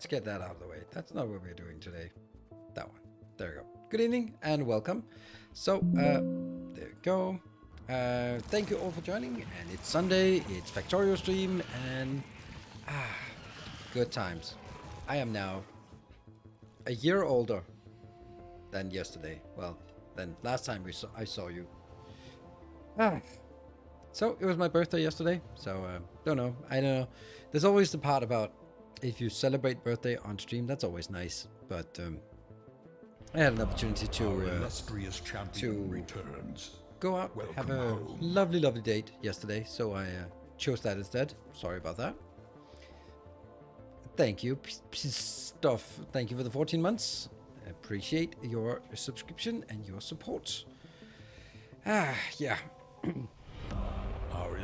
get that out of the way. That's not what we're doing today. That one. There we go. Good evening and welcome. So, there we go. Thank you all for joining. And it's Sunday. It's Factorio stream and good times. I am now a year older than yesterday. Well, than last time I saw you. So it was my birthday yesterday. So don't know. I don't know. There's always the part about if you celebrate birthday on stream. That's always nice. But I had an opportunity to returns. Go out, Welcome have a home. lovely date yesterday. So I chose that instead. Sorry about that. Thank you, stuff. Thank you for the 14 months. I appreciate your subscription and your support. Yeah.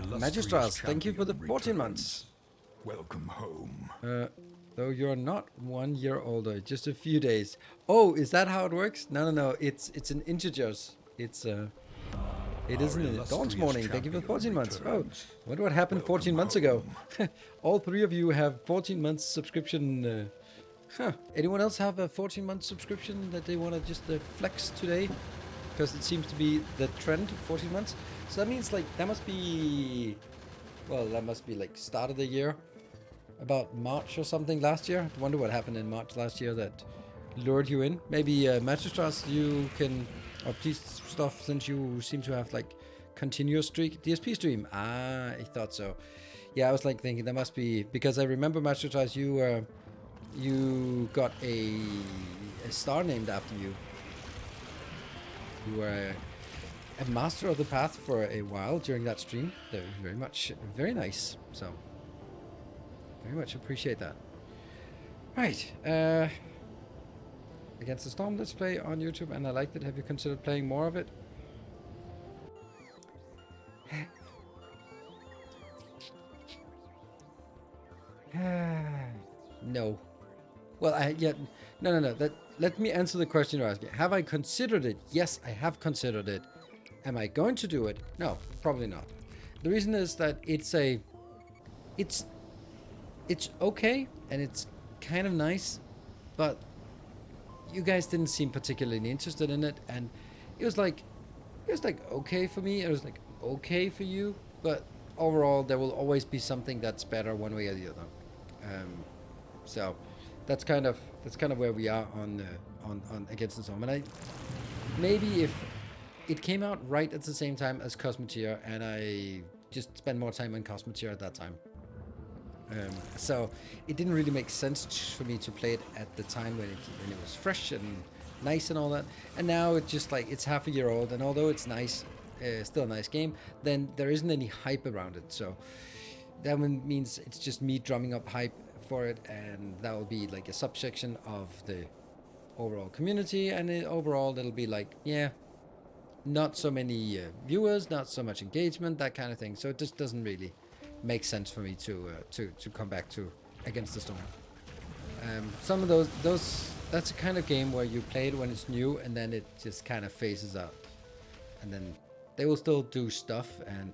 Magistrats, thank you for the 14 months. Welcome home. Though you're not 1 year older, just a few days. Oh, is that how it works? No. It's in integers. It isn't in Dawn's morning. Thank you for 14 months. Oh, wonder what happened 14 months ago. All three of you have 14 months subscription. Anyone else have a 14-month subscription that they want to just flex today? Because it seems to be the trend, 14 months. So that means like that must be like start of the year, about March or something last year. I wonder what happened in March last year that lured you in. Maybe Magistrats, you can, or please stuff, since you seem to have like continuous streak DSP stream. I thought so. Yeah, I was like thinking that must be because I remember Magistrats, you got a star named after you. You were a master of the path for a while during that stream. That was very nice. So, very much appreciate that. Right. Against the Storm Let's Play on YouTube, and I liked it. Have you considered playing more of it? No. Well, no. Let me answer the question you're asking. Have I considered it? Yes, I have considered it. Am I going to do it? No, probably not. The reason is that it's okay and it's kind of nice, but you guys didn't seem particularly interested in it, and it was like okay for me. It was like okay for you, but overall there will always be something that's better one way or the other. So that's kind of where we are on Against the Storm. And maybe if it came out right at the same time as Cosmeteer, and I just spent more time on Cosmeteer at that time. So it didn't really make sense for me to play it at the time when it was fresh and nice and all that. And now it's just like it's half a year old, and although it's nice, still a nice game, then there isn't any hype around it. So that means it's just me drumming up hype for it, and that will be like a subsection of the overall community, and overall it'll be like, yeah, not so many viewers, not so much engagement, that kind of thing. So it just doesn't really make sense for me to come back to Against the Storm. Some of those that's a kind of game where you play it when it's new, and then it just kind of phases out, and then they will still do stuff, and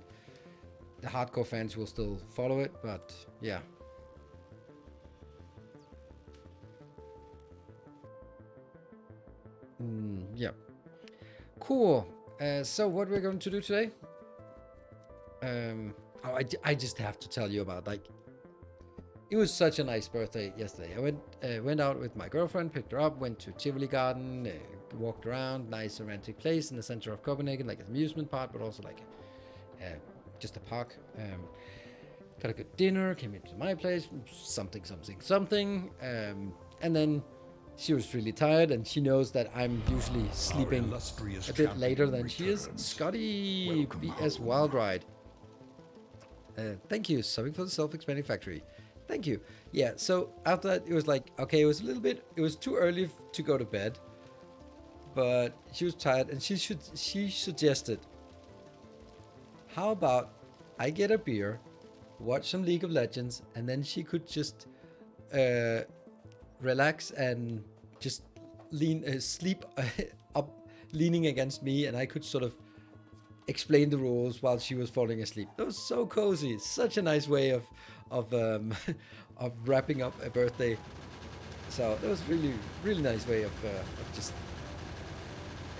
the hardcore fans will still follow it, but yeah. Yeah. Cool. So what we're going to do today? I just have to tell you about, like, it was such a nice birthday yesterday. I went out with my girlfriend, picked her up, went to Tivoli Garden, walked around, nice romantic place in the center of Copenhagen, like an amusement park, but also like just a park. Got a good dinner, came into my place, something. And then she was really tired, and she knows that I'm usually sleeping a bit later than she is. Scotty BS Wild Ride. Thank you, subbing for the self-expanding factory. Thank you. Yeah, so after that, it was like, okay, it was too early to go to bed, but she was tired, and she suggested, how about I get a beer, watch some League of Legends, and then she could just relax and just sleep up, leaning against me, and I could sort of explain the rules while she was falling asleep. That was so cozy. Such a nice way of wrapping up a birthday. So that was really, really nice way of just.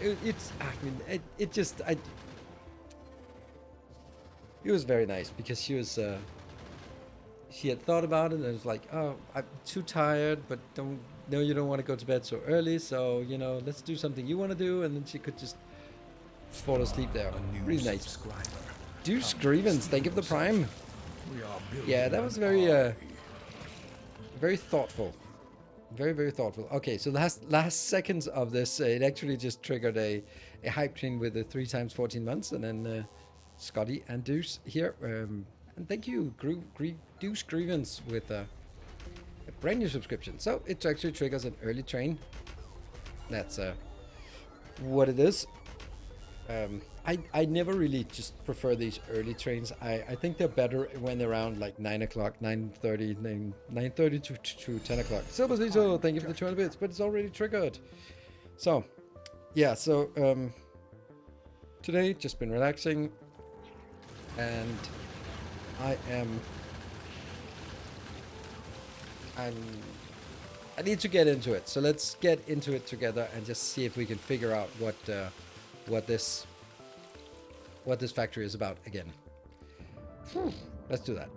It's. I mean, it just. It was very nice because she was. She had thought about it and it was like, oh, I'm too tired, but don't. No, you don't want to go to bed so early, so you know, let's do something you want to do, and then she could just fall asleep there. A new Really nice. subscriber. Deuce Come, Grievance, see thank you for the yourself. prime. We are building Yeah, that was an very army. very thoughtful. Very, very thoughtful. Okay, so last seconds of this, it actually just triggered a hype train with the 3 times 14 months, and then Scotty and Deuce here. And thank you, Deuce Grievance, with a brand new subscription. So it actually triggers an early train. That's what it is. I never really just prefer these early trains. I think they're better when they're around like 9 o'clock, 9:30, 9:30 to 10 o'clock. Silver Cecil, thank you for the 200 bits, but it's already triggered. So, yeah, so today just been relaxing, and I need to get into it. So let's get into it together and just see if we can figure out what this factory is about again. Let's do that.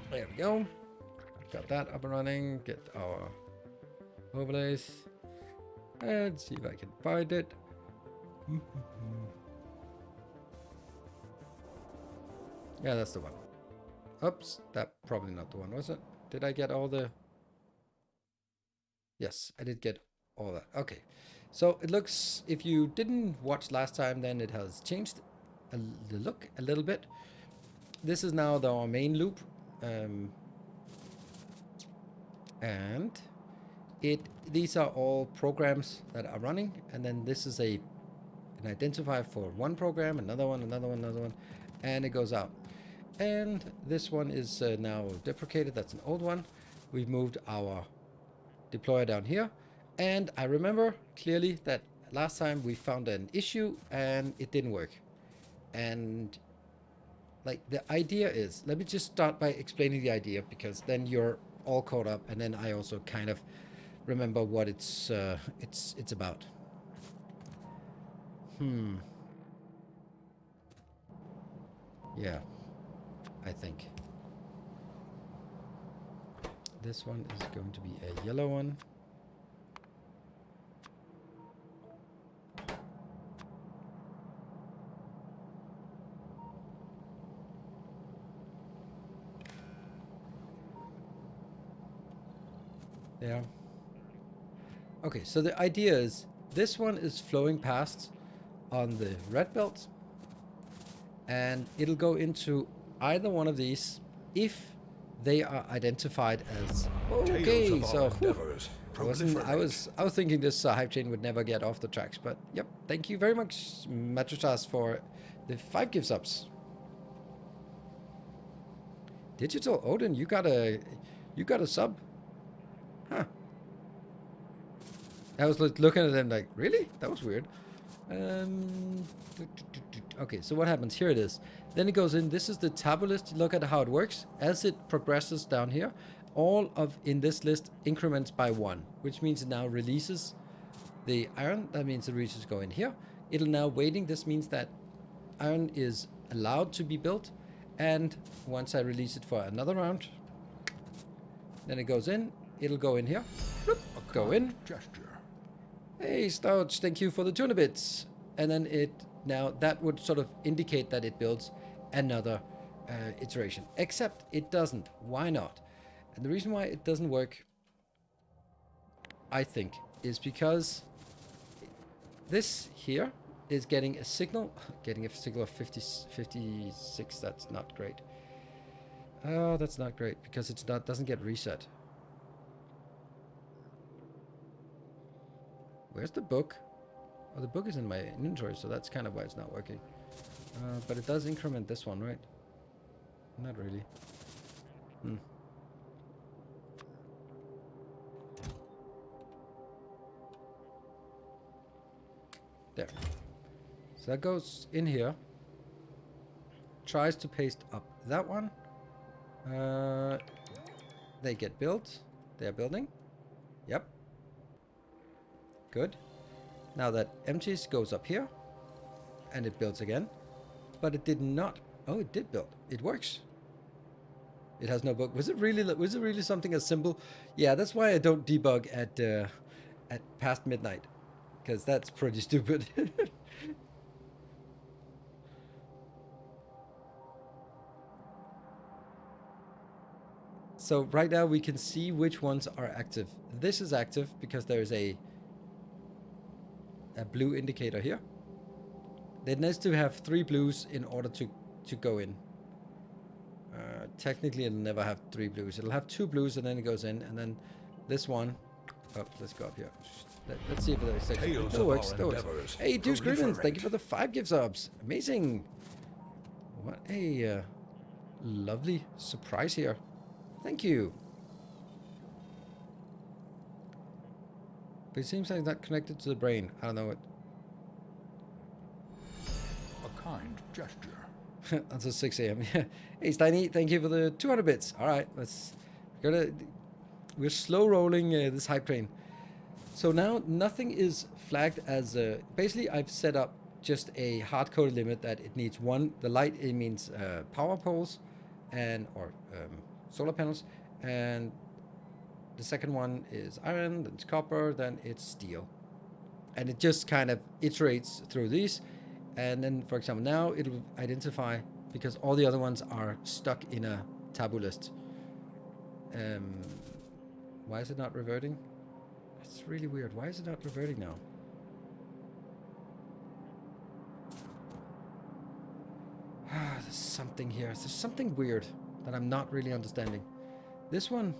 There we go. Got that up and running. Get our overlays. And see if I can find it. Yeah, that's the one. Oops, that probably not the one, was it? Did I get all the... Yes, I did get all that. Okay. So it looks, if you didn't watch last time, then it has changed the look a little bit. This is now our main loop. And these are all programs that are running. And then this is an identifier for one program, another one, another one, another one. And it goes out. And this one is now deprecated. That's an old one. We've moved our deployer down here. And I remember clearly that last time we found an issue and it didn't work. And like the idea is, let me just start by explaining the idea, because then you're all caught up, and then I also kind of remember what it's about. Yeah, I think this one is going to be a yellow one. There. Okay, so the idea is this one is flowing past on the red belt, and it'll go into either one of these if they are identified as okay. So I was thinking this hype chain would never get off the tracks, but yep. Thank you very much, Matrusas, for the 5 gift subs. Digital Odin, you got a sub. Huh. I was looking at them like, really? That was weird. Okay, so what happens? Here it is. Then it goes in. This is the tabu list. Look at how it works. As it progresses down here, all of in this list increments by 1, which means it now releases the iron. That means the reaches go in here. It'll now waiting. This means that iron is allowed to be built. And once I release it for another round, then it goes in. It'll go in here. Bloop, go in. Gesture. Hey, Stouch, thank you for the 200 bits. And then now that would sort of indicate that it builds another iteration. Except it doesn't. Why not? And the reason why it doesn't work, I think, is because this here is getting a signal of 56. That's not great. Oh, that's not great because it doesn't get reset. Where's the book? Oh, the book is in my inventory, so that's kind of why it's not working. But it does increment this one, right? Not really. There. So that goes in here. Tries to paste up that one. They get built. They're building. Yep. Good. Now that empties goes up here. And it builds again. But it did not. Oh, it did build. It works. It has no bug. Was it really something as simple? Yeah, that's why I don't debug at past midnight. Because that's pretty stupid. So right now we can see which ones are active. This is active because there is a blue indicator here. It needs to have 3 blues in order to go in. Technically it'll never have 3 blues. It'll have 2 blues and then it goes in, and then this one. Oh, let's go up here. Let's see if there's actually. That works. That works. Hey, Deuce Griffins, thank you for the 5 gift subs. Amazing. What a lovely surprise here. Thank you. But it seems like it's not connected to the brain. I don't know what. A kind gesture. Until 6 a.m. Yeah. Hey, Steiny, thank you for the 200 bits. All right, we're slow rolling this hype train. So now nothing is flagged as basically I've set up just a hard-coded limit that it needs one. The light, it means power poles or solar panels, and the second one is iron, then it's copper, then it's steel, and it just kind of iterates through these. And then, for example, now it'll identify, because all the other ones are stuck in a taboo list. Why is it not reverting? It's really weird. Why is it not reverting now? There's something here. There's something weird that I'm not really understanding. This one.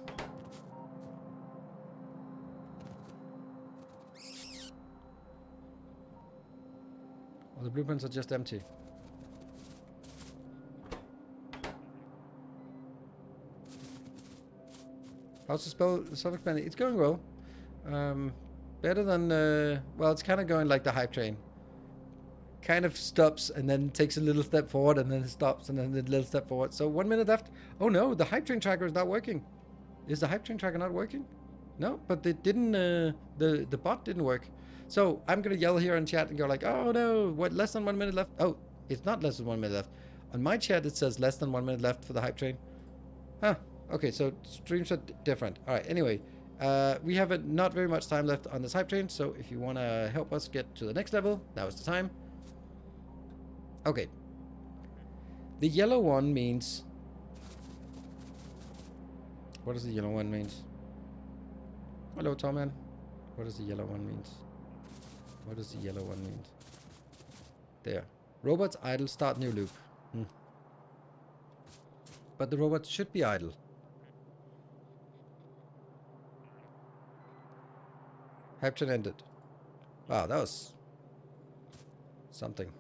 Well, the blueprints are just empty. How's the spell suffix banding? It's going well. Better than well, it's kind of going like the hype train. Kind of stops and then takes a little step forward and then it stops and then a little step forward. So 1 minute left. Oh no, the hype train tracker is not working. Is the hype train tracker not working? No, but it didn't. The bot didn't work. So I'm gonna yell here in chat and go like, oh no, what, less than 1 minute left? Oh, it's not less than 1 minute left. On my chat it says less than 1 minute left for the hype train. Huh. Okay, so streams are different. All right. Anyway, we have not very much time left on this hype train. So if you want to help us get to the next level, now is the time. Okay. The yellow one means. What does the yellow one means? Hello, Tomman. What does the yellow one means? What does the yellow one mean? There. Robots idle, start new loop. But the robots should be idle. Hype train ended. Wow, that was something.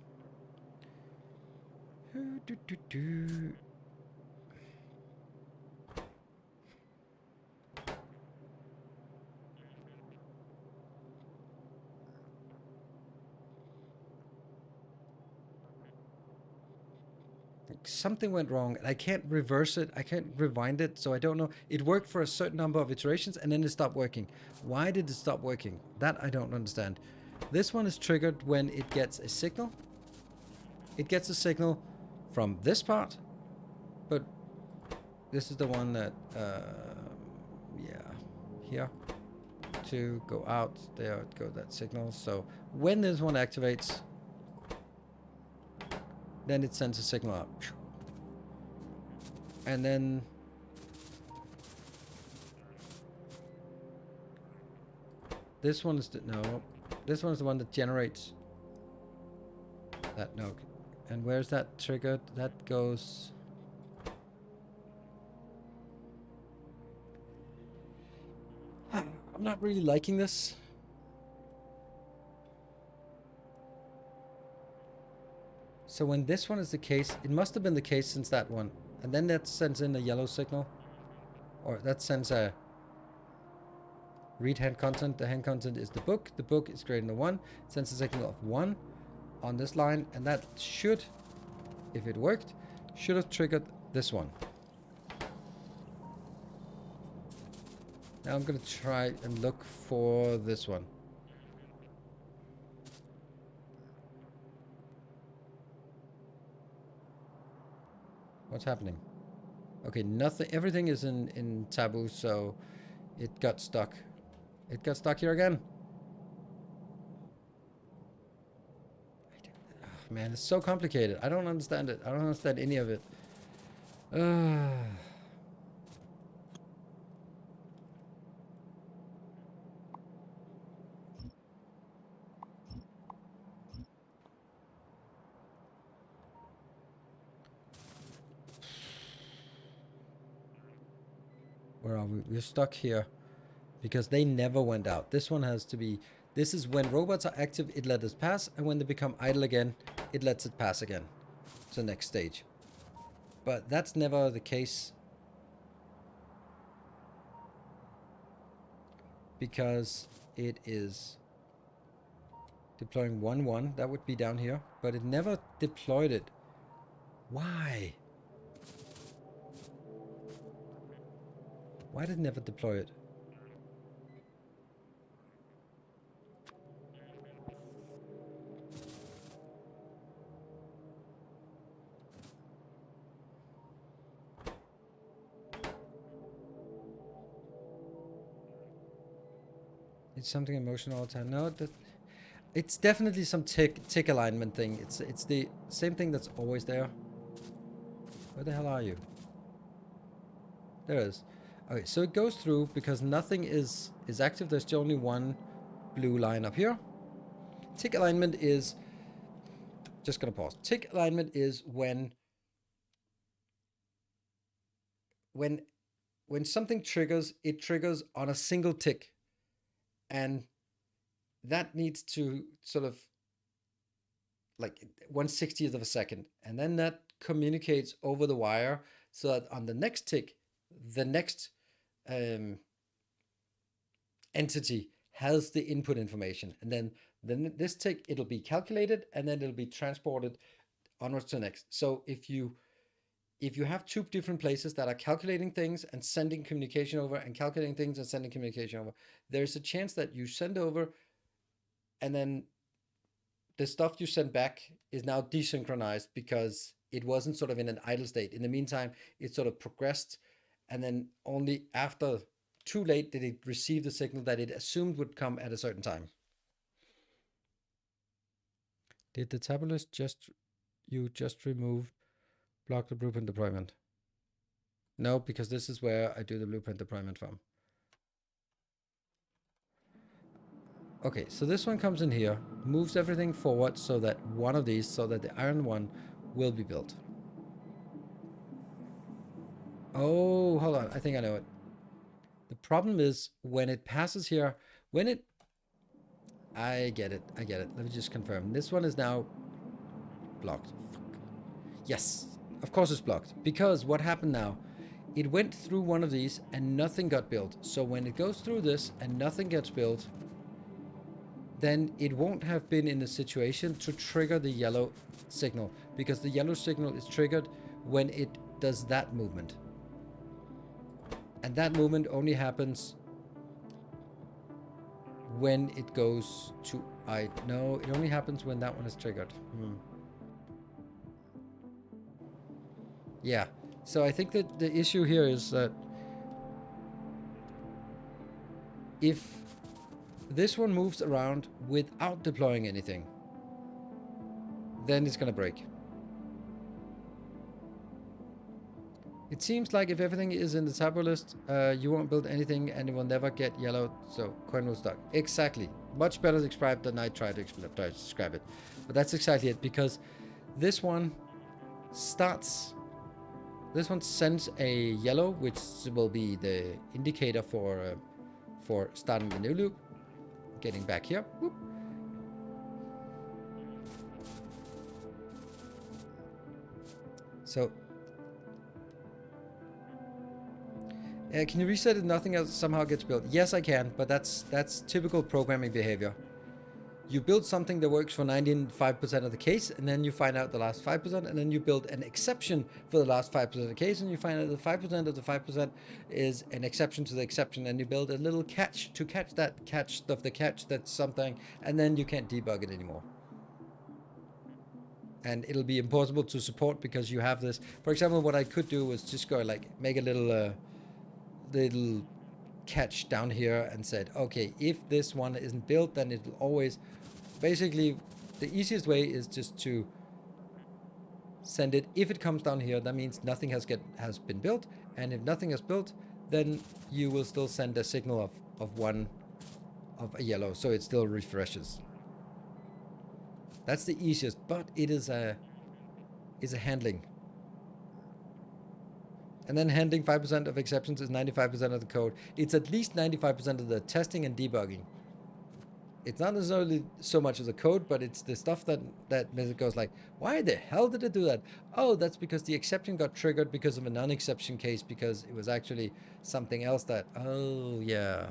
Something went wrong and I can't reverse it. I can't rewind it, so I don't know. It worked for a certain number of iterations and then it stopped working. Why did it stop working? That I don't understand. This one is triggered when it gets a signal. It gets a signal from this part, but this is the one that yeah, here to go out. There it goes, that signal. So when this one activates, then it sends a signal out. And then this one is the, no, this one is the one that generates that. No. And where's that triggered? That goes. I'm not really liking this. So when this one is the case, it must have been the case since that one. And then that sends in a yellow signal. Or that sends a read hand content. The hand content is the book. The book is greater than 1. It sends a signal of 1 on this line. And that should, if it worked, should have triggered this one. Now I'm gonna try and look for this one. What's happening? Okay, nothing. Everything is in taboo, so it got stuck. It got stuck here again. Oh, man, it's so complicated. I don't understand it. I don't understand any of it. Where are we? We're stuck here because they never went out. This one has to be. This is when robots are active, it lets us pass, and when they become idle again, it lets it pass again. It's the next stage. But that's never the case because it is deploying 1-1. That would be down here, but it never deployed it. Why? Why did it never deploy it? It's something emotional all the time. No, it's definitely some tick alignment thing. It's the same thing that's always there. Where the hell are you? There it is. Okay, so it goes through because nothing is active. There's only one blue line up here. Tick alignment is just gonna pause. Tick alignment is when something triggers, it triggers on a single tick, and that needs to sort of like 1/60th of a second, and then that communicates over the wire so that on the next tick, the next entity has the input information, and then this tick, it'll be calculated, and then it'll be transported onwards to the next. So if you have two different places that are calculating things and sending communication over, and calculating things and sending communication over, there's a chance that you send over, and then the stuff you send back is now desynchronized because it wasn't sort of in an idle state. In the meantime, it sort of progressed, and then only after too late did it receive the signal that it assumed would come at a certain time. Did the tabulous you just remove block the blueprint deployment? No, because this is where I do the blueprint deployment from. Okay, so this one comes in here, moves everything forward so that one of these, so that the iron one will be built. Oh, hold on. I think I know it. The problem is when it passes here, I get it. Let me just confirm. This one is now blocked. Fuck. Yes, of course it's blocked. Because what happened now, it went through one of these and nothing got built. So when it goes through this and nothing gets built, then it won't have been in a situation to trigger the yellow signal, because the yellow signal is triggered when it does that movement. And that movement only happens when it goes to no, it only happens when that one is triggered. Yeah, so I think that the issue here is that if this one moves around without deploying anything, then it's gonna break. It seems like if everything is in the taboo list, you won't build anything and it will never get yellow, so coin will stuck. Exactly. Much better described than I tried to describe it. But that's exactly it, because this one sends a yellow, which will be the indicator for starting the new loop. Getting back here. Whoop. So can you reset it? Nothing else somehow gets built. Yes, I can, but that's typical programming behavior. You build something that works for 95% of the case, and then you find out the last 5%, and then you build an exception for the last 5% of the case, and you find out the 5% of the 5% is an exception to the exception, and you build a little catch to catch that catch of the catch that's something, and then you can't debug it anymore. And it'll be impossible to support because you have this. For example, what I could do was just go like make a little catch down here and said, okay, if this one isn't built, then it'll always, basically, the easiest way is just to send it. If it comes down here, that means nothing has been built, and if nothing is built, then you will still send a signal of a yellow, so it still refreshes. That's the easiest, but it is a handling. And then handling 5% of exceptions is 95% of the code. It's at least 95% of the testing and debugging. It's not necessarily so much of the code, but it's the stuff that goes like, why the hell did it do that? Oh, that's because the exception got triggered because of a non-exception case, because it was actually something else that, oh yeah.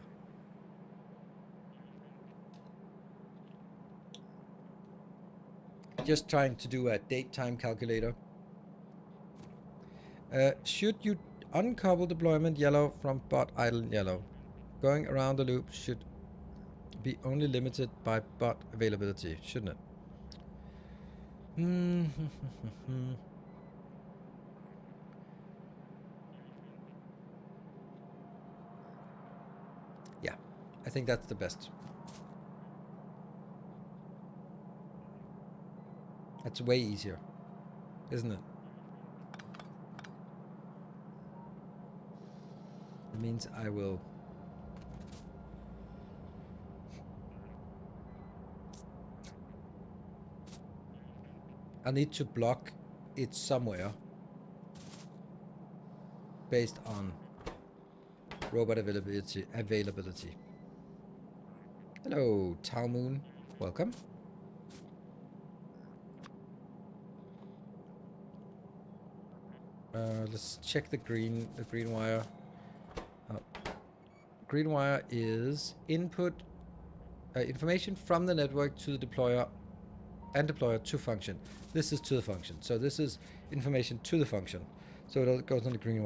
Just trying to do a date time calculator. Should you uncouple deployment yellow from bot idle yellow? Going around the loop should be only limited by bot availability, shouldn't it? Yeah, I think that's the best. That's way easier, isn't it? It means I'll need to block it somewhere based on robot availability. Hello, Talmoon. Welcome. Let's check the green wire. Green wire is input information from the network to the deployer and deployer to function. This is to the function. So this is information to the function. So it goes on the green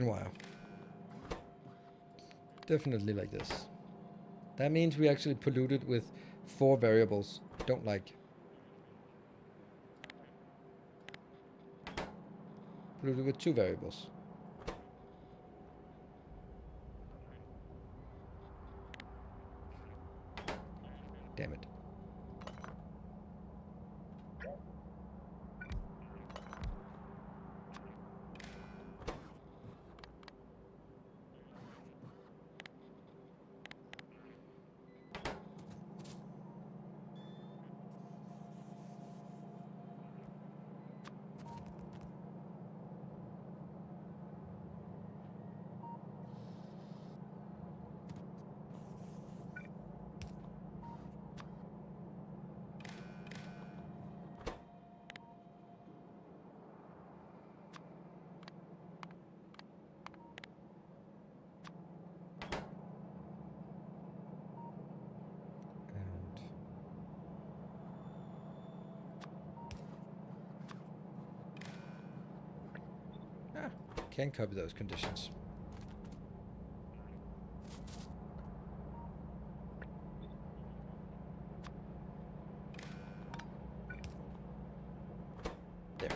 wire. Definitely like this. That means we actually polluted with 4 variables. Don't like. Polluted with 2 variables. Damn it. Can't copy those conditions. There.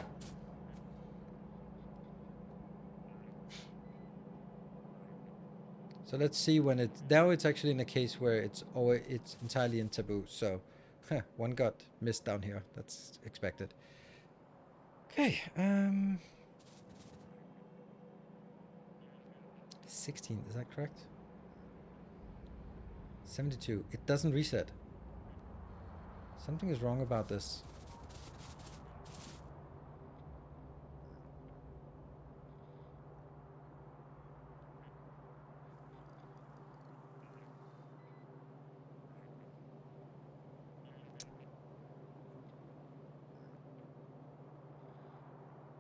So let's see when now it's actually in a case where it's entirely in taboo. So one got missed down here. That's expected. Okay. 16, is that correct? 72. It doesn't reset. Something is wrong about this.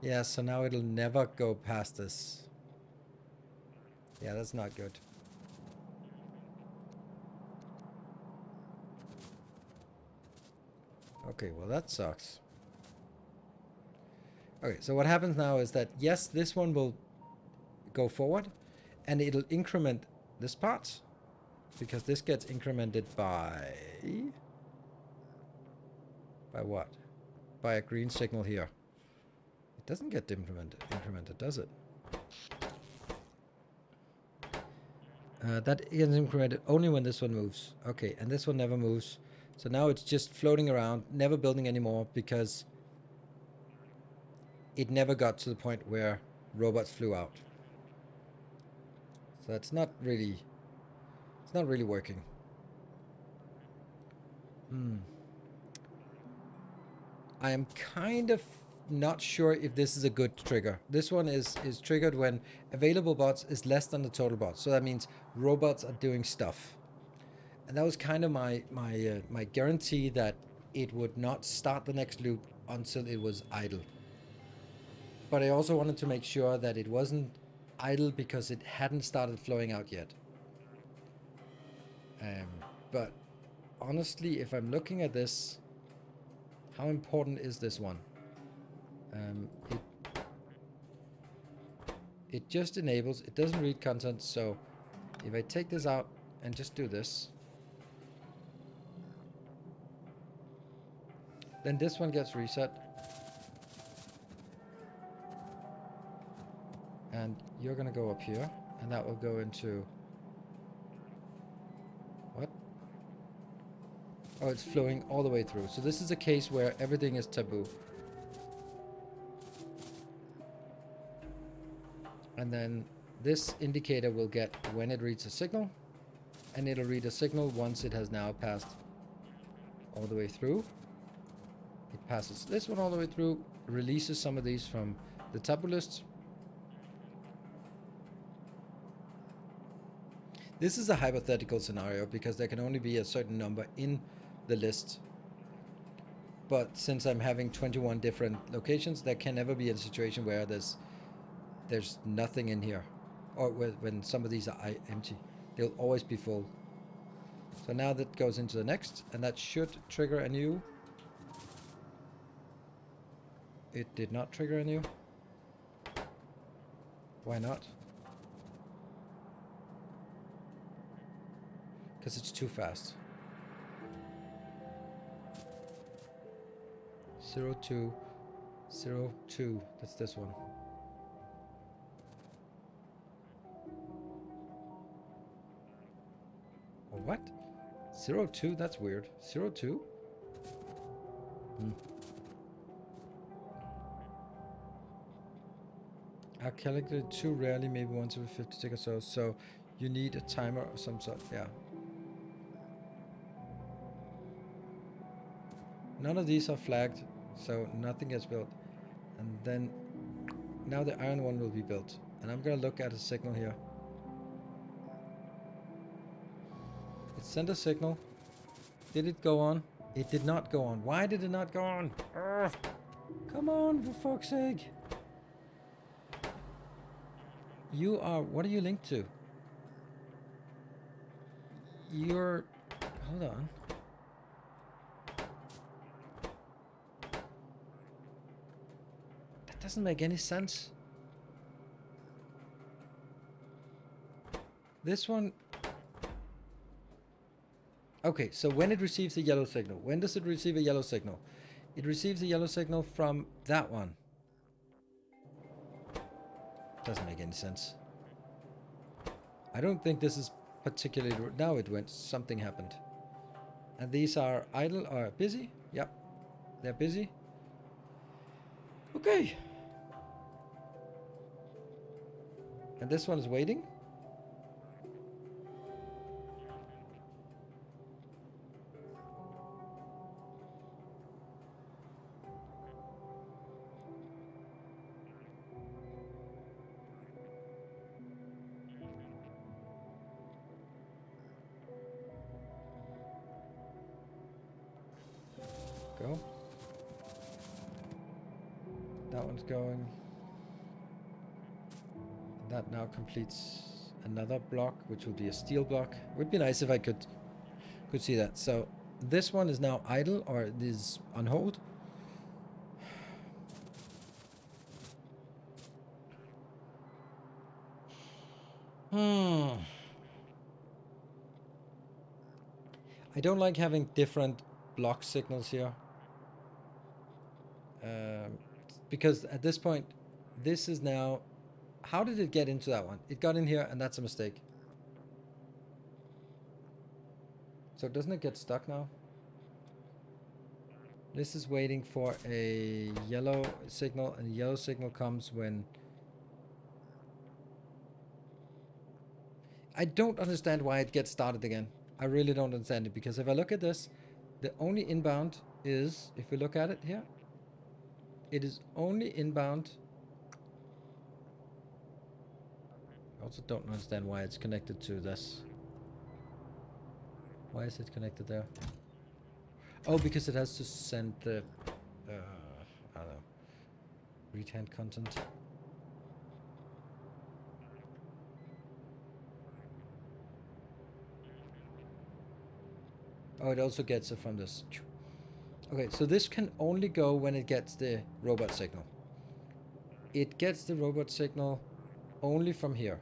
Yeah, so now it'll never go past this. Yeah, that's not good. Okay, well that sucks. Okay, so what happens now is that, yes, this one will go forward, and it'll increment this part, because this gets incremented by... By what? By a green signal here. It doesn't get incremented, does it? That gets incremented only when this one moves. Okay, and this one never moves. So now it's just floating around, never building anymore, because it never got to the point where robots flew out. So it's not really working. I am kind of not sure if this is a good trigger. This one is triggered when available bots is less than the total bots. So that means robots are doing stuff. And that was kind of my guarantee that it would not start the next loop until it was idle. But I also wanted to make sure that it wasn't idle because it hadn't started flowing out yet. But honestly, if I'm looking at this, how important is this one? It just enables, it doesn't read content, so if I take this out and just do this, then this one gets reset. And you're gonna go up here, and that will go into... What? Oh, it's flowing all the way through. So this is a case where everything is taboo. And then this indicator will get when it reads a signal, and it'll read a signal once it has now passed all the way through. It passes this one all the way through, releases some of these from the taboo list. This is a hypothetical scenario because there can only be a certain number in the list. But since I'm having 21 different locations, there can never be a situation where there's nothing in here, or when some of these are empty. They'll always be full. So now that goes into the next, and that should trigger a new. It did not trigger a new. Why not? Because it's too fast. 02, 02, that's this one. Oh, what? 02, that's weird. 02? Are calculated too rarely, maybe once every 50 seconds or so. So you need a timer or some sort, yeah. None of these are flagged, so nothing gets built. And then now the iron one will be built. And I'm gonna look at a signal here. It sent a signal. Did it go on? It did not go on. Why did it not go on? Urgh. Come on, for fuck's sake. You are... What are you linked to? You're... Hold on. That doesn't make any sense. This one... Okay, so when it receives a yellow signal, when does it receive a yellow signal? It receives a yellow signal from that one. Doesn't make any sense. I don't think this is particularly... Now it went, something happened. And these are idle or busy? Yep, they're busy. Okay. And this one is waiting. Go. That one's going. That now completes another block, which will be a steel block. Would be nice if I could see that. So This one is now idle, or it is on hold. I don't like having different block signals here. Because at this point, this is now... How did it get into that one? It got in here, and that's a mistake. So doesn't it get stuck now? This is waiting for a yellow signal, and the yellow signal comes when... I don't understand why it gets started again. I really don't understand it, because if I look at this, the only inbound is, if we look at it here, it is only inbound. I also don't understand why it's connected to this. Why is it connected there? Oh, because it has to send the, I don't know, read hand content. Oh, it also gets it from this. Okay, so this can only go when it gets the robot signal. It gets the robot signal only from here.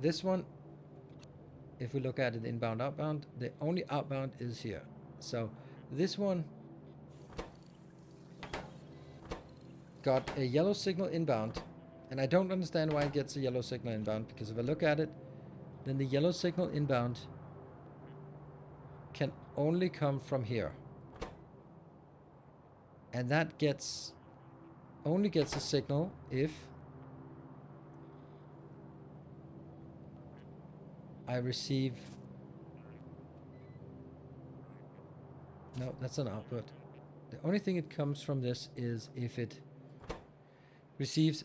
This one, if we look at it inbound, outbound, the only outbound is here. So this one got a yellow signal inbound, and I don't understand why it gets a yellow signal inbound, because if I look at it, then the yellow signal inbound can only come from here. And that only gets a signal if I receive... No, that's an output. The only thing it comes from this is if it receives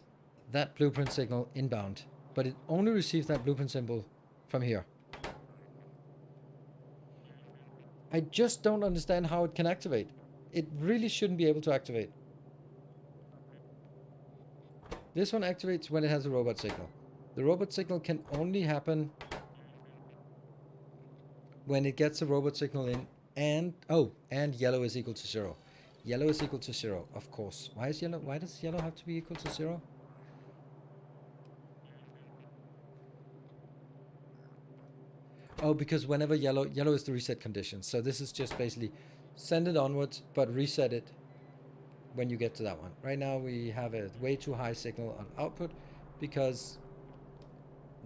that blueprint signal inbound. But it only receives that blueprint symbol from here. I just don't understand how it can activate. It really shouldn't be able to activate. This one activates when it has a robot signal. The robot signal can only happen when it gets a robot signal in, and yellow is equal to 0. Yellow is equal to 0, of course. Why does yellow have to be equal to 0? Oh, because whenever yellow is the reset condition. So this is just basically send it onwards, but reset it when you get to that one. Right now we have a way too high signal on output because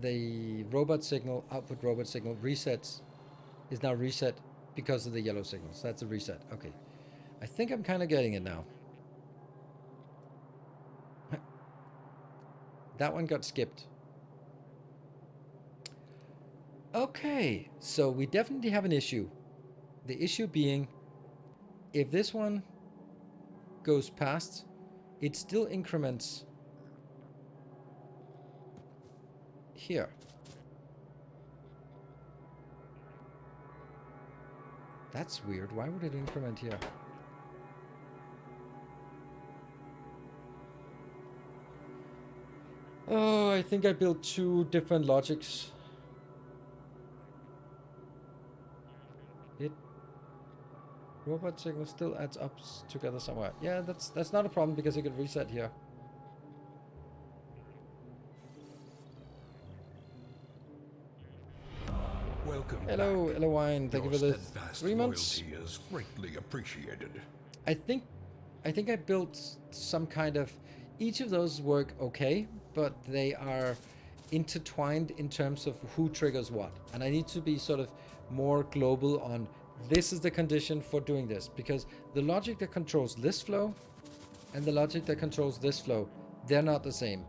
the robot signal, output robot signal resets, is now reset because of the yellow signals. That's a reset. Okay. I think I'm kind of getting it now. That one got skipped. Okay, so we definitely have an issue. The issue being, if this one goes past, it still increments here. That's weird. Why would it increment here? Oh, I think I built two different logics. Robot signal still adds up together somewhere. Yeah, that's not a problem because it could reset here. Welcome Hello, back. Elowine. Thank you for the Steadfast 3 months. loyalty is greatly appreciated. I think I built some kind of... Each of those work okay, but they are intertwined in terms of who triggers what. And I need to be sort of more global on this is the condition for doing this. Because the logic that controls this flow and the logic that controls this flow, they're not the same.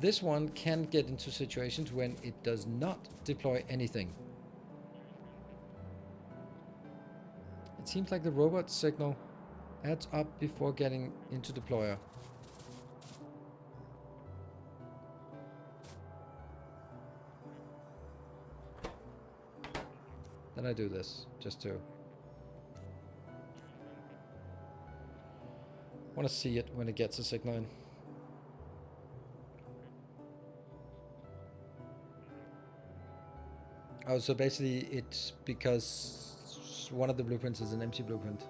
This one can get into situations when it does not deploy anything. It seems like the robot signal adds up before getting into deployer. Then I do this, just to... want to see it when it gets a signal in. Oh, so basically it's because one of the blueprints is an empty blueprint.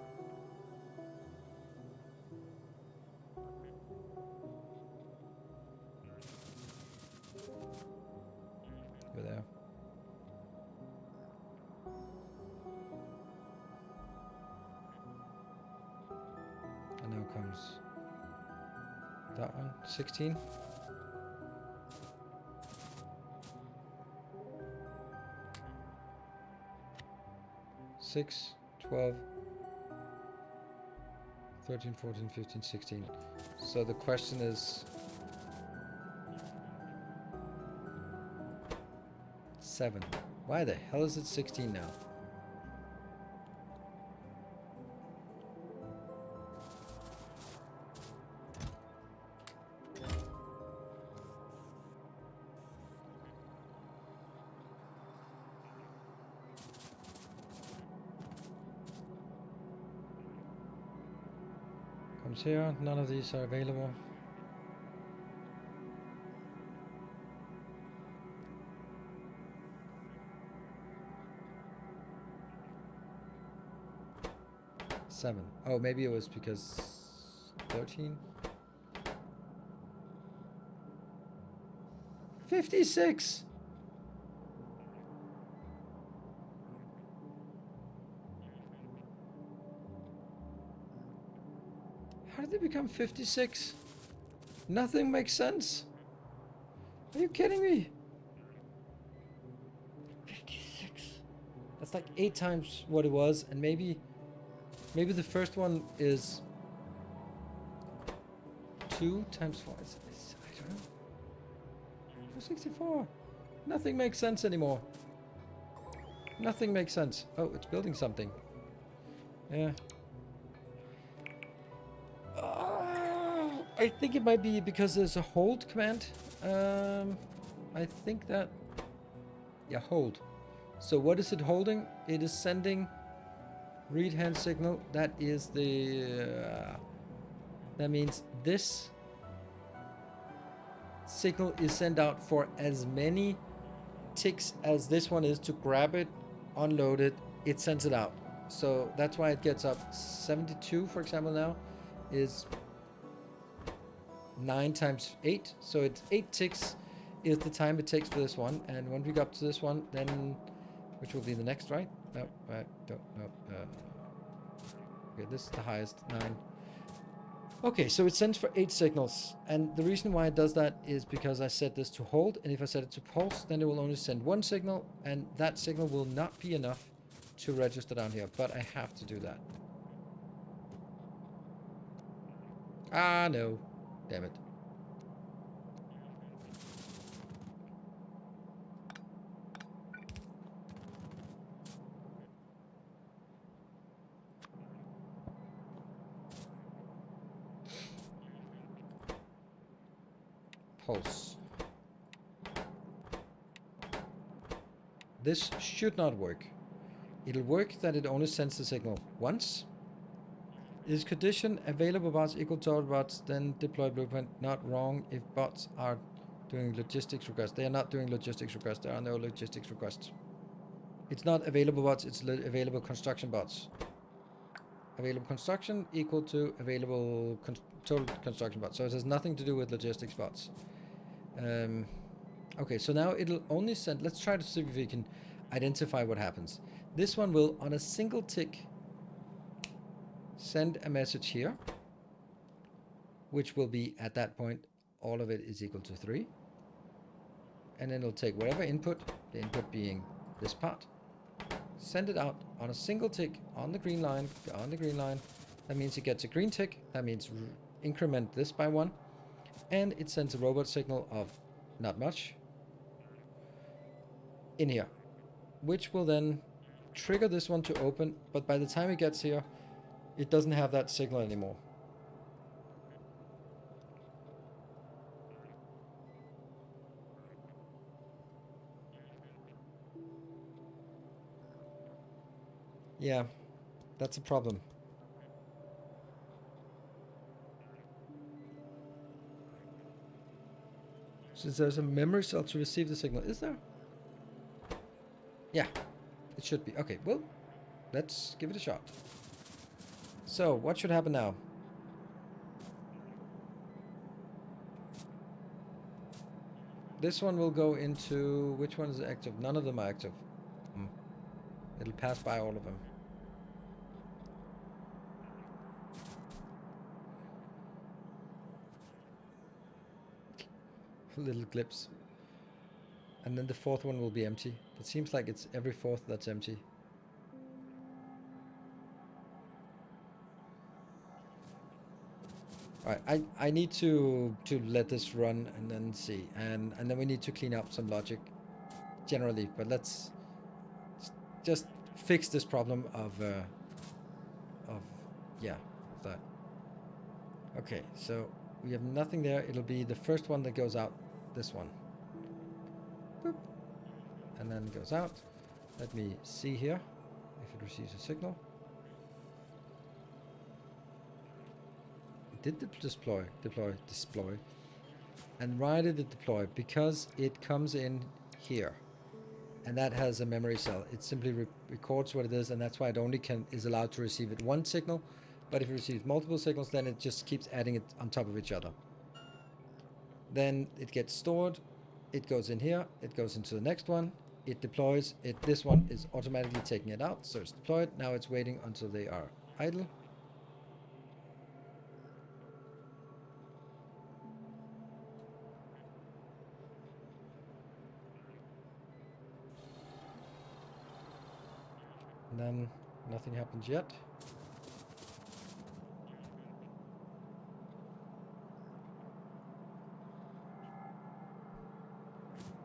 Over there. And now comes that one, 16. 6, 12, 13, 14, 15, 16. So the question is 7. Why the hell is it 16 now? Comes here, none of these are available. Seven. Oh, maybe it was because 13. 56. How did they become 56? Nothing makes sense. Are you kidding me? 56. That's like 8 times what it was, and maybe the first one is 2 times 4. I don't know. 64. Nothing makes sense anymore. Nothing makes sense. Oh, it's building something. Yeah. I think it might be because there's a hold command. I think that... Yeah, hold. So what is it holding? It is sending read hand signal. That is the... that means this signal is sent out for as many ticks as this one is to grab it, unload it, it sends it out. So that's why it gets up 72, for example, now is 9 times 8. So it's 8 ticks is the time it takes for this one. And when we go up to this one, then, which will be the next, right? No, I don't know. Okay, this is the highest, 9. Okay, so it sends for 8 signals, and the reason why it does that is because I set this to hold, and if I set it to pulse, then it will only send 1 signal, and that signal will not be enough to register down here, but I have to do that. Ah, no. Damn it. Pulse. This should not work. It'll work that it only sends the signal once. Is condition available bots equal to all bots, then deploy blueprint. Not wrong if bots are doing logistics requests. They are not doing logistics requests. There are no logistics requests. It's not available bots, it's available construction bots. Available construction equal to available total construction bots. So it has nothing to do with logistics bots. Okay, so now it'll only send... Let's try to see if we can identify what happens. This one will, on a single tick, send a message here, which will be, at that point, all of it is equal to 3. And then it'll take whatever input, the input being this part, send it out on a single tick on the green line, That means it gets a green tick. That means increment this by 1. And it sends a robot signal of not much in here, which will then trigger this one to open, but by the time it gets here, it doesn't have that signal anymore. Yeah, that's a problem. Since there's a memory cell to receive the signal, is there? Yeah, it should be. Okay, well, let's give it a shot. So, what should happen now? This one will go into... Which one is active? None of them are active. It'll pass by all of them. Little clips. And then the fourth one will be empty. It seems like it's every fourth that's empty. Alright, I need to let this run and then see. And then we need to clean up some logic generally. But let's just fix this problem of that. Okay, so we have nothing there. It'll be the first one that goes out. This one. Boop. And then goes out. Let me see here if it receives a signal. It did deploy. And why did it deploy? Because it comes in here. And that has a memory cell. It simply records what it is, and that's why it only is allowed to receive it one signal. But if it receives multiple signals, then it just keeps adding it on top of each other. Then it gets stored. It goes in here. It goes into the next one. It deploys. This one is automatically taking it out, so it's deployed. Now it's waiting until they are idle. And then nothing happens yet.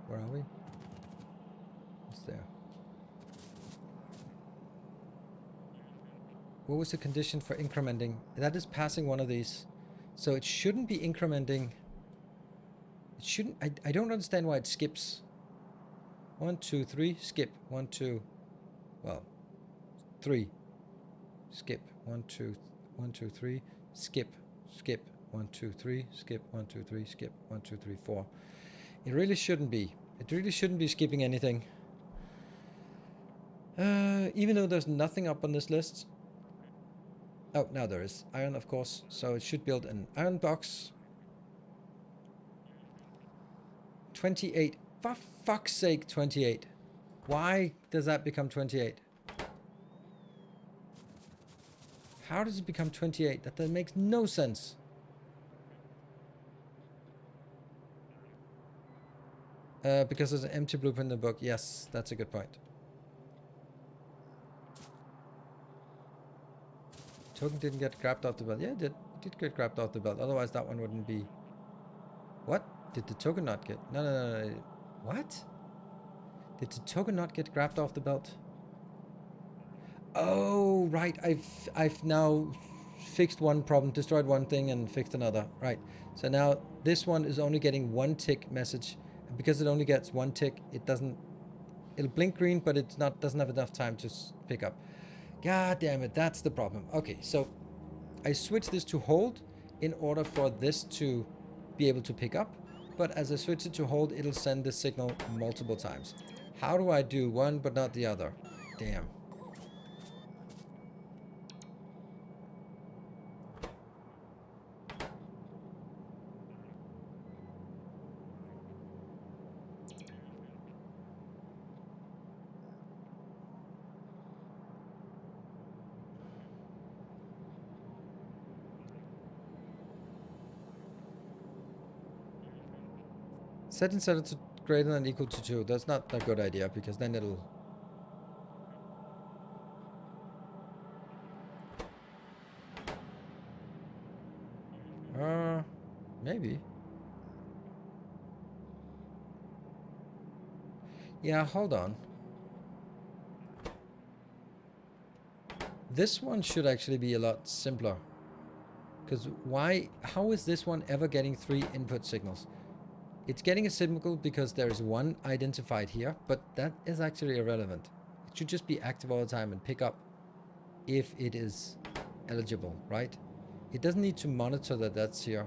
Where are we? It's there. What was the condition for incrementing? That is passing one of these. So it shouldn't be incrementing. It shouldn't. I don't understand why it skips. 1, 2, 3, skip. 1, 2. Well, 3. Skip. 1, 2, 1, 2, 3. Skip. Skip. 1, 2, 3. Skip. 1, 2, 3. Skip. 1, 2, 3, 4. It really shouldn't be. It really shouldn't be skipping anything. Even though there's nothing up on this list. Oh, now there is. Iron, of course. So it should build an iron box. 28. For fuck's sake, 28. Why does that become 28? How does it become 28? That makes no sense. Because there's an empty blueprint in the book. Yes, that's a good point. Token didn't get grabbed off the belt. Yeah, it did get grabbed off the belt. Otherwise, that one wouldn't be... What? Did the token not get... No. What? Did the token not get grabbed off the belt? Oh, right. I've now fixed one problem, destroyed one thing, and fixed another. Right. So now this one is only getting one tick message. And because it only gets one tick, it'll blink green, but doesn't have enough time to pick up. God damn it, that's the problem. Okay, so I switched this to hold in order for this to be able to pick up. But as I switch it to hold, it'll send the signal multiple times. How do I do one but not the other? Damn. Set and set it to greater than or equal to 2. That's not a good idea because then it'll... Maybe. Yeah, hold on. This one should actually be a lot simpler. Because how is this one ever getting 3 input signals? It's getting a signal because there is one identified here, but that is actually irrelevant. It should just be active all the time and pick up if it is eligible, right? It doesn't need to monitor that that's here.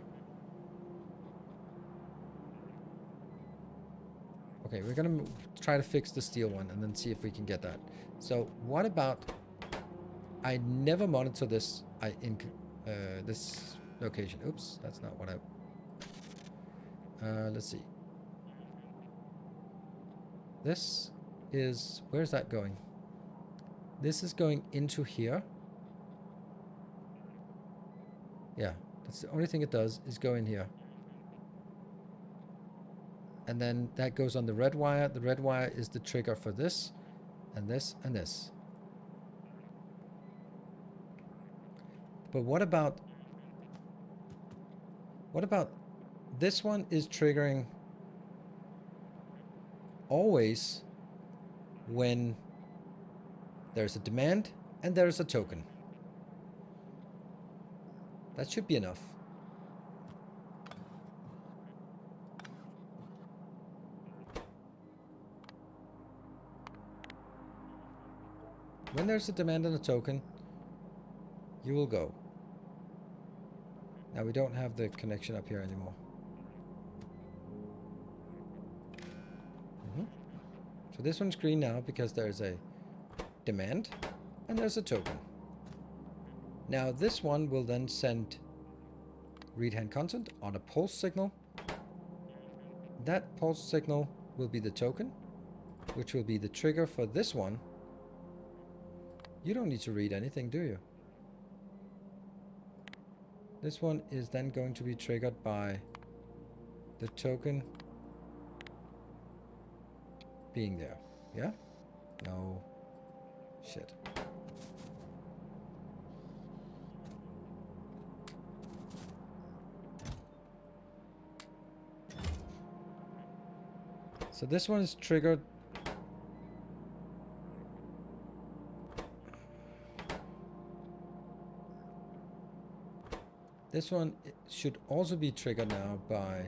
Okay, we're gonna try to fix the steel one and then see if we can get that. So what about I never monitor this in this location. Oops, that's not what I... let's see. This is... Where's that going? This is going into here. Yeah, that's the only thing it does is go in here. And then that goes on the red wire. The red wire is the trigger for this, and this, and this. But what about this one is triggering always when there's a demand and there's a token. That should be enough. When there's a demand and a token, you will go. Now we don't have the connection up here anymore. So this one's green now because there's a demand and there's a token. Now this one will then send read hand content on a pulse signal. That pulse signal will be the token, which will be the trigger for this one. You don't need to read anything, do you? This one is then going to be triggered by the token being there. Yeah? No. Shit. So this one is triggered. This one should also be triggered now by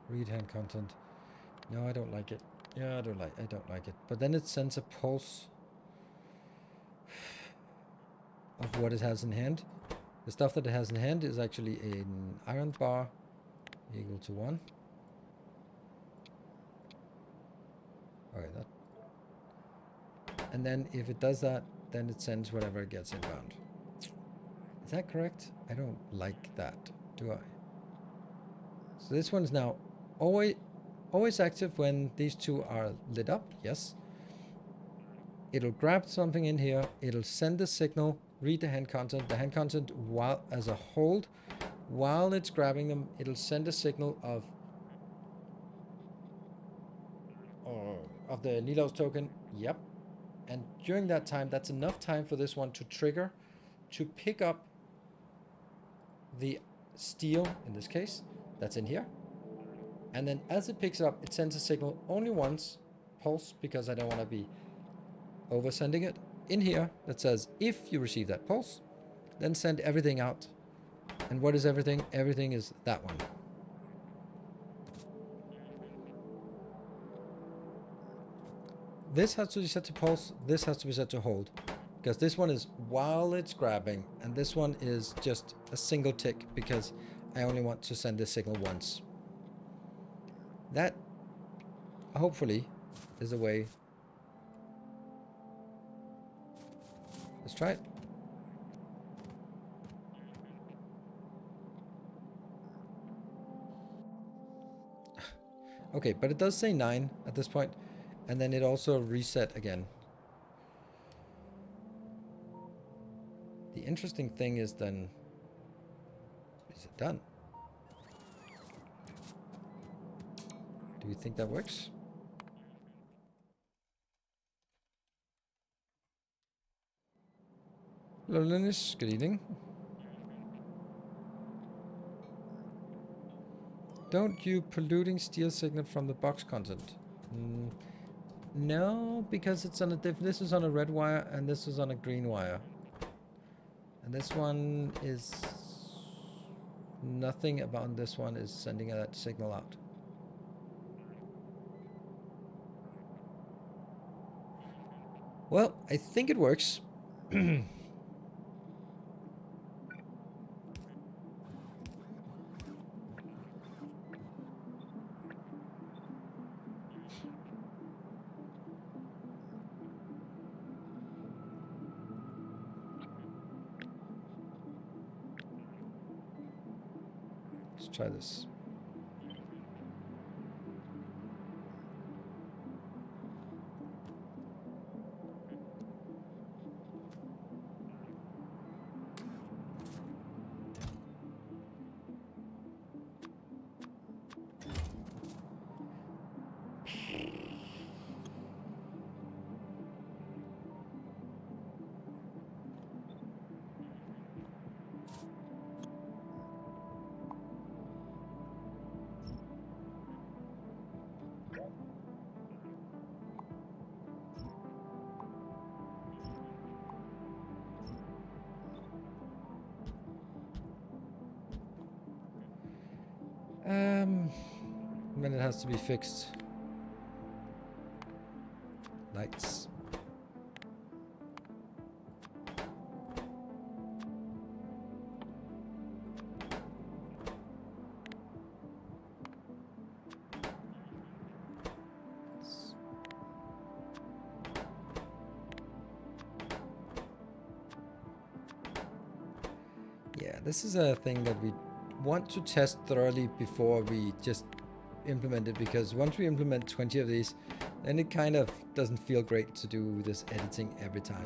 read hand content. No, I don't like it. Yeah, I don't like it. But then it sends a pulse of what it has in hand. The stuff that it has in hand is actually an iron bar equal to 1. Okay, that. And then if it does that, then it sends whatever it gets inbound. Is that correct? I don't like that, do I? So this one's now always active when these two are lit up, yes. It'll grab something in here, it'll send a signal, read the hand content while as a hold, while it's grabbing them, it'll send a signal of the Nilos token, yep. And during that time, that's enough time for this one to trigger, to pick up the steel, in this case, that's in here. And then as it picks it up, it sends a signal only once, pulse, because I don't want to be oversending it, in here that says, if you receive that pulse, then send everything out. And what is everything? Everything is that one. This has to be set to pulse, this has to be set to hold. Because this one is while it's grabbing, and this one is just a single tick, because I only want to send this signal once. That, hopefully, is a way. Let's try it. Okay, but it does say 9 at this point, and then it also reset again. The interesting thing is then, is it done? Do you think that works? Hello, Linus. Good evening. Don't you polluting steel signal from the box content? No, because it's on a this is on a red wire and this is on a green wire. And this one is nothing about this one is sending that signal out. Well, I think it works. try this. Then it has to be fixed. Lights. Yeah, this is a thing that we want to test thoroughly before we just implement it, because once we implement 20 of these, then it kind of doesn't feel great to do this editing every time.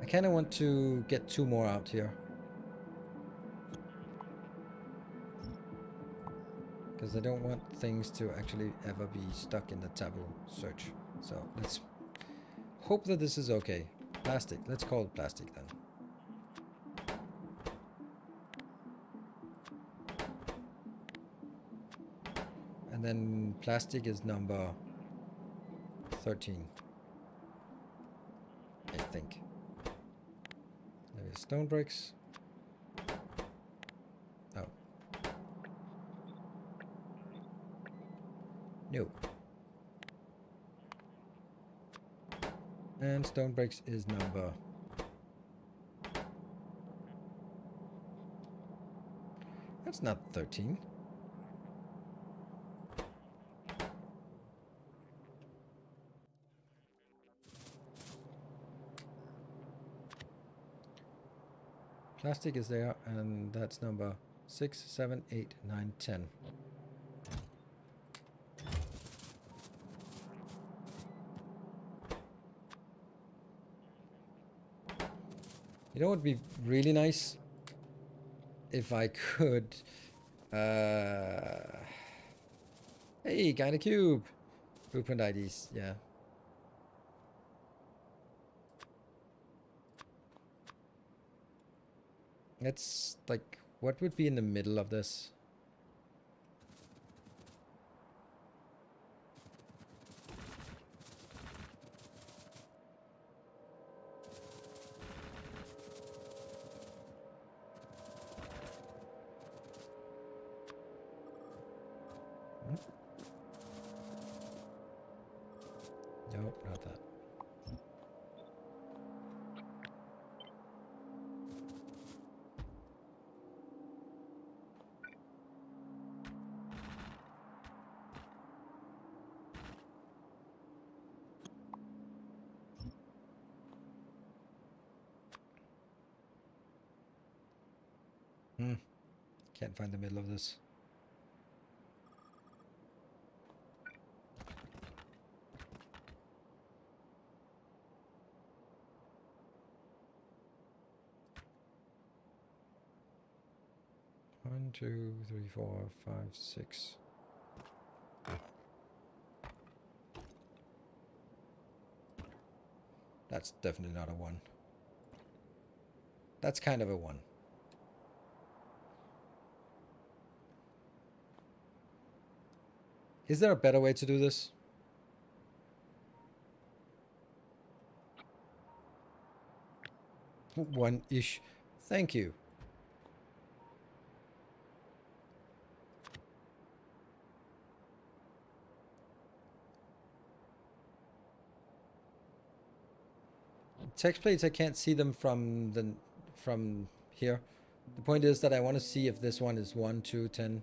I kind of want to get 2 more out here, because I don't want things to actually ever be stuck in the taboo search. So let's hope that this is okay. Plastic. Let's call it plastic then. And then plastic is number 13. I think. There is stone bricks. Oh. No. And stone bricks is number... That's not 13. Plastic is there, and that's number 6, 7, 8, 9, 10. You know what would be really nice? If I could... Hey, got a cube! Blueprint IDs, yeah. It's like, what would be in the middle of this? Nope, not that. Can't find the middle of this. One, 2, 3, 4, 5, 6. That's definitely not a 1. That's kind of a 1. Is there a better way to do this? One-ish. Thank you. Text plates, I can't see them from here. The point is that I want to see if this one is 1, 2, 10.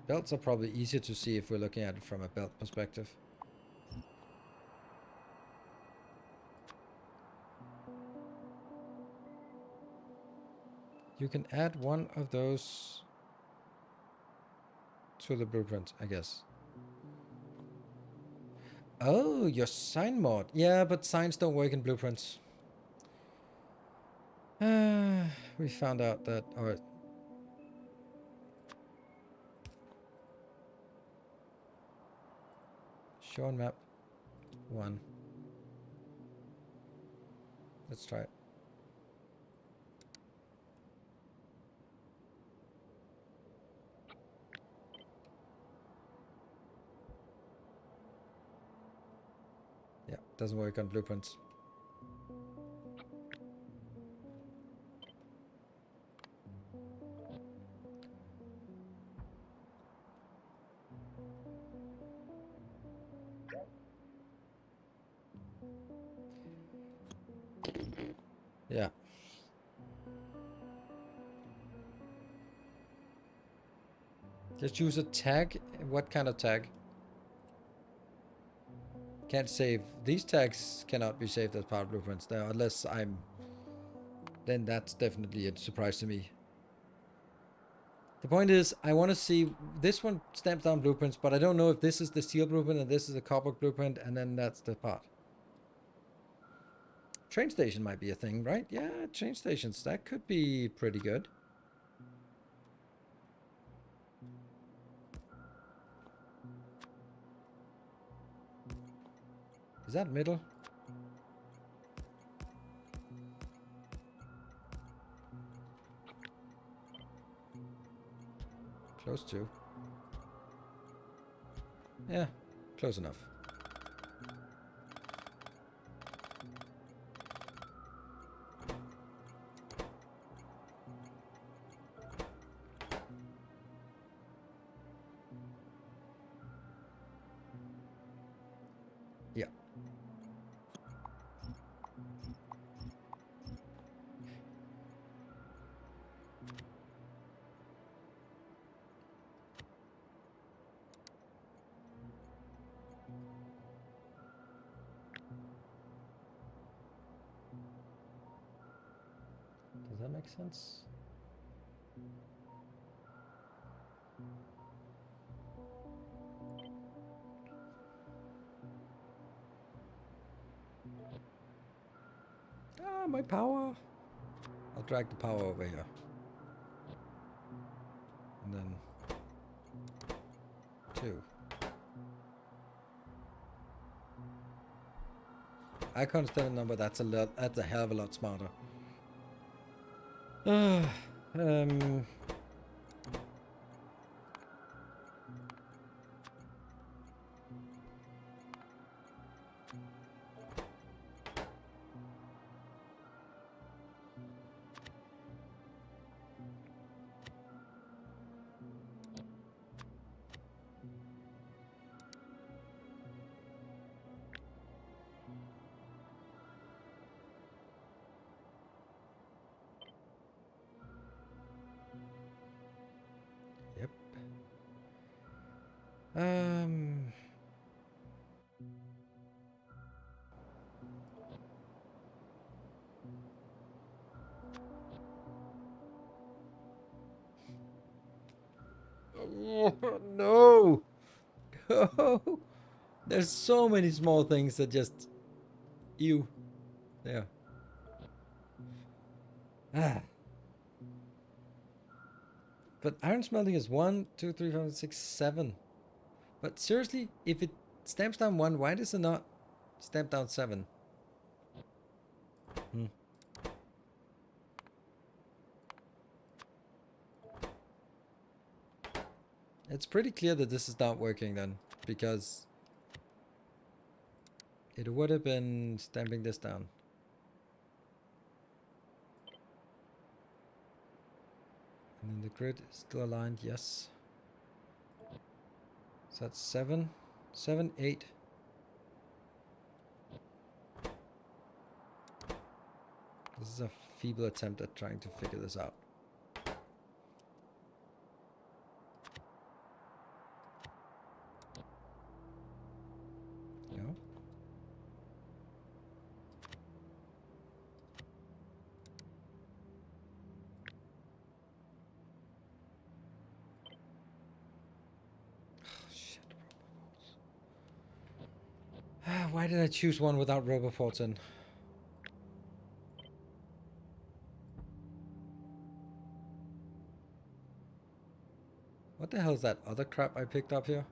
Belts are probably easier to see if we're looking at it from a belt perspective. You can add one of those to the blueprint, I guess. Oh, your sign mod. Yeah, but signs don't work in blueprints. We found out that... Or show on map 1. Let's try it. Yeah, doesn't work on blueprints. Yeah. Just use a tag. What kind of tag? Can't save. These tags cannot be saved as part of blueprints now, unless I'm... Then that's definitely a surprise to me. The point is, I want to see... This one stamps down blueprints, but I don't know if this is the steel blueprint and this is the copper blueprint, and then that's the part. Train station might be a thing, right? Yeah, train stations. That could be pretty good. Is that middle? Close to. Yeah, close enough. Yeah. Does that make sense? Ah, my power. I'll drag the power over here. And then 2. I can't stand a number. That's a lot. That's a hell of a lot smarter. Um. Yep. Oh, no. No. There's so many small things that just... Ew. There. Ah. But iron smelting is 1, 2, 3, 4, 5, 6, 7. But seriously, if it stamps down 1, why does it not stamp down 7? Hmm. It's pretty clear that this is not working then, because it would have been stamping this down. And then the grid is still aligned, yes. So that's 7, 7, 8. This is a feeble attempt at trying to figure this out. Why did I choose one without roboports in? What the hell is that other crap I picked up here?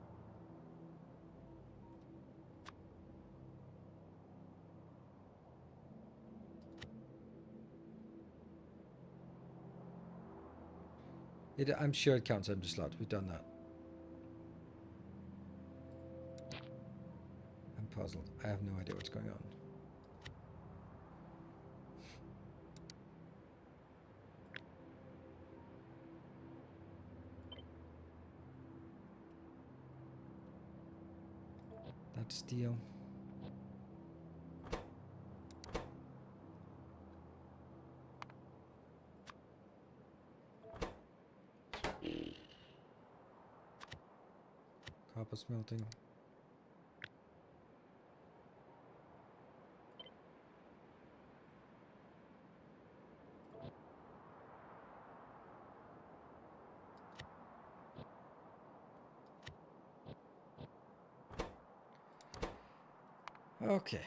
I'm sure it counts empty slot. We've done that. I'm puzzled. I have no idea what's going on. That's steel. Copper smelting. Okay.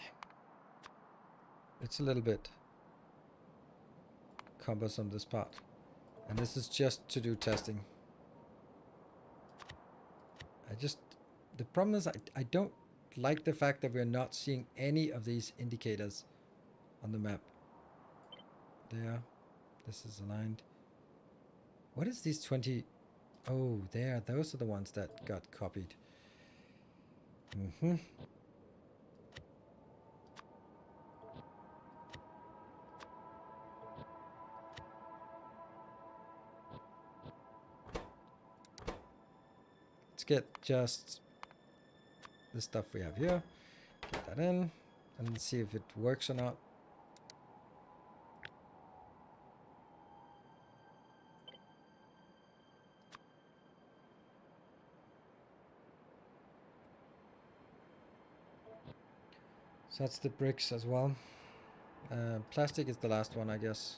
It's a little bit cumbersome, this part. And this is just to do testing. The problem is I don't like the fact that we're not seeing any of these indicators on the map. There. This is aligned. What is these 20? Oh, there. Those are the ones that got copied. Mm-hmm. Let's get just the stuff we have here. Get that in. And see if it works or not. So that's the bricks as well. Plastic is the last one, I guess.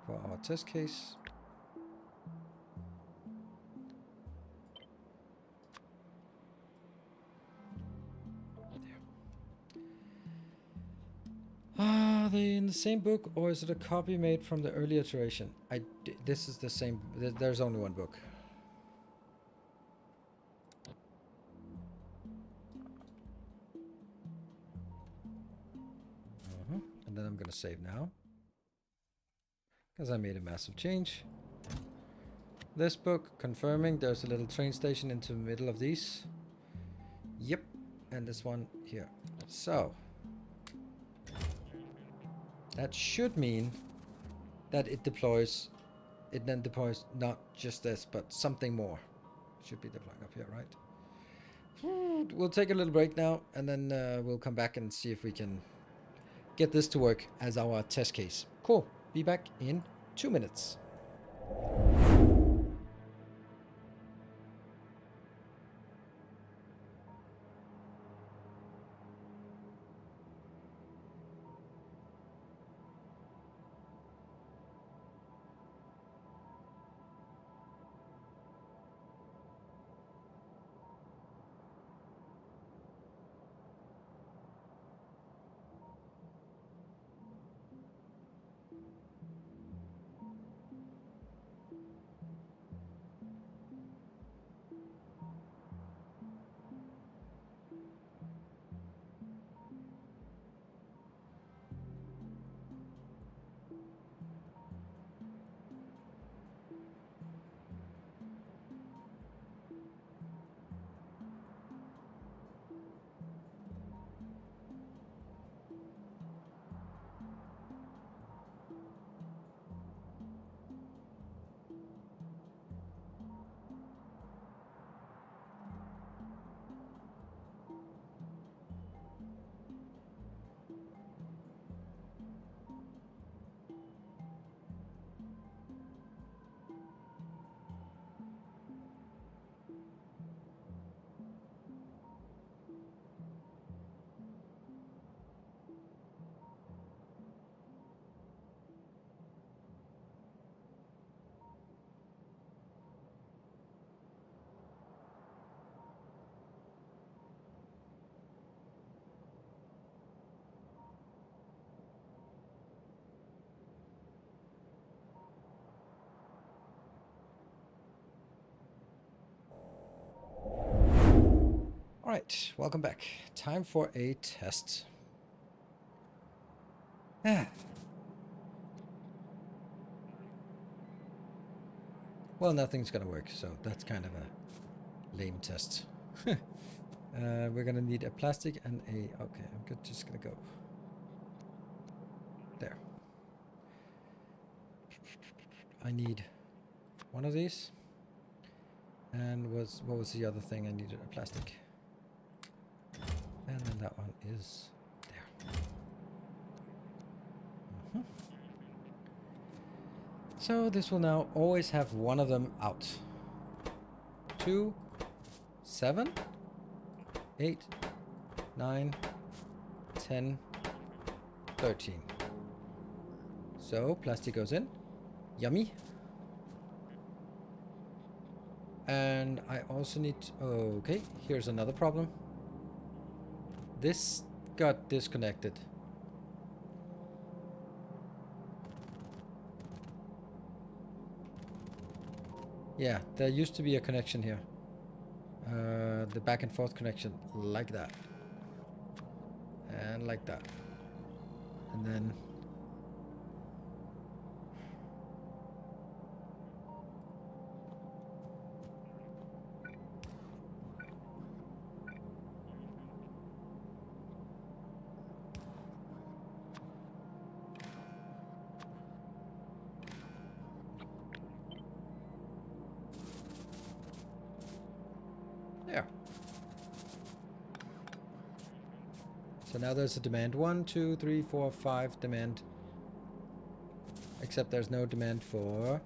For our test case. Are they in the same book, or is it a copy made from the earlier iteration? This is the same. There's only one book. And then I'm gonna save now, because I made a massive change. This book confirming there's a little train station into the middle of these. Yep, and this one here. So that should mean that it deploys. It then deploys not just this, but something more. Should be deploying up here, right? We'll take a little break now, and then we'll come back and see if we can get this to work as our test case. Cool. Be back in 2 minutes. Alright, welcome back. Time for a test. Well, nothing's gonna work, so that's kind of a lame test. We're gonna need a plastic and a... Okay, I'm just gonna go... There. I need one of these. And what was the other thing I needed? A plastic. And then that one is there. So this will now always have one of them out. 2, 7, 8, 9, 10, 13. So plastic goes in. Yummy. And I also need to, okay, here's another problem. This got disconnected. Yeah, there used to be a connection here. The back and forth connection, like that. And like that. And then... There. So now there's a demand 1, 2, 3, 4, 5 demand. Except there's no demand for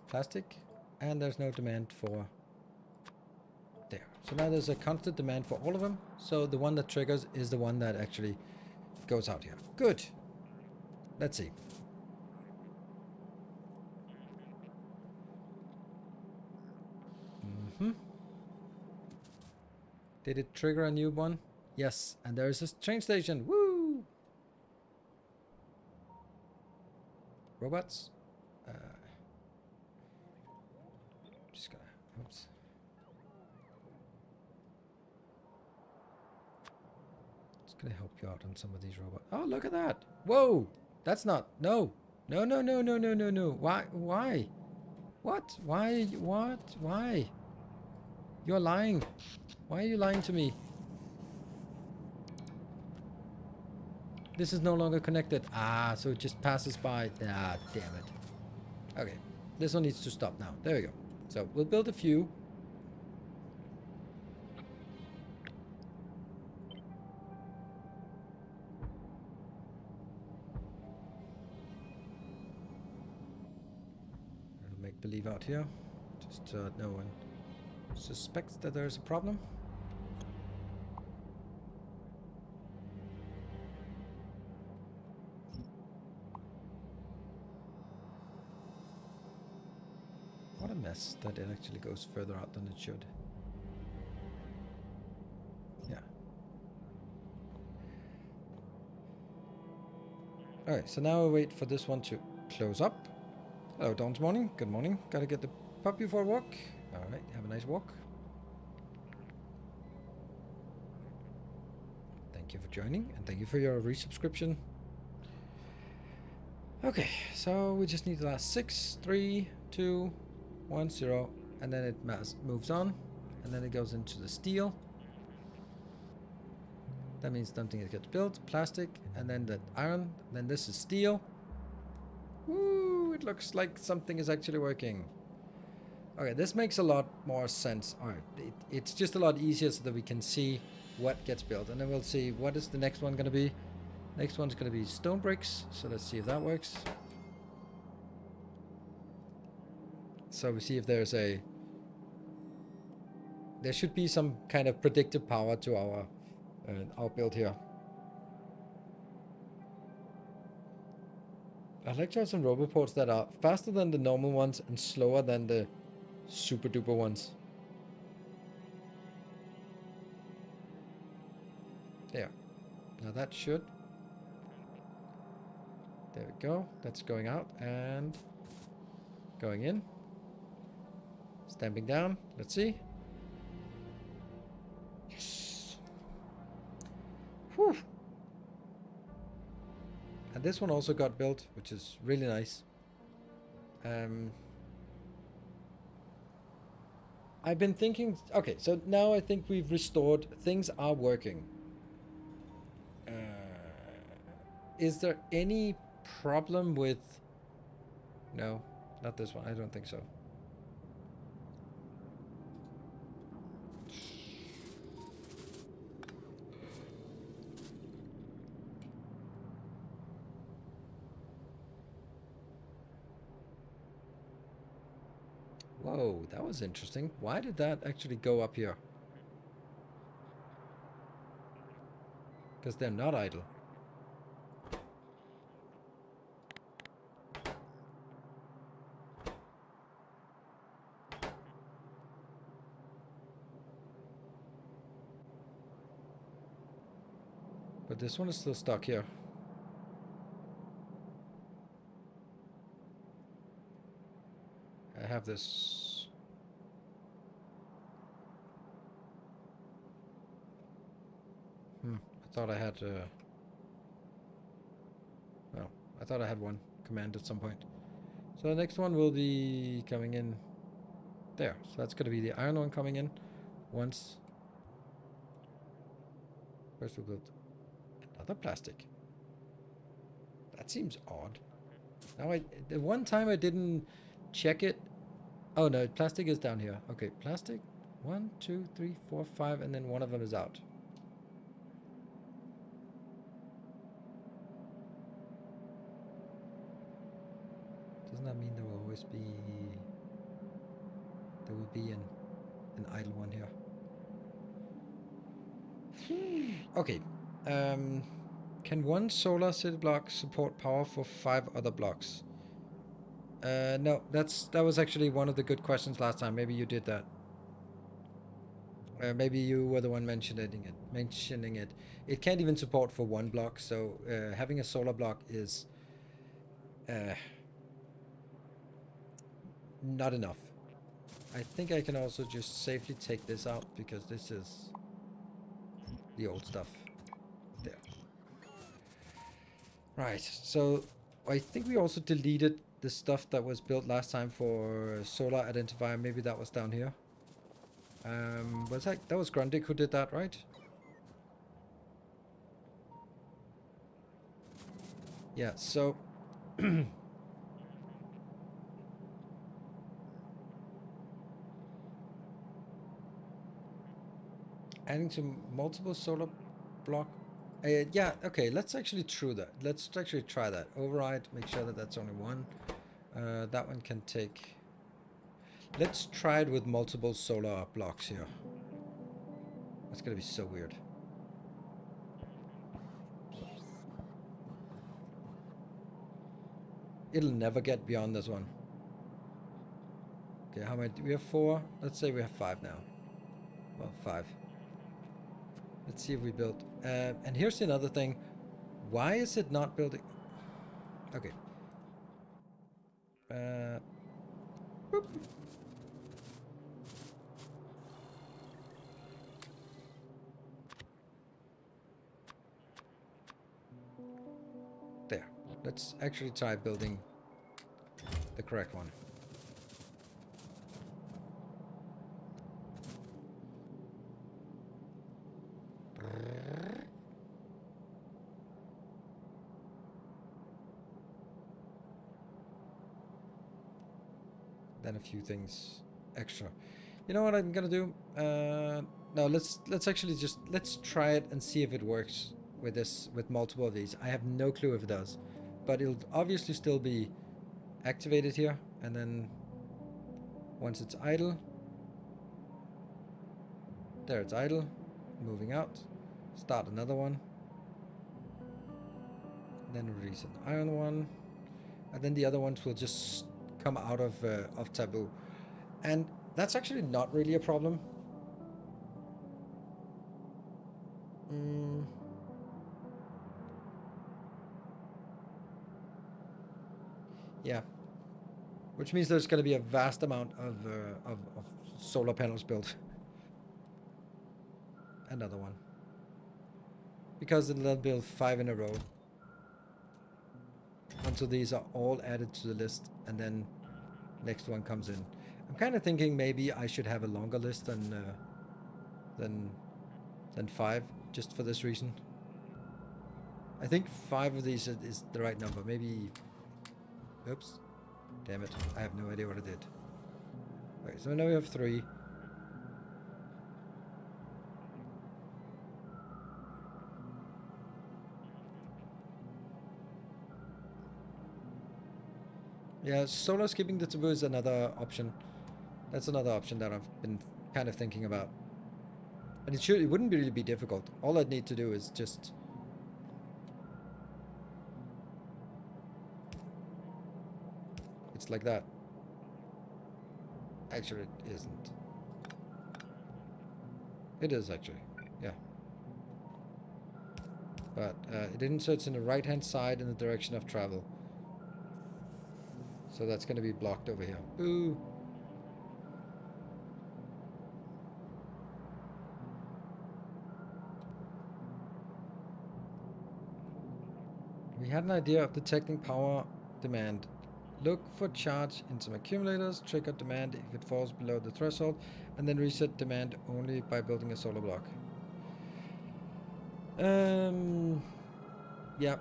plastic. And there's no demand for there. So now there's a constant demand for all of them. So the one that triggers is the one that actually goes out here. Good. Let's see. Did it trigger a new one? Yes, and there is a train station. Woo! Robots. Just gonna. Oops. Just gonna help you out on some of these robots. Oh, look at that! Whoa! That's not. No. No. No. No. No. No. No. No. Why? Why? What? Why? What? Why? You're lying. Why are you lying to me? This is no longer connected. Ah, so it just passes by. Ah, damn it. Okay. This one needs to stop now. There we go. So we'll build a few. I'll make believe out here. Just no one suspects that there's a problem. What a mess that it actually goes further out than it should. Yeah. Alright, so now we wait for this one to close up. Hello, Dawn's morning. Good morning. Gotta get the puppy for a walk. Alright, have a nice walk. Thank you for joining, and thank you for your resubscription. Okay, so we just need the last 6, 3, 2, 1, 0, and then it moves on, and then it goes into the steel. That means something gets built, plastic, and then the iron, then this is steel. Woo, it looks like something is actually working. Okay, this makes a lot more sense. Alright, it's just a lot easier so that we can see what gets built, and then we'll see what is the next one going to be. Next one's going to be stone bricks, so let's see if that works. So we see if there's a... There should be some kind of predictive power to our build here. I'd like to have some roboports that are faster than the normal ones and slower than the super duper ones. There. Now that should... There we go. That's going out and going in. Stamping down. Let's see. Yes. Whew. And this one also got built, which is really nice. I've been thinking, okay, so now I think we've restored, things are working. Is there any problem with, no, not this one, I don't think so. Whoa, that was interesting. Why did that actually go up here? Because they're not idle. But this one is still stuck here. I have this. I thought I had. Well, I thought I had one command at some point. So the next one will be coming in there. So that's going to be the iron one coming in once. First we'll build another plastic. That seems odd. Now the one time I didn't check it. Oh no, plastic is down here. Okay, plastic. 1, 2, 3, 4, 5, and then one of them is out. Doesn't that mean there will always be... There will be an idle one here. Okay. Can one solar city block support power for 5 other blocks? No, that was actually one of the good questions last time. Maybe you did that. Maybe you were the one mentioning it. It can't even support for 1 block, so having a solar block is not enough. I think I can also just safely take this out because this is the old stuff. There. Right, so I think we also deleted the stuff that was built last time for solar identifier. Maybe that was down here. Was that was Grundig who did that, right? Yeah, so adding to multiple solar block. Yeah, okay, let's actually try that. Let's actually try that. Override, make sure that that's only one. That one can take... Let's try it with multiple solar blocks here. That's gonna be so weird. It'll never get beyond this one. Okay, how many do we have? 4? Let's say we have 5 now. Well, 5. Let's see if we built. And here's another thing. Why is it not building? Okay. Boop. There. Let's actually try building the correct one. Then a few things extra. You know what I'm gonna do? No, let's actually just let's try it and see if it works with this, with multiple of these. I have no clue if it does, but it'll obviously still be activated here, and then once it's idle, there it's idle, moving out, start another one, then release an iron one, and then the other ones will just come out of taboo, and that's actually not really a problem. Yeah, which means there's going to be a vast amount of solar panels built. another one. Because then they'll build 5 in a row. Until these are all added to the list, and then next one comes in. I'm kind of thinking maybe I should have a longer list than 5, just for this reason. I think 5 of these is the right number. Maybe... Oops. Damn it. I have no idea what I did. Okay, so now we have 3. Yeah, solar skipping the taboo is another option. That's another option that I've been kind of thinking about. And it wouldn't really be difficult. All I'd need to do is just... It's like that. Actually, it isn't. It is actually, yeah. But it inserts in the right-hand side in the direction of travel. So that's going to be blocked over here. Boo! We had an idea of detecting power demand. Look for charge in some accumulators, trigger demand if it falls below the threshold, and then reset demand only by building a solar block. Yeah.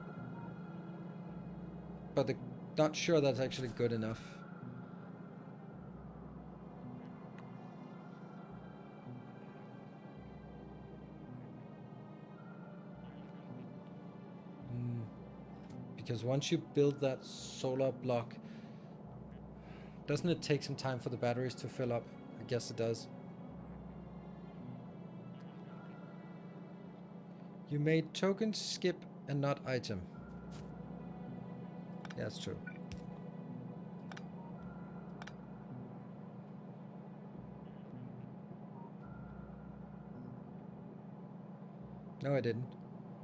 But not sure that's actually good enough. Because once you build that solar block, doesn't it take some time for the batteries to fill up? I guess it does. You made token skip and not item. Yeah, that's true. No, I didn't.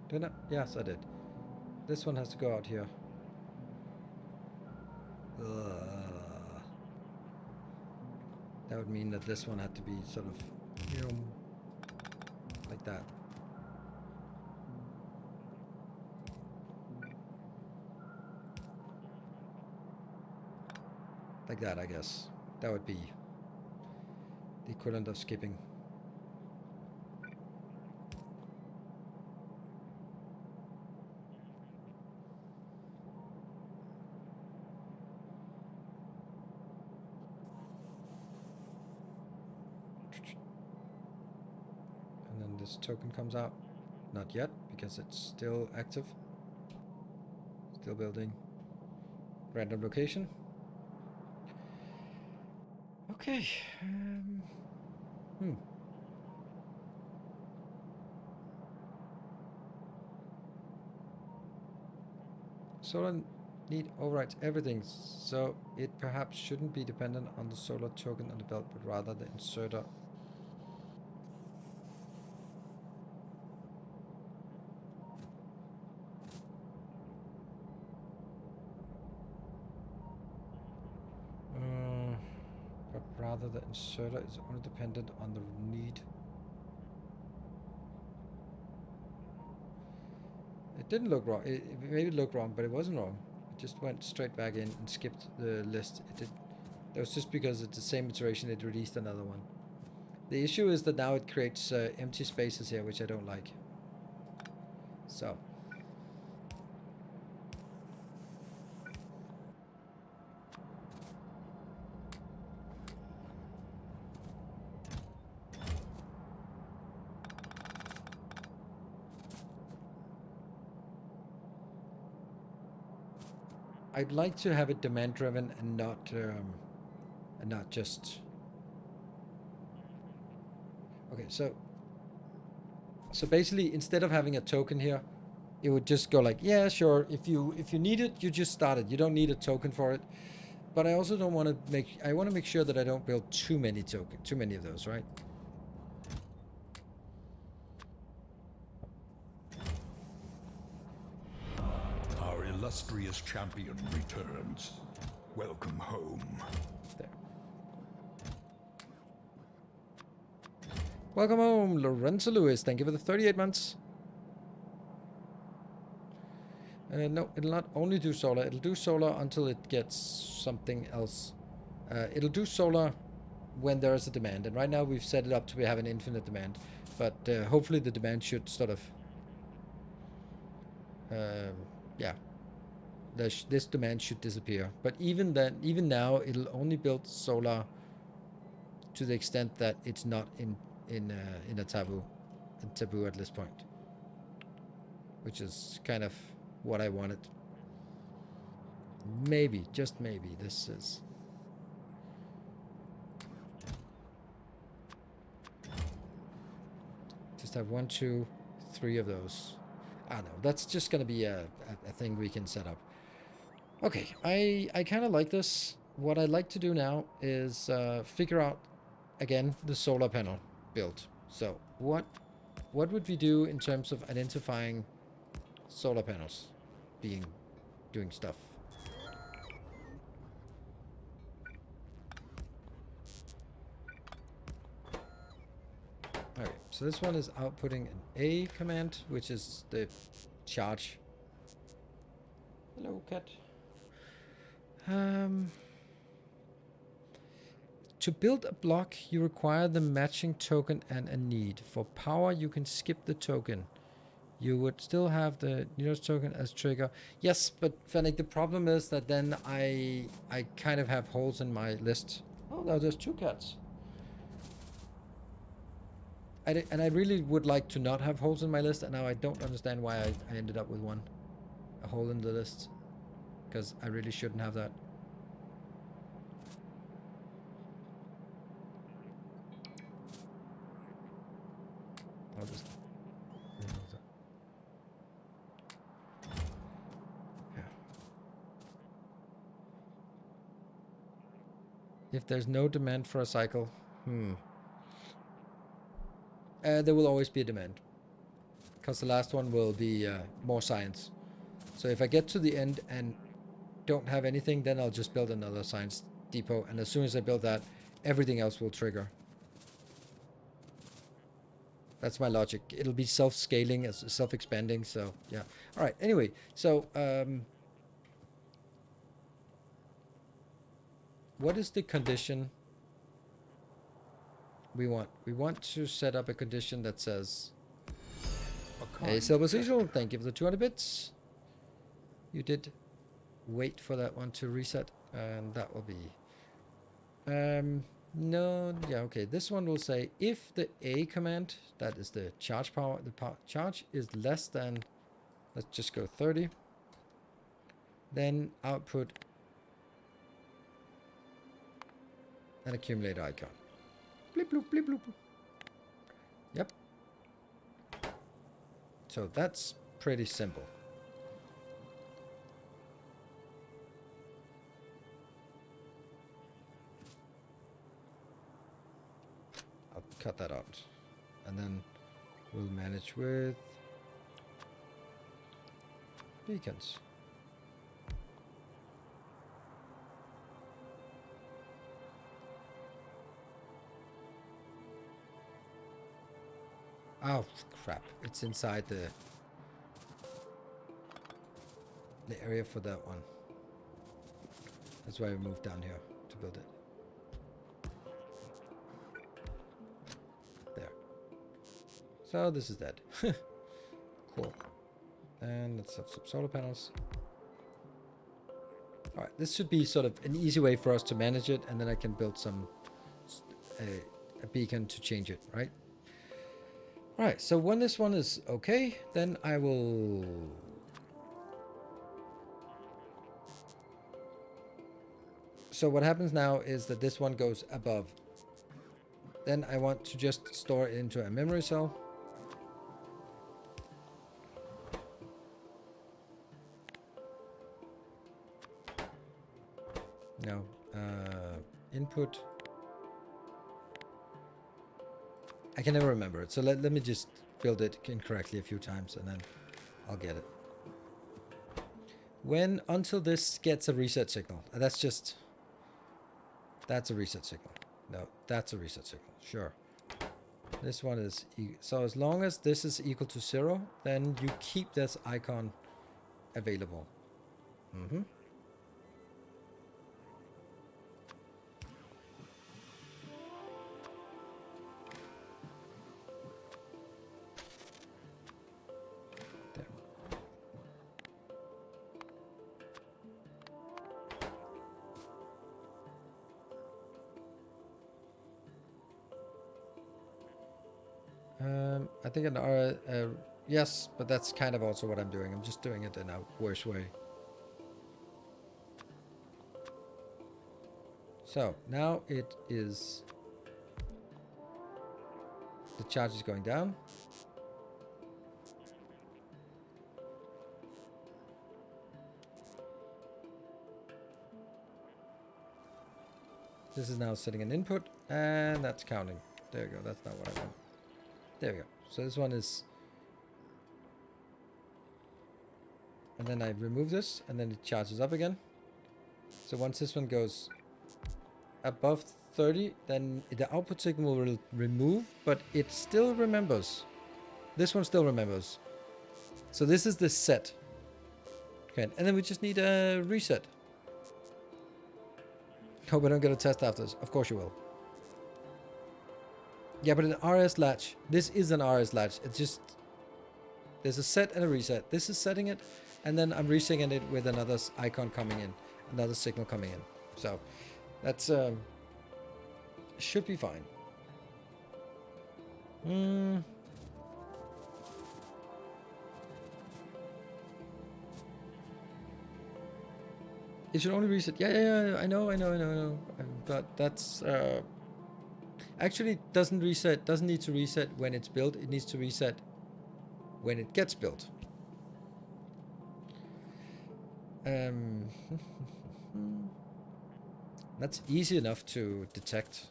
Didn't I? Yes, I did. This one has to go out here. That would mean that this one had to be sort of, you know, like that. Like that, I guess. That would be the equivalent of skipping. And then this token comes out. Not yet, because it's still active. Still building. Random location. Okay. Solar need overrides everything, so it perhaps shouldn't be dependent on the solar token on the belt, but rather the inserter. But rather the inserter is only dependent on the need. It didn't look wrong. It maybe looked wrong, but it wasn't wrong. It just went straight back in and skipped the list. It did. That was just because it's the same iteration. It released another one. The issue is that now it creates empty spaces here, which I don't like. So. I'd like to have it demand driven and not just. Okay, so basically instead of having a token here, it would just go like, yeah, sure. If you need it, you just start it. You don't need a token for it. But I also don't want to make. I want to make sure that I don't build too many of those, right? Our illustrious champion returns. Welcome home. There. Welcome home, Lorenzo Lewis. Thank you for the 38 months. No, it'll not only do solar. It'll do solar until it gets something else. It'll do solar when there is a demand. And right now we've set it up to have an infinite demand. But hopefully the demand should sort of... yeah. This demand should disappear. But even then, even now, it'll only build solar to the extent that it's not in a taboo at this point, which is kind of what I wanted. Maybe, just maybe, this is... Just have 1, 2, 3 of those. I don't know. That's just going to be a thing we can set up. Okay, I kind of like this. What I'd like to do now is figure out, again, the solar panel build. So what would we do in terms of identifying solar panels doing stuff? Alright, so this one is outputting an A command, which is the charge. Hello, cat. To build a block, you require the matching token and a need. For power, you can skip the token. You would still have the nearest token as trigger. Yes, but Fennec, the problem is that then I kind of have holes in my list. Oh, no, there's 2 cats. And I really would like to not have holes in my list, and now I don't understand why I ended up with one. A hole in the list. Because I really shouldn't have that. I'll just remove that. Yeah. If there's no demand for a cycle, there will always be a demand. Because the last one will be more science. So if I get to the end and don't have anything, then I'll just build another science depot. And as soon as I build that, everything else will trigger. That's my logic. It'll be self-scaling, self-expanding. So yeah. All right. Anyway, so what is the condition we want? We want to set up a condition that says, "Hey, Silver Cecil, thank you for the 200 bits. You did wait for that one to reset, and that will be no, yeah, okay. This one will say if the A command, that is the charge power, charge is less than, let's just go 30, then output an accumulator icon. Blip, bloop, blip, bloop. Yep. So that's pretty simple. I'll cut that out. And then we'll manage with beacons. Oh, crap. It's inside the area for that one. That's why we moved down here to build it. There. So this is dead. Cool. And let's have some solar panels. Alright, this should be sort of an easy way for us to manage it, and then I can build some a beacon to change it, right? Alright, so when this one is okay, then I will... So what happens now is that this one goes above. Then I want to just store it into a memory cell. No, input. I can never remember it, so let me just build it incorrectly a few times and then I'll get it. When, until this gets a reset signal. That's a reset signal. No, that's a reset signal. Sure. This one is... So as long as this is equal to 0, then you keep this icon available. Mm-hmm. I think yes, but that's kind of also what I'm doing. I'm just doing it in a worse way. So now it is... The charge is going down. This is now setting an input, and that's counting. There you go. That's not what I want. There we go. So this one is... And then I remove this, and then it charges up again. So once this one goes above 30, then the output signal will remove, but it still remembers. This one still remembers. So this is the set. Okay, and then we just need a reset. Hope I don't get a test after this. Of course you will. Yeah, but an RS latch. This is an RS latch. It's just... There's a set and a reset. This is setting it, and then I'm resetting it with another icon coming in. Another signal coming in. So, that's... should be fine. It should only reset. Yeah. I know. But that's... actually, doesn't need to reset when it's built. It needs to reset when it gets built. That's easy enough to detect.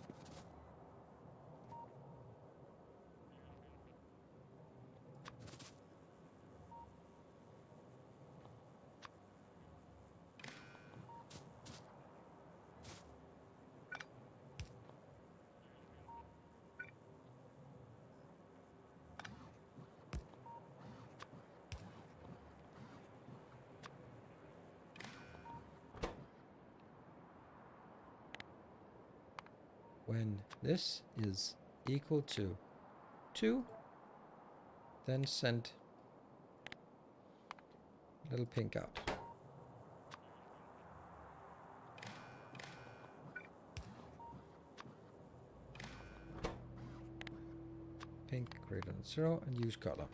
When this is equal to 2, then send little pink out. Pink greater than 0 and use color.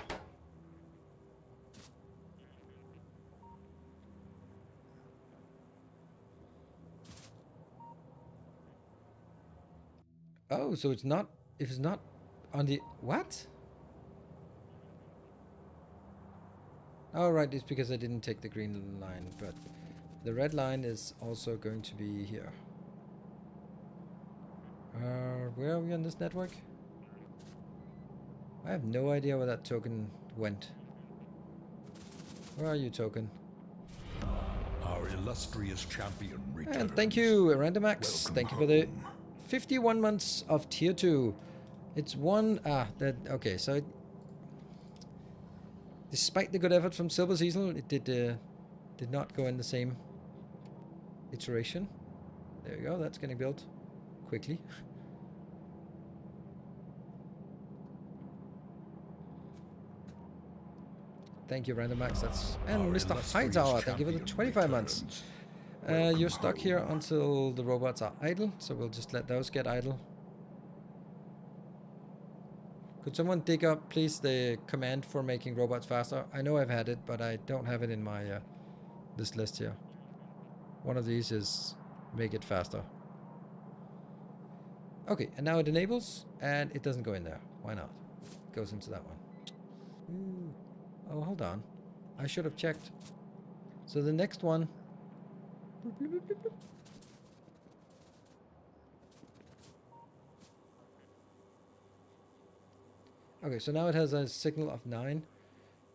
Oh, so it's not... If it's not on the... What? Oh, right, it's because I didn't take the green line, but the red line is also going to be here. Where are we on this network? I have no idea where that token went. Where are you, token? Our illustrious champion returns. And thank you, Randomax. Welcome Thank you for the home. 51 months of tier 2. It's one... okay, so... Despite the good effort from Silver Cecil, it did not go in the same iteration. There we go, that's getting built quickly. Thank you, Randomax. And Mr. Hightower, thank you for the 25 months. You're stuck here until the robots are idle, so we'll just let those get idle. Could someone dig up, please, the command for making robots faster? I know I've had it, but I don't have it in my this list here. One of these is make it faster. Okay, and now it enables, and it doesn't go in there. Why not? It goes into that one. Ooh. Oh, hold on. I should have checked. So the next one... Okay, so now it has a signal of 9.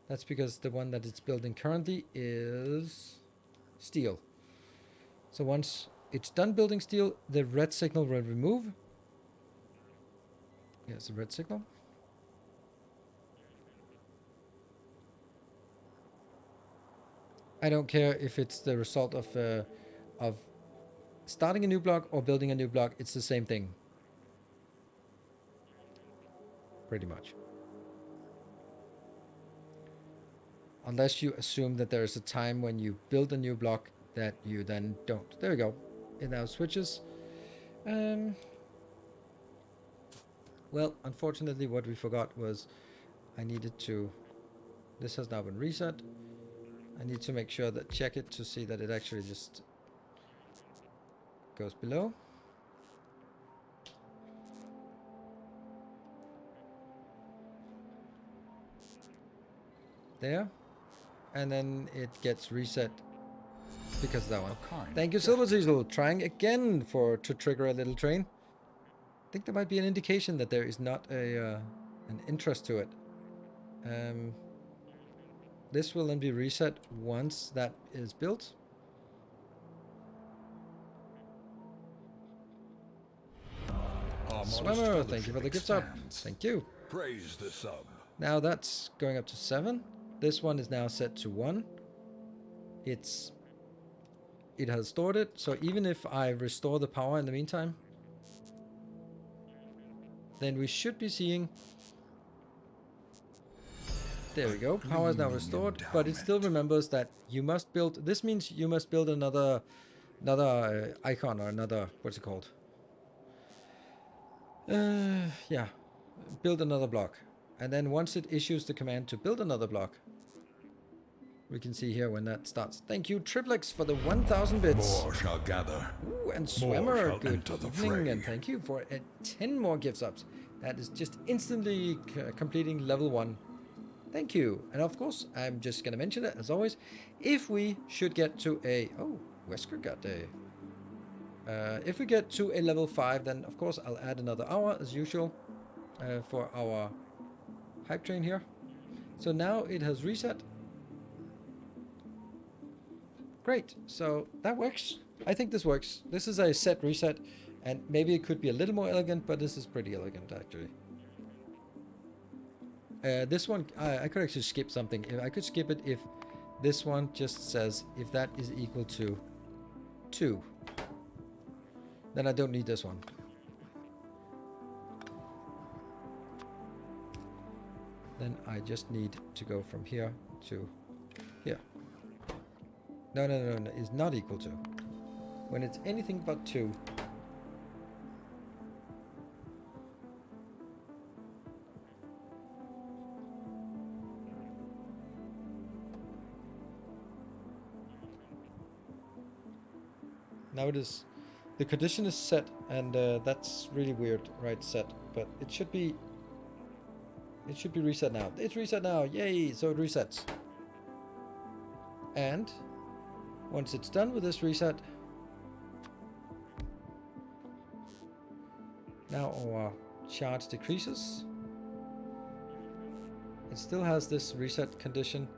That's because the one that it's building currently is steel. So once it's done building steel, the red signal will remove. Here's a red signal. I don't care if it's the result of starting a new block or building a new block. It's the same thing. Pretty much. Unless you assume that there is a time when you build a new block that you then don't. There we go. It now switches. Well, unfortunately, what we forgot was I needed to... This has now been reset. I need to make sure that check it to see that it actually just goes below. There. And then it gets reset because of that one. Thank you, Silver Cecil. Trying again to trigger a little train. I think there might be an indication that there is not an interest to it. This will then be reset once that is built. Swimmer, thank you for the gift sub. Thank you. Praise the sub. Now that's going up to 7. This one is now set to 1. It has stored it, so even if I restore the power in the meantime, then we should be seeing... There we go, power is now restored, but it still remembers that you must build... This means you must build another icon, or another... What's it called? Yeah, build another block. And then once it issues the command to build another block, we can see here when that starts. Thank you, Triplex, for the 1,000 bits. More shall gather. Ooh, and Swimmer, good evening, and thank you for 10 more gift subs. That is just instantly completing level 1. Thank you. And of course, I'm just going to mention it, as always, if we should get to a... Oh, Wesker got a... if we get to a level 5, then of course I'll add another hour, as usual, for our hype train here. So now it has reset. Great, so that works. I think this works. This is a set reset, and maybe it could be a little more elegant, but this is pretty elegant actually. This one, I could actually skip something. I could skip it if this one just says if that is equal to 2. Then I don't need this one. Then I just need to go from here to here. No, it's not equal to. When it's anything but 2. Now it is... The condition is set, and that's really weird, right? Set, but it should be reset now. It's reset now, yay! So it resets. And once it's done with this reset, now our charge decreases. It still has this reset condition.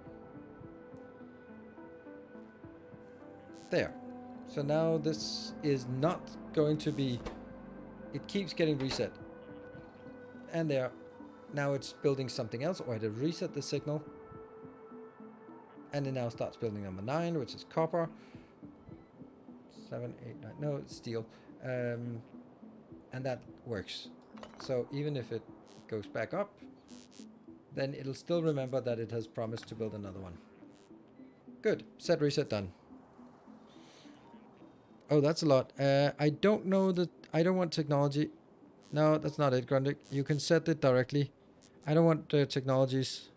There. So now this is not going to be... It keeps getting reset. And there. Now it's building something else, or it had reset the signal. And it now starts building number 9, which is copper. 7, 8, 9. No, it's steel. And that works. So even if it goes back up, then it'll still remember that it has promised to build another one. Good. Set reset done. Oh, that's a lot. I don't know that... I don't want technology. No, that's not it, Grundig. You can set it directly. I don't want technologies.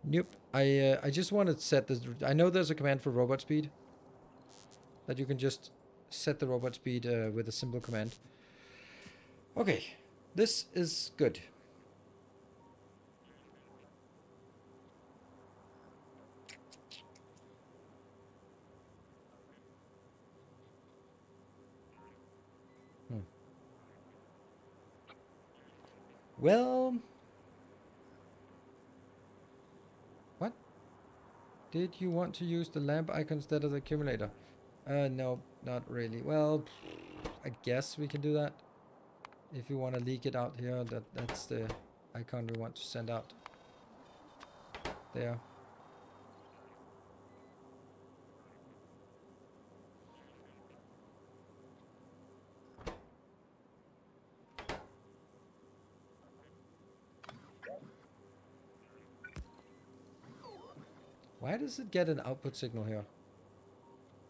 Nope. I just want to set this... I know there's a command for robot speed. That you can just set the robot speed with a simple command. Okay. This is good. Well... What? Did you want to use the lamp icon instead of the accumulator? No, not really. Well, I guess we can do that. If you want to leak it out here, that's the icon we want to send out. There. Why does it get an output signal here?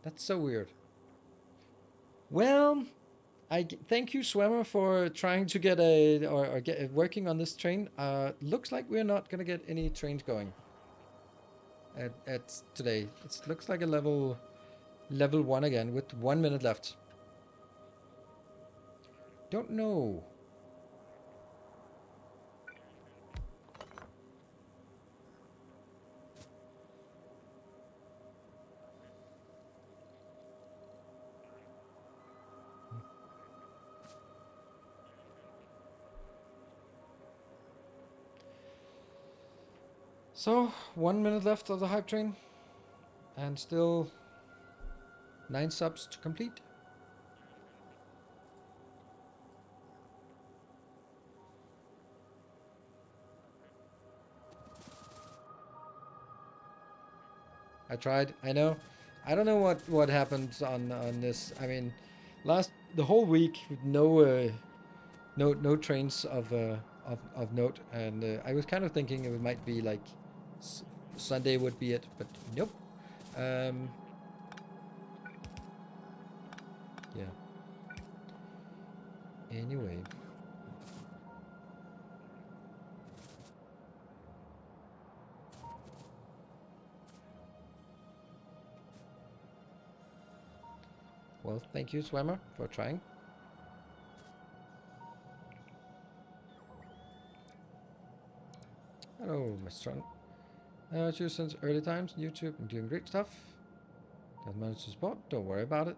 That's so weird. Well, thank you, Swimmer, for trying to get or get working on this train. Looks like we're not gonna get any trains going at today. It looks like a level 1 again with 1 minute left. Don't know. So 1 minute left of the hype train, and still 9 subs to complete. I tried. I know. I don't know what happened on this. I mean, the whole week no no trains of note, and I was kind of thinking it might be like Sunday would be it, but nope. Yeah. Anyway. Well, thank you, Swimmer, for trying. Hello, my son. You since early times on YouTube and doing great stuff. Don't manage to spot. Don't worry about it.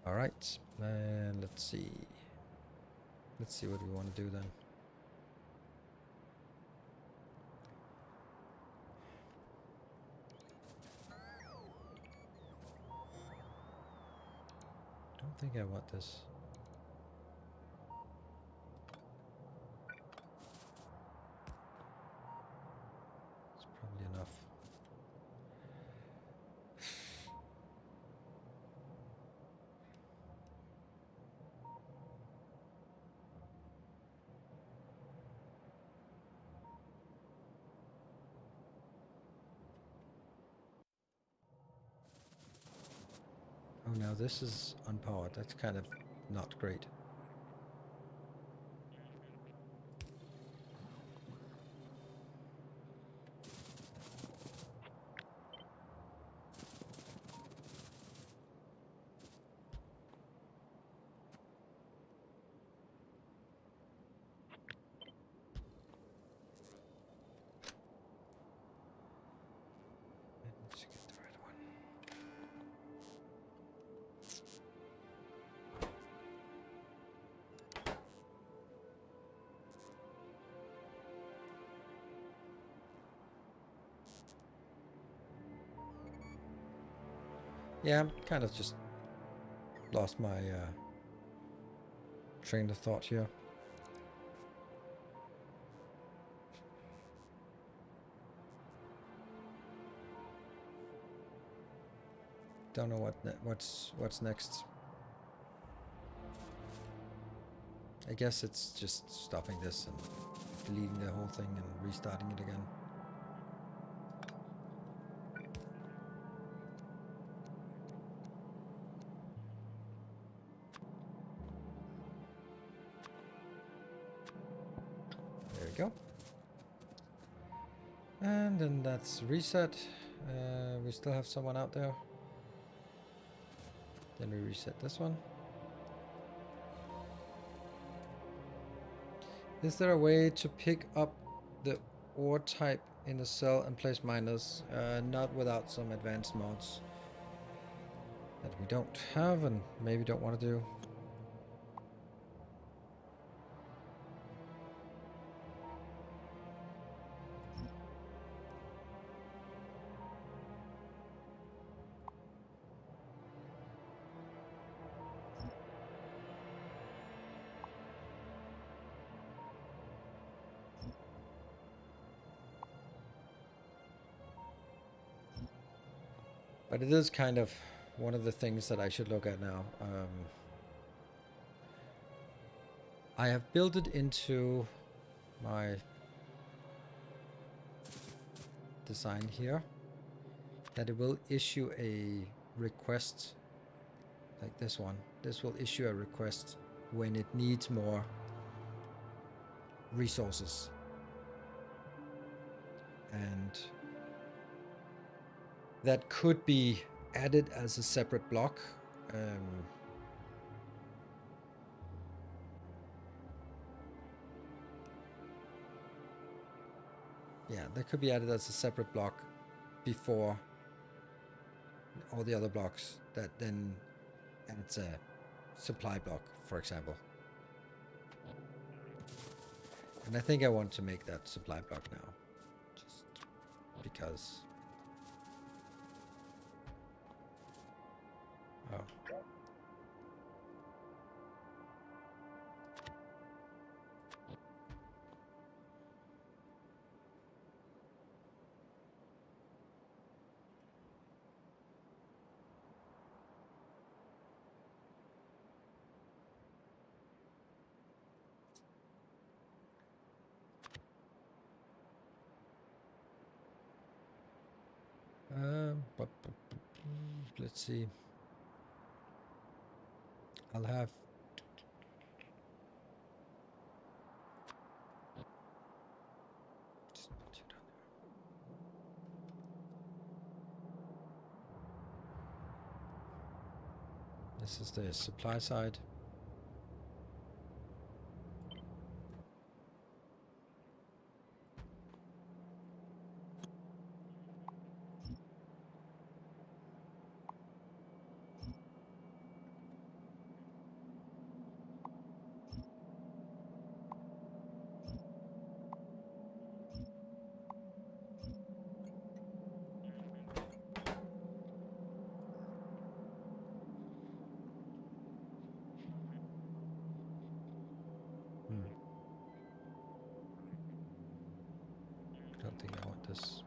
All right, and let's see. Let's see what we want to do then. Don't think I want this. It's probably enough. Oh, now this is unpowered. That's kind of not great. Let's get the right one. Yeah, kind of just lost my train of thought here. Don't know what's next. I guess it's just stopping this and deleting the whole thing and restarting it again. There we go. And then that's reset. We still have someone out there. Then we reset this one. Is there a way to pick up the ore type in the cell and place miners, not without some advanced mods that we don't have and maybe don't want to do. But it is kind of one of the things that I should look at now. I have built it into my design here that it will issue a request like this one. This will issue a request when it needs more resources. And that could be added as a separate block. Yeah, that could be added as a separate block before all the other blocks that then adds a supply block, for example. And I think I want to make that supply block now, just because. Oh. Let's see. I'll have. Just put you down there. This is the supply side. I don't think I want this.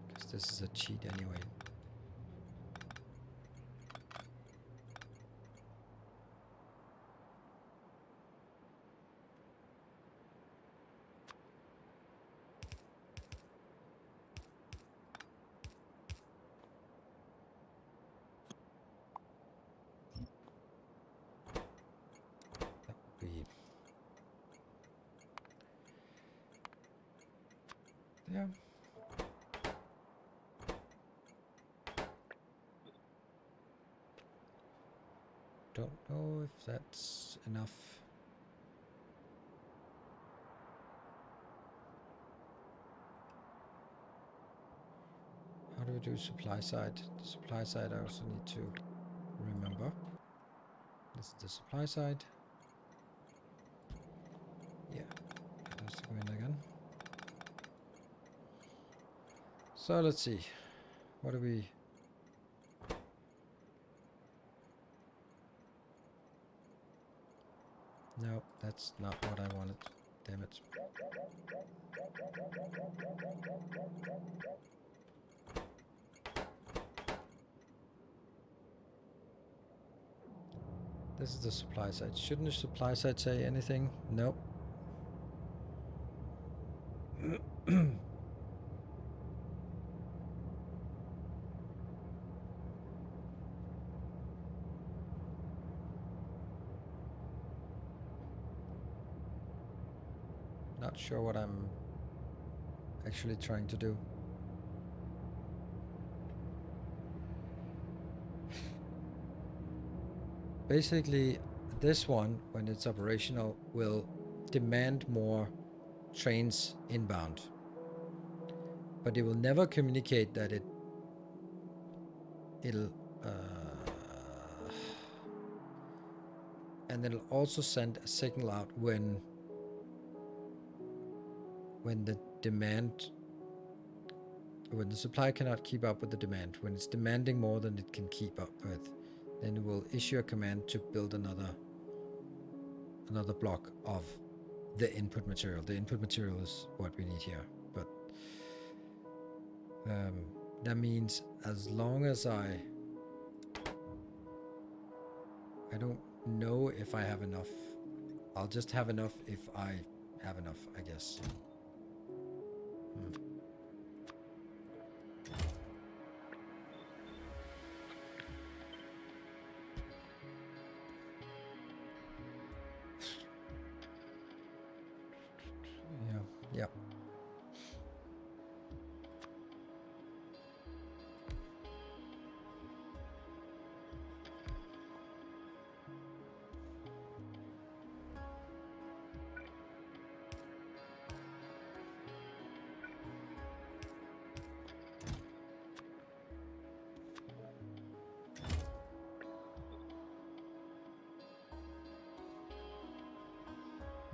Because this is a cheat anyway. That would be. Yeah. Don't know if that's enough. How do we do supply side? The supply side I also need to remember. This is the supply side. Yeah, let's go in again. So let's see. What do we... No, that's not what I wanted. Damn it. This is the supply side. Shouldn't the supply side say anything? Nope. Not sure what I'm actually trying to do. Basically, this one, when it's operational, will demand more trains inbound, but it will never communicate that it'll and it'll also send a signal out when the demand, when the supply cannot keep up with the demand, when it's demanding more than it can keep up with, then it will issue a command to build another block of the input material. The input material is what we need here, but that means as long as I don't know if I have enough, I'll just have enough if I have enough, I guess. Yeah.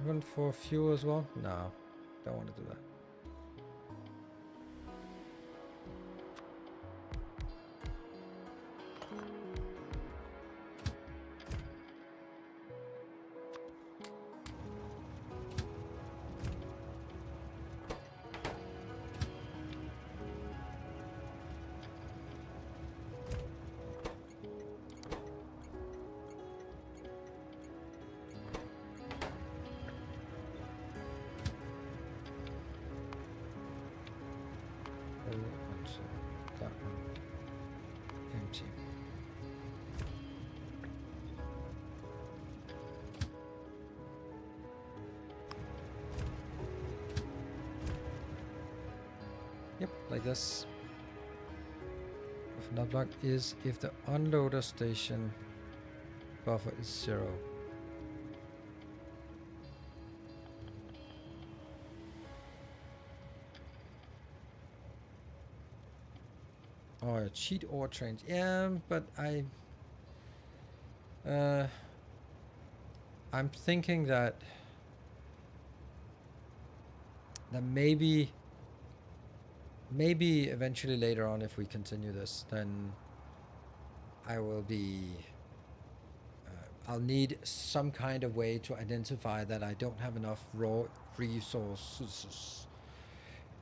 Run for fuel as well? No, don't want to do that. That one empty. Yep, like this. If not blocked is if the unloader station buffer is 0. Or cheat ore trains. Yeah, but I'm thinking that maybe eventually later on, if we continue this, then I will be I'll need some kind of way to identify that I don't have enough raw resources,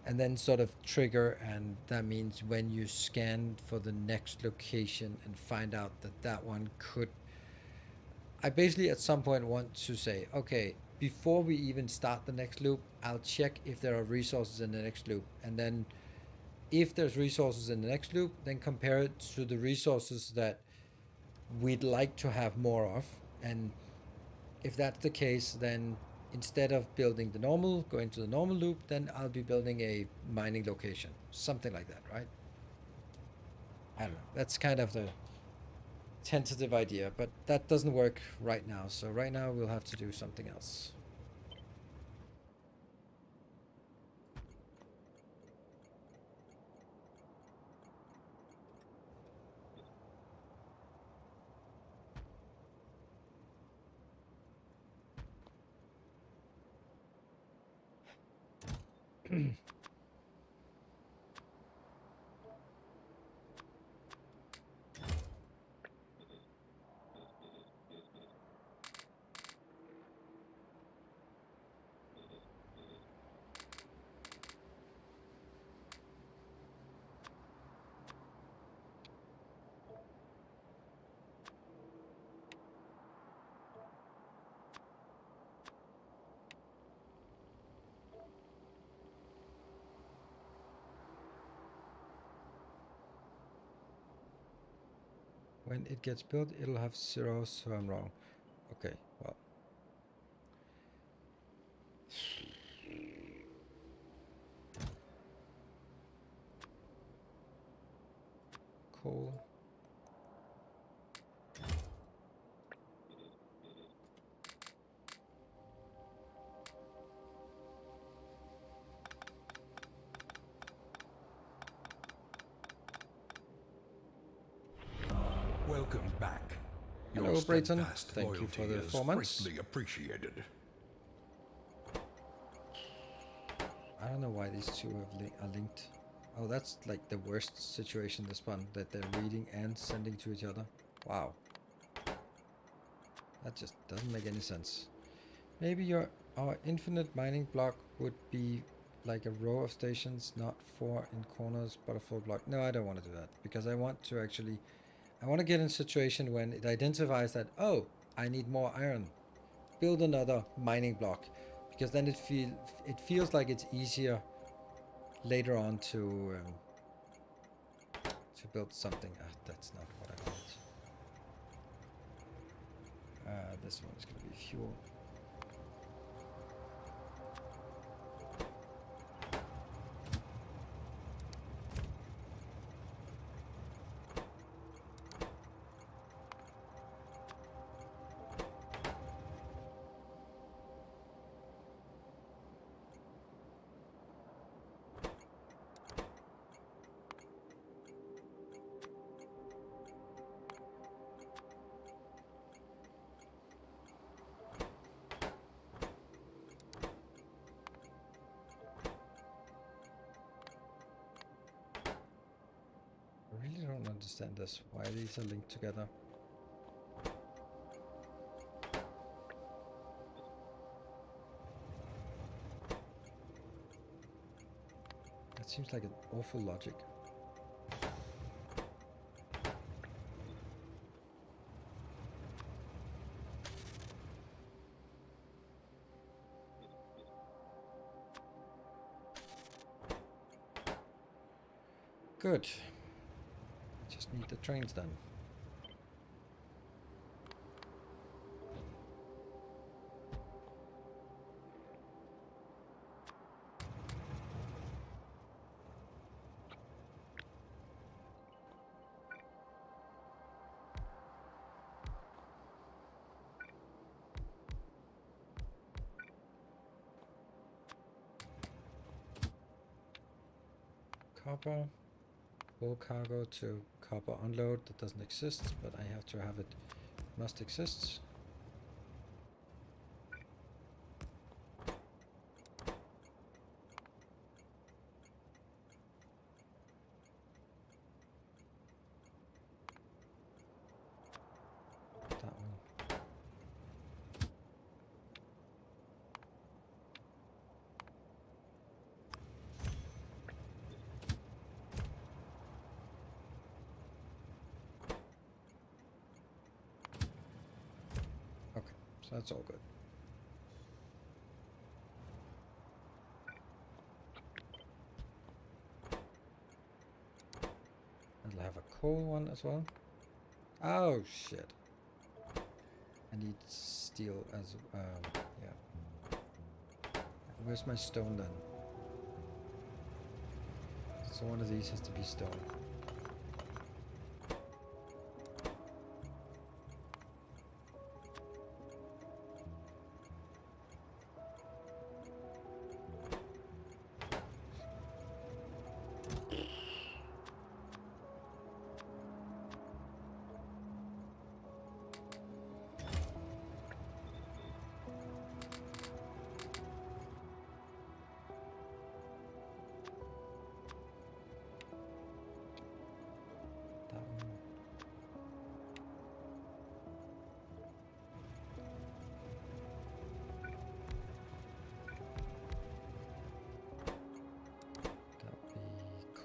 and then sort of trigger, and that means when you scan for the next location and find out that that one could, I basically at some point want to say, okay, before we even start the next loop, I'll check if there are resources in the next loop, and then if there's resources in the next loop, then compare it to the resources that we'd like to have more of. And if that's the case, then instead of building the normal, going to the normal loop, then I'll be building a mining location, something like that, right? I don't know. That's kind of the tentative idea, but that doesn't work right now. So right now we'll have to do something else. When it gets built, it'll have 0, so I'm wrong. Okay, well. Cool. Welcome back. Your Hello, Brayton. steadfast Thank you for loyalty the is 4 months. greatly appreciated. I don't know why these two are linked. Oh, that's like the worst situation this one, that they're reading and sending to each other. Wow. That just doesn't make any sense. Maybe our infinite mining block would be like a row of stations, not 4 in corners, but a full block. No, I don't want to do that, because I want to get in a situation when it identifies that, oh, I need more iron. Build another mining block, because then it feels like it's easier later on to build something. That's not what I want. This one is going to be fuel. I really don't understand this. Why these are linked together. That seems like an awful logic. Good. Just need the trains done. Copper. Full cargo to copper unload. That doesn't exist, but I have to have it. Must exist. That one. Okay, so that's all good. I'll have a coal one as well. Oh shit. I need steel as yeah. Where's my stone then? So one of these has to be stone.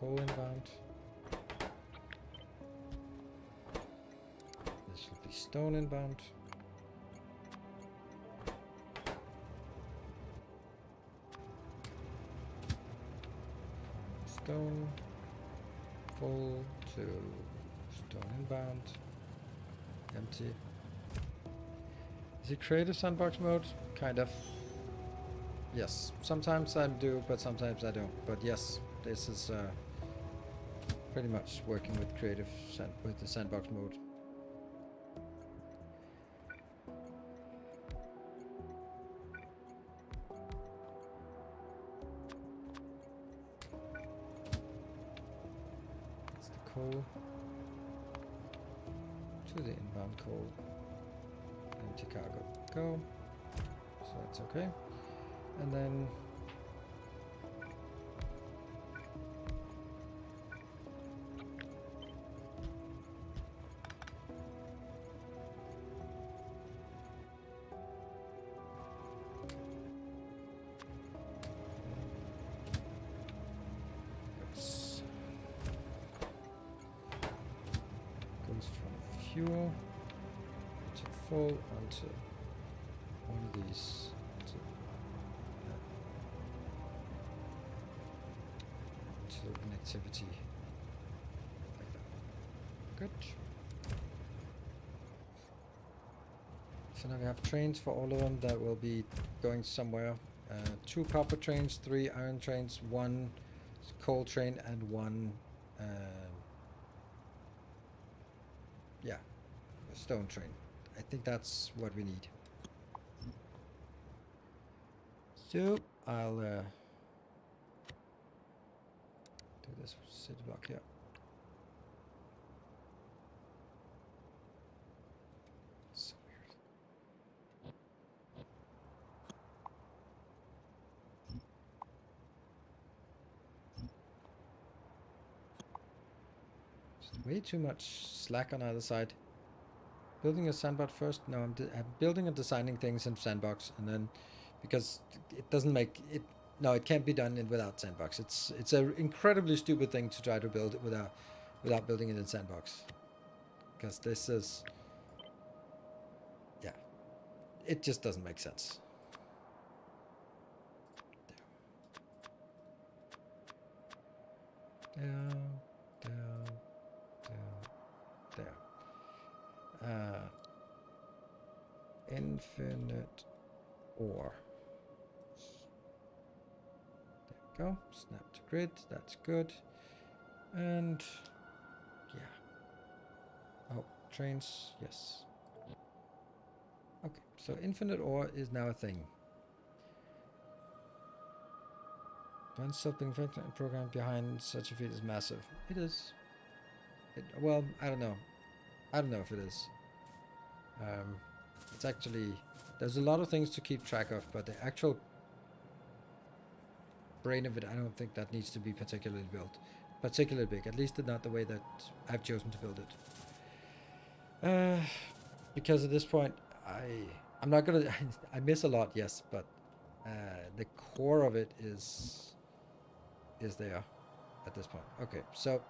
Coal inbound. This will be stone inbound. Stone. Full to stone inbound. Empty. Is it creative sandbox mode? Kind of. Yes. Sometimes I do, but sometimes I don't. But yes, this is pretty much working with creative with the sandbox mode. That's the coal. to the inbound call. Empty cargo, go. So that's okay. And then goes from fuel to full onto one of these, onto an activity like that. Good. So now we have trains for all of them that will be going somewhere. 2 copper trains, 3 iron trains, 1 coal train, and 1 yeah, a stone train. I think that's what we need. So I'll do this city block here. So weird. Just way too much slack on either side. Building a sandbox first? No, I'm building and designing things in sandbox, and then because it doesn't make it. No, it can't be done without sandbox. It's an incredibly stupid thing to try to build it without building it in sandbox. Because this is, yeah, it just doesn't make sense. Down, down, down, there. Infinite ore. There we go. Snap to grid. That's good. And yeah. Oh, trains. Yes. Okay. So infinite ore is now a thing. One self-being program behind such a feat is massive. It is. Well, I don't know. I don't know if it is. It's actually, there's a lot of things to keep track of, but the actual brain of it, I don't think that needs to be particularly big. At least not the way that I've chosen to build it. Because at this point, I'm not gonna. I miss a lot, yes, but the core of it is there at this point. Okay, so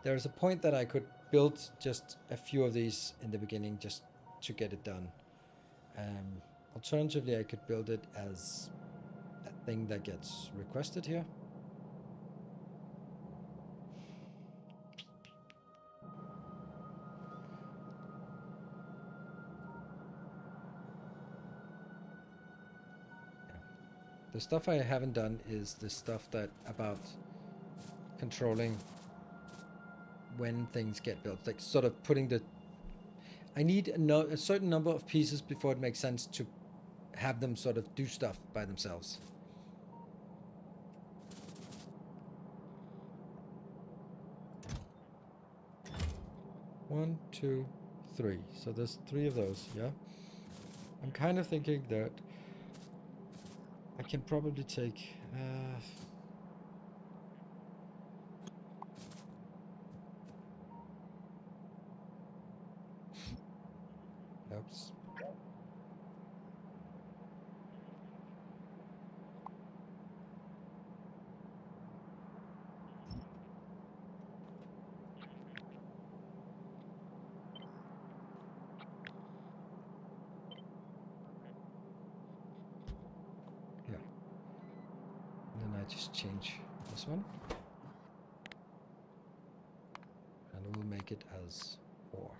there's a point that I could build just a few of these in the beginning just to get it done. Alternatively, I could build it as a thing that gets requested here. The stuff I haven't done is the stuff that about controlling when things get built, like sort of putting the. I need a certain number of pieces before it makes sense to have them sort of do stuff by themselves. One, two, three. So there's 3 of those, yeah? I'm kind of thinking that I can probably take... oops. Yeah. And then I just change this one. And we'll make it as 4.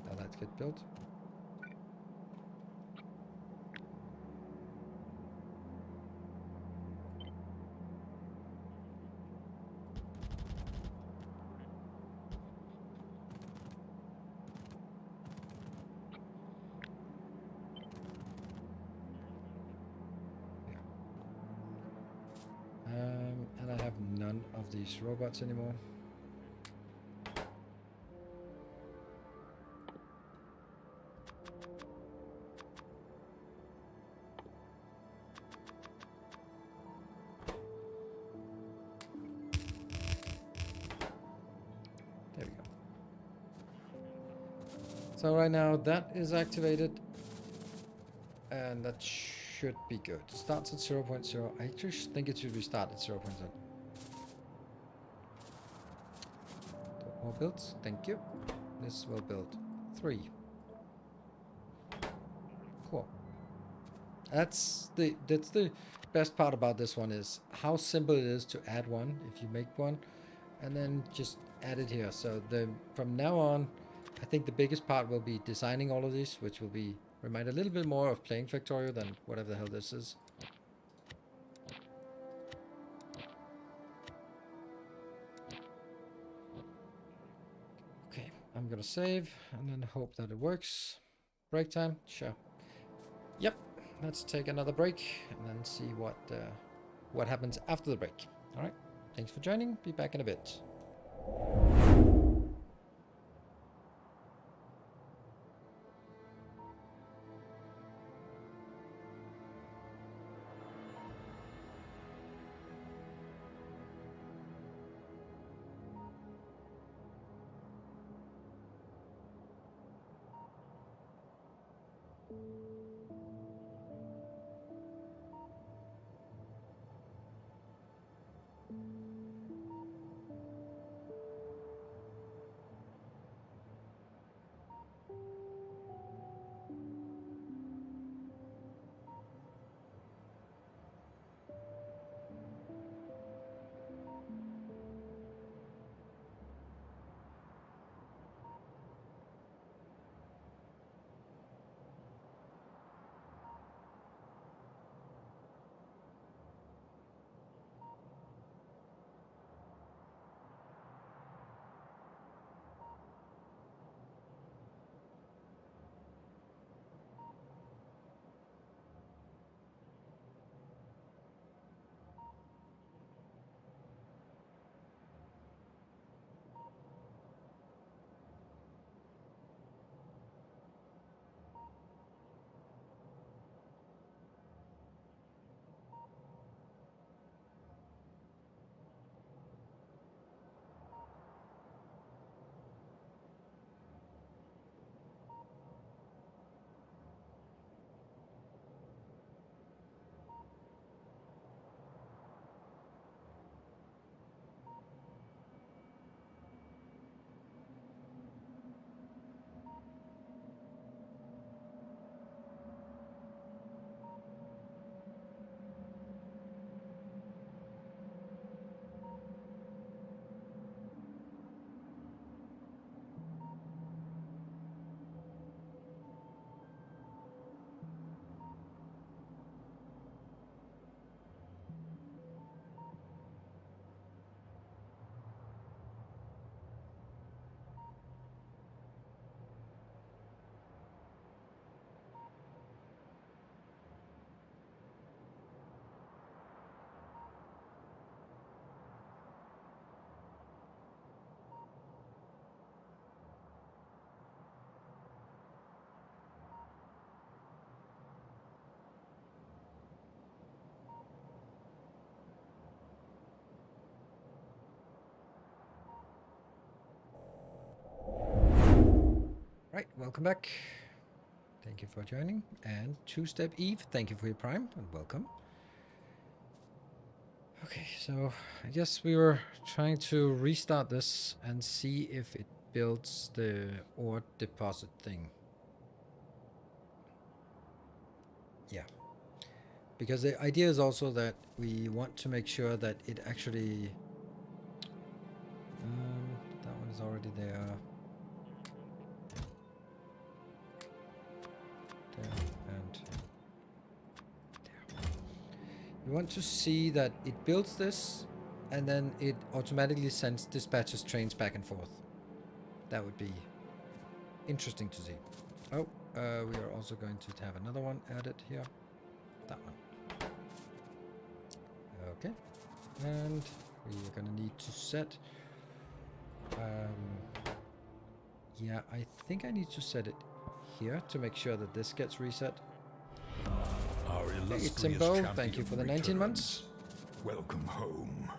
Now let's get built. of these robots anymore. There we go. So right now that is activated, and that should be good. Starts at 0.0. I just think it should be start at 0.0. More builds, thank you. This will build 3. Cool. That's the best part about this one, is how simple it is to add one if you make one, and then just add it here. So from now on, I think the biggest part will be designing all of these, which will be remind a little bit more of playing Factorio than whatever the hell this is. Okay, I'm gonna save and then hope that it works. Break time, sure. Yep, let's take another break and then see what happens after the break. All right, thanks for joining. Be back in a bit. Right, welcome back. Thank you for joining. And Two-Step Eve, thank you for your Prime and welcome. Okay, so I guess we were trying to restart this and see if it builds the ore deposit thing. Yeah. Because the idea is also that we want to make sure that it actually... that one is already there. There and there. We want to see that it builds this and then it automatically sends dispatches trains back and forth. That would be interesting to see. Oh, we are also going to have another one added here. That one. Okay. And we are gonna need to set. Yeah, I think I need to set it here to make sure that this gets reset. Our Hey, illustrious Timbo, champion thank you for the 19 months. returns. Welcome home.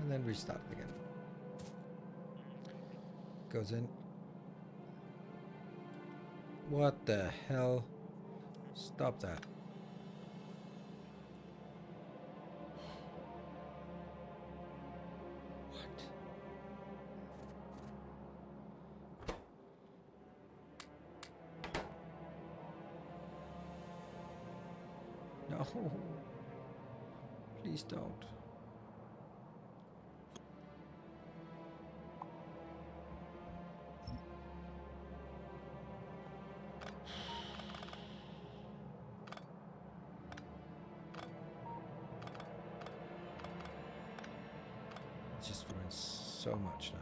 And then restart it again. Goes in. What the hell? Stop that. What? No. Please don't. It just ruins so much now.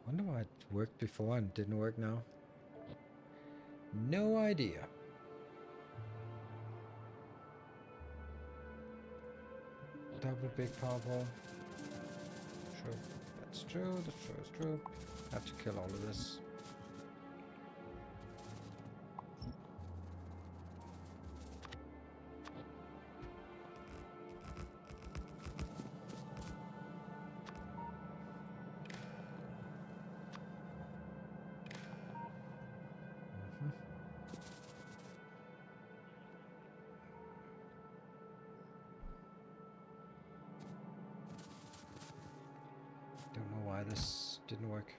Wonder why it worked before and didn't work now. No idea. Double big power ball. True. That's true. That's true. That's true. Have to kill all of this. Don't know why this didn't work.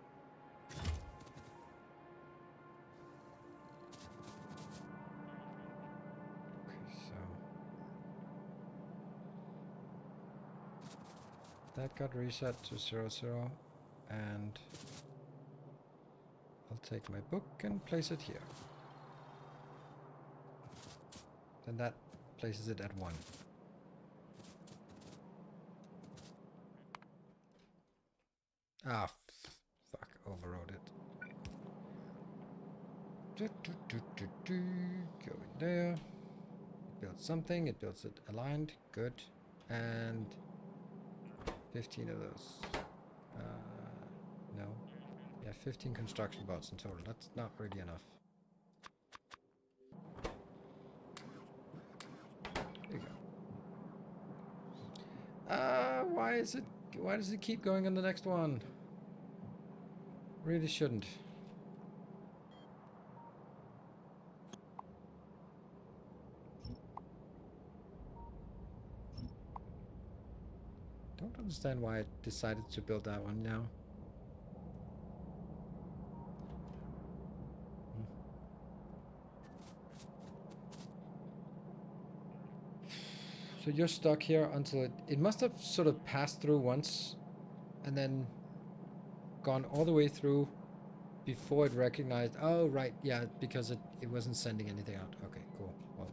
Okay, so that got reset to 0, and I'll take my book and place it here. Then that places it at 1. Ah, fuck, overrode it. Go in there. It builds something, it builds it aligned, good. And 15 of those. No. Yeah, 15 construction bots in total. That's not really enough. There you go. Why does it keep going on the next one? Really shouldn't. Don't understand why I decided to build that one now. So you're stuck here until it must have sort of passed through once and then gone all the way through before it recognized, oh right, yeah, because it wasn't sending anything out. Okay, cool. Well,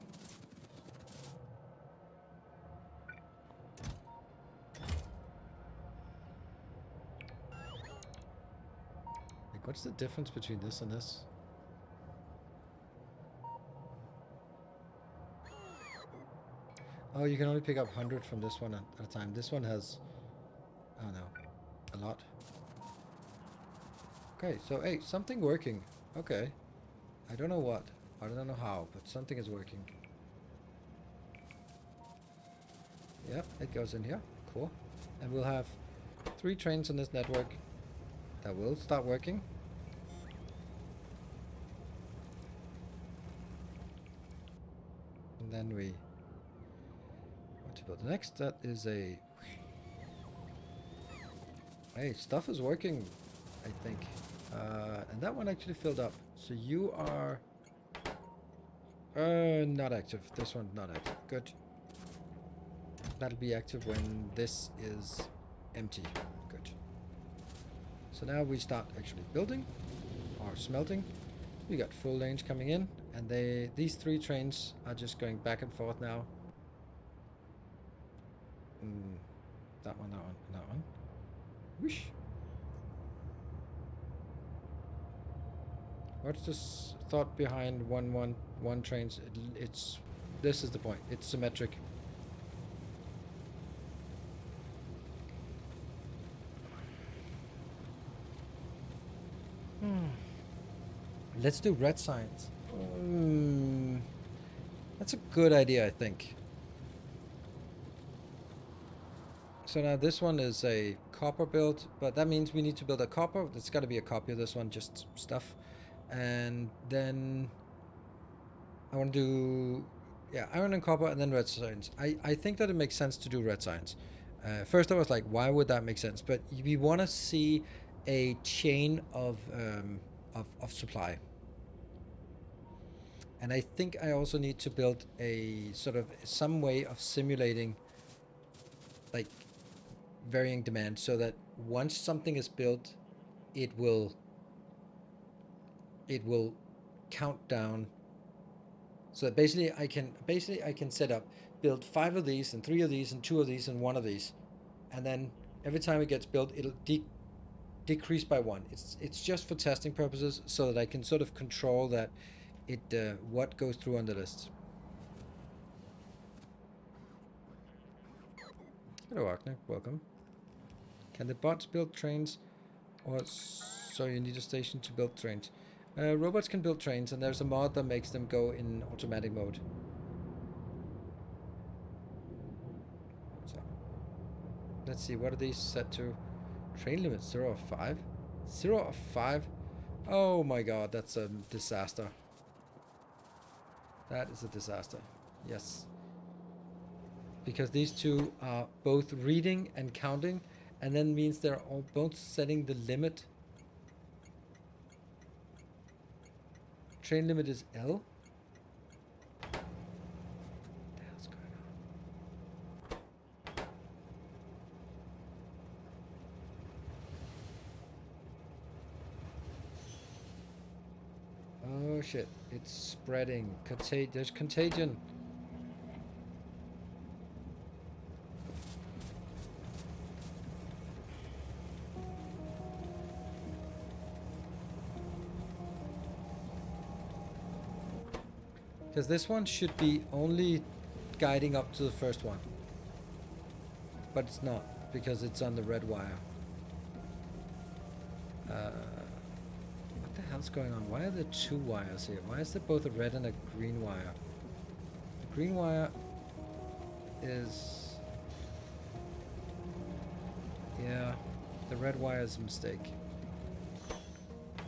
like what's the difference between this and this? Oh, you can only pick up 100 from this one at a time. This one has, I don't know, a lot. Okay, so hey, something working. Okay. I don't know what. I don't know how, but something is working. Yep, it goes in here. Cool. And we'll have 3 trains on this network that will start working. And then we want to build the next. That is a... Hey, stuff is working, I think. And that one actually filled up. So you are... not active. This one's not active. Good. That'll be active when this is empty. Good. So now we start actually building or smelting. We got full lanes coming in, and these 3 trains are just going back and forth now. That one, that one, and that one. Whoosh. What's this thought behind one trains? This is the point. It's symmetric. Let's do red signs. That's a good idea, I think. So now this one is a copper build, but that means we need to build a copper. It's got to be a copy of this one, just stuff. And then I want to do, yeah, iron and copper, and then red signs. I think that it makes sense to do red signs. First I was like, why would that make sense? But we want to see a chain of supply. And I think I also need to build a sort of some way of simulating like varying demand, so that once something is built, it will count down. So that basically I can set up, build 5 of these and 3 of these and 2 of these and 1 of these, and then every time it gets built, it'll decrease by 1. It's just for testing purposes, so that I can sort of control that what goes through on the list. Hello, Agner. Welcome. Can the bots build trains, or so you need a station to build trains? Robots can build trains, and there's a mod that makes them go in automatic mode. So, let's see, what are these set to? Train limit 0 of 5? 0 of 5? Oh my god, that's a disaster. That is a disaster. Yes. Because these two are both reading and counting, and then means they're all both setting the limit. Train limit is L. What the hell's going on? Oh shit, it's spreading. There's contagion. Because this one should be only guiding up to the first one. But it's not, because it's on the red wire. What the hell's going on? Why are there 2 wires here? Why is there both a red and a green wire? The green wire is... yeah, the red wire is a mistake.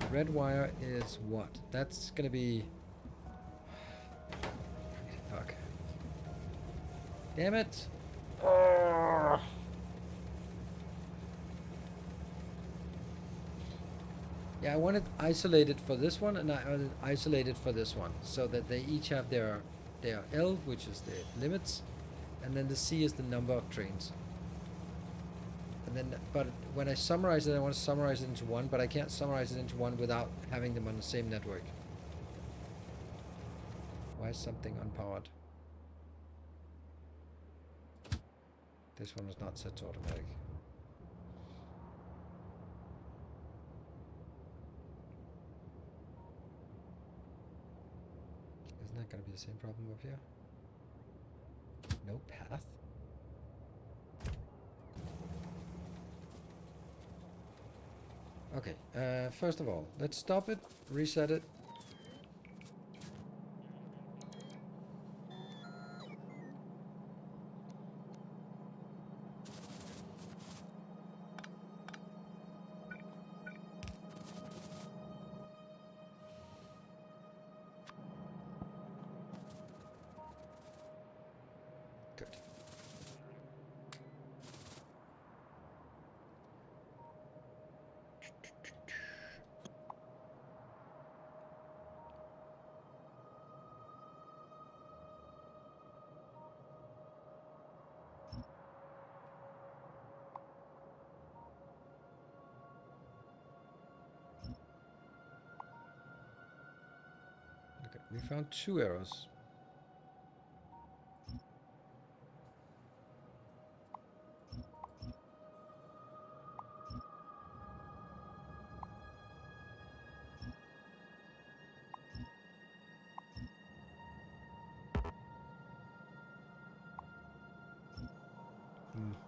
The red wire is what? That's gonna be... fuck. Damn it! Yeah, I want it isolated for this one, and I want it isolated for this one, so that they each have their L, which is the limits, and then the C is the number of trains. And then, but when I summarize it, I want to summarize it into one, but I can't summarize it into one without having them on the same network. Why is something unpowered? This one is not set to automatic. Isn't that going to be the same problem up here? No path? Okay, first of all, let's stop it, reset it. Good. We found 2 arrows.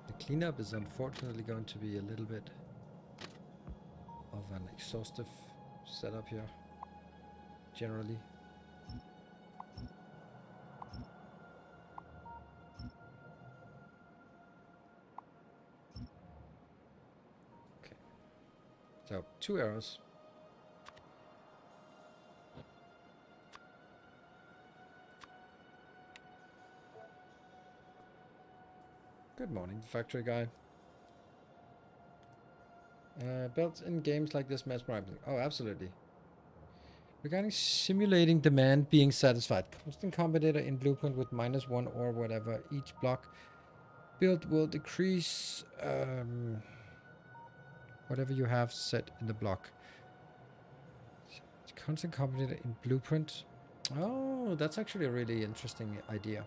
The cleanup is unfortunately going to be a little bit of an exhaustive setup here, generally. Okay, so 2 arrows. Good morning, factory guy. Built in games like this mesmerizing. Oh, absolutely. Regarding simulating demand being satisfied, constant combinator in blueprint with -1 or whatever each block built will decrease whatever you have set in the block. Constant combinator in blueprint. Oh, that's actually a really interesting idea.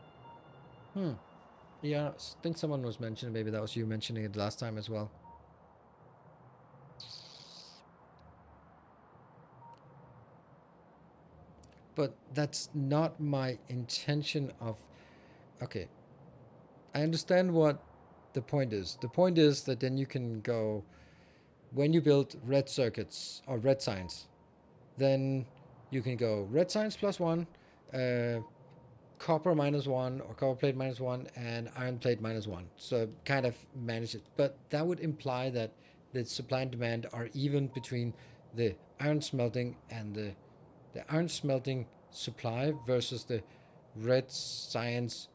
Yeah, I think someone was mentioning, maybe that was you mentioning it last time as well. But that's not my intention of... Okay. I understand what the point is. The point is that then you can go... When you build red circuits or red signs, then you can go red signs +1, copper -1 or copper plate -1 and iron plate -1. So kind of manage it. But that would imply that the supply and demand are even between the iron smelting and the iron smelting supply versus the red science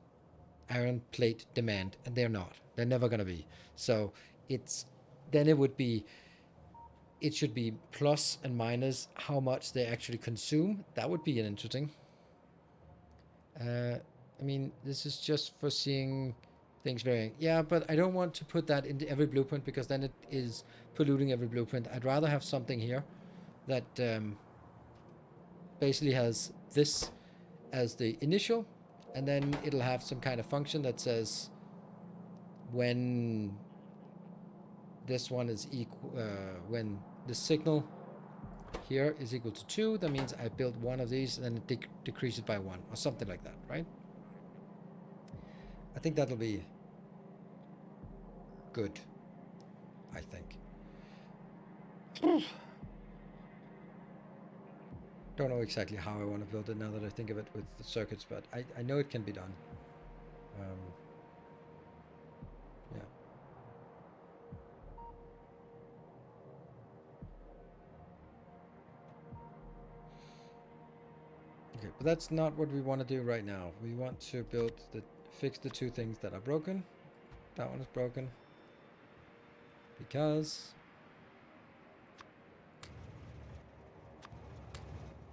iron plate demand, and they're not. They're never going to be. So it's then it would be... It should be plus and minus how much they actually consume. That would be an interesting. I mean, this is just for seeing things varying. Yeah, but I don't want to put that into every blueprint because then it is polluting every blueprint. I'd rather have something here that basically has this as the initial, and then it'll have some kind of function that says when this one is equal, when the signal here is equal to 2, that means I built one of these, and then it decreases by 1, or something like that, right? I think that'll be good, I think. Don't know exactly how I want to build it now that I think of it with the circuits, but I know it can be done. Yeah. Okay, but that's not what we want to do right now. We want to fix the 2 things that are broken. That one is broken because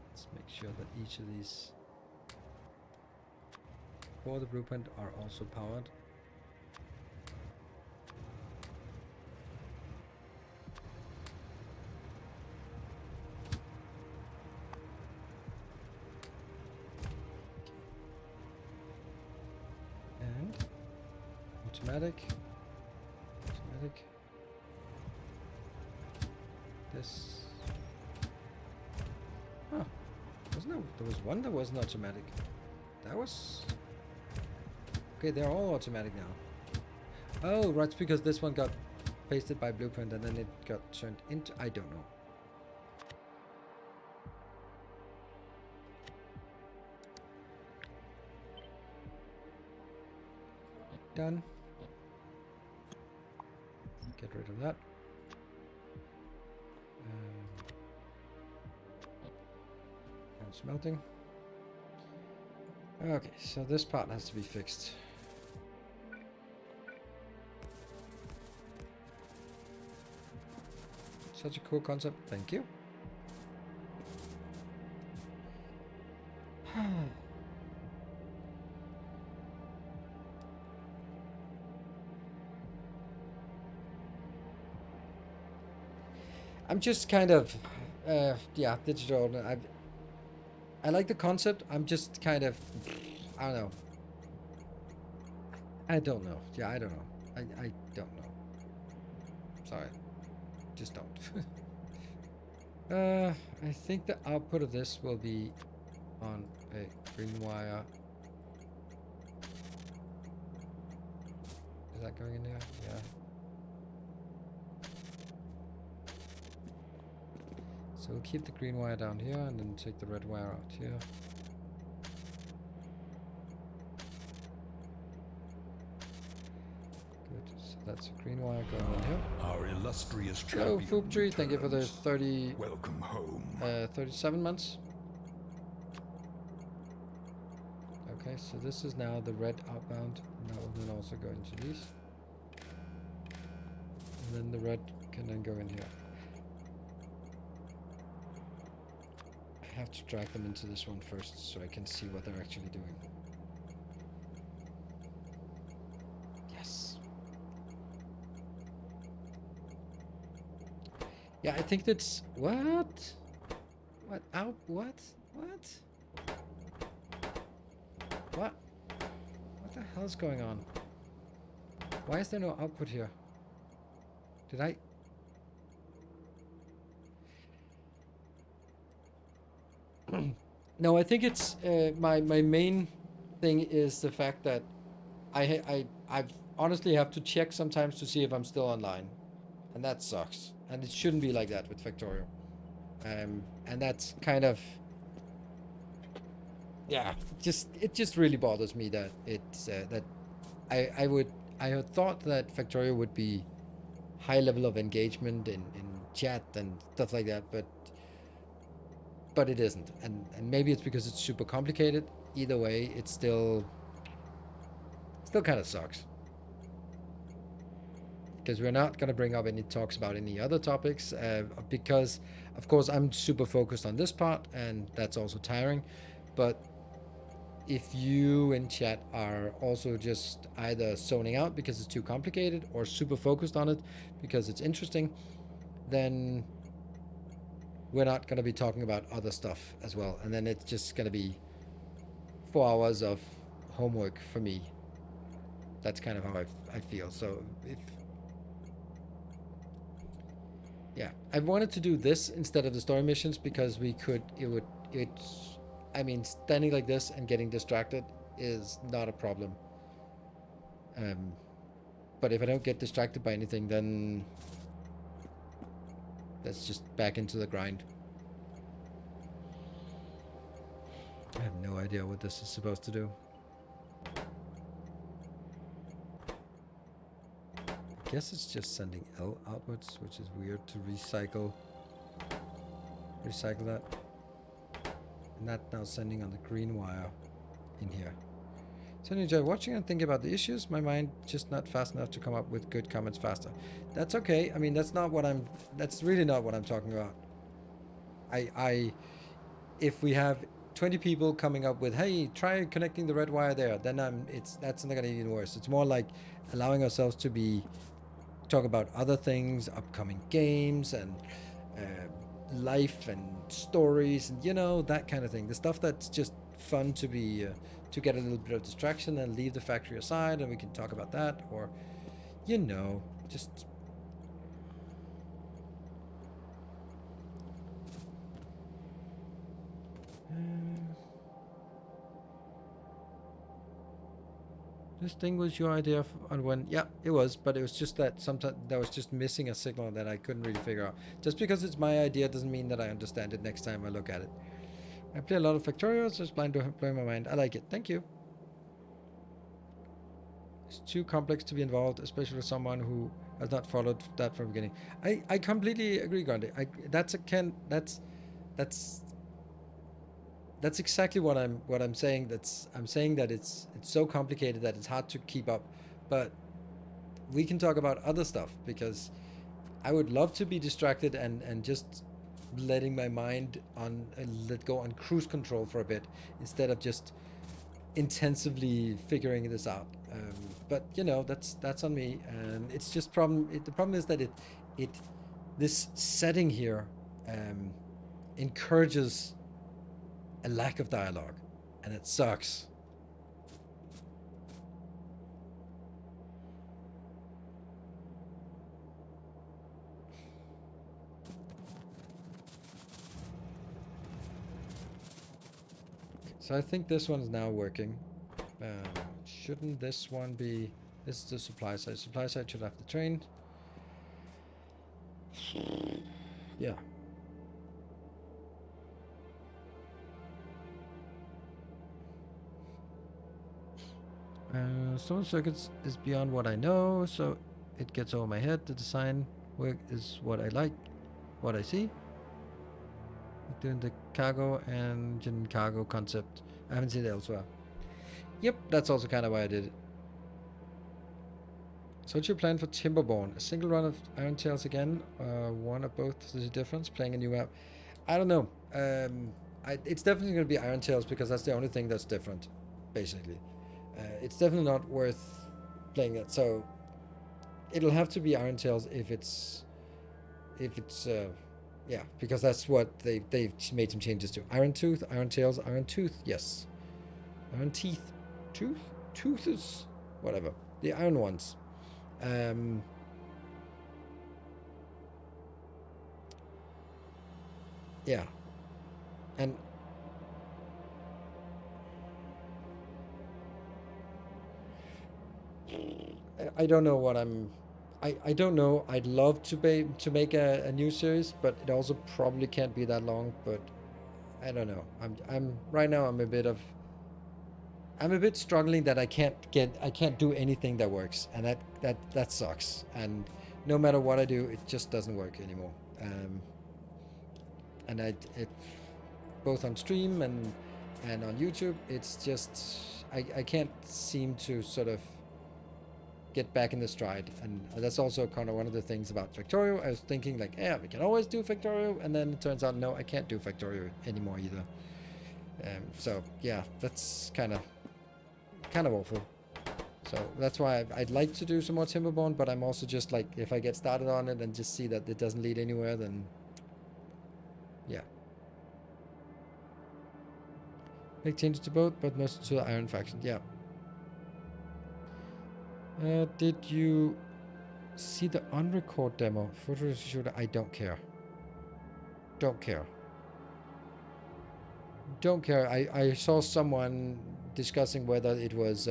let's make sure that each of these for the blueprint are also powered. And automatic. This. Huh. There was one that wasn't automatic. That was... Okay, they're all automatic now. Oh, right, it's because this one got pasted by blueprint and then it got turned into... I don't know. Done. Get rid of that. And smelting. Okay, so this part has to be fixed. Such a cool concept. Thank you. I'm just kind of, yeah, digital. I like the concept. I'm just kind of, I don't know. I don't know. Yeah, I don't know. I don't know. Sorry. Just don't. I think the output of this will be on a green wire. Is that going in there? Yeah. So we'll keep the green wire down here and then take the red wire out here. Good. So that's a green wire going in here. Our illustrious Hello, champion Foop Tree. Thank you for the returns. Welcome home. 37 months. Okay, so this is now the red outbound. And that will then also go into these. And then the red can then go in here. I have to drag them into this one first so I can see what they're actually doing. Yes. Yeah, I think that's... What? What? Out? What? What? What? What the hell's going on? Why is there no output here? Did I... No, I think it's... my main thing is the fact that I've honestly have to check sometimes to see if I'm still online. And that sucks. And it shouldn't be like that with Factorio. And that's kind of... Yeah, it just really bothers me that it's that I had thought that Factorio would be high level of engagement in chat and stuff like that, but it isn't, and maybe it's because it's super complicated. Either way, it's still kind of sucks because we're not going to bring up any talks about any other topics because of course I'm super focused on this part, and that's also tiring. But if you in chat are also just either zoning out because it's too complicated or super focused on it because it's interesting, then we're not going to be talking about other stuff as well. And then it's just going to be 4 hours of homework for me. That's kind of how I feel. So if... Yeah, I wanted to do this instead of the story missions because I mean, standing like this and getting distracted is not a problem. But if I don't get distracted by anything, then that's just back into the grind. I have no idea what this is supposed to do. I guess it's just sending L outwards, which is weird to recycle that. And that now sending on the green wire in here. So enjoy watching and thinking about the issues. My mind just not fast enough to come up with good comments faster. That's okay. I mean, that's really not what I'm talking about. If we have 20 people coming up with, hey, try connecting the red wire there, then that's not gonna be even worse. It's more like allowing ourselves to talk about other things, upcoming games and life and stories and that kind of thing. The stuff that's just fun to get a little bit of distraction and leave the factory aside, and we can talk about that, or just this thing was your idea on when... Yeah, it was, but it was just that sometimes that was just missing a signal that I couldn't really figure out. Just because it's my idea doesn't mean that I understand it next time I look at it. I play a lot of Factorio, so it's blind to blowing my mind. I like it. Thank you. It's too complex to be involved, especially for someone who has not followed that from the beginning. I completely agree, Gandhi. That's exactly what I'm saying. I'm saying that it's so complicated that it's hard to keep up. But we can talk about other stuff, because I would love to be distracted and just letting my mind let go on cruise control for a bit, instead of just intensively figuring this out. But that's on me, and it's just the problem is that this setting here encourages a lack of dialogue, and it sucks. So I think this one is now working. Shouldn't this one be... This is the supply side. Supply side should have the train. Yeah. Some of the circuits is beyond what I know, so it gets over my head. The design work is what I like, what I see. Doing the cargo engine cargo concept. I haven't seen it elsewhere. Yep, that's also kind of why I did it. So what's your plan for Timberborn? A single run of Iron Tails again? One or both is the difference? Playing a new map? I don't know. It's definitely going to be Iron Tails because that's the only thing that's different, basically. It's definitely not worth playing it. So it'll have to be Iron Tails if it's yeah, because that's what they've made some changes to. Iron Tooth, Iron Tails, Iron Tooth, yes. Iron Teeth, Tooth is whatever. The iron ones. Yeah, and I don't know what I don't know. I'd love to make a new series, but it also probably can't be that long. But I don't know. I'm right now. I'm a bit struggling that I can't do anything that works, and that sucks. And no matter what I do, it just doesn't work anymore. And it both on stream and on YouTube, it's just I can't seem to sort of get back in the stride. And that's also kind of one of the things about Factorio. I was thinking like, yeah, we can always do Factorio, and then it turns out no, I can't do Factorio anymore either. So yeah, that's kind of awful. So that's why I'd like to do some more Timberborn, but I'm also just like, if I get started on it and just see that it doesn't lead anywhere, then yeah. Make changes to both, but most to the Iron Faction. Yeah. Did you see the on-record demo? Photo shooter? I don't care. Don't care. Don't care. I saw someone discussing whether it was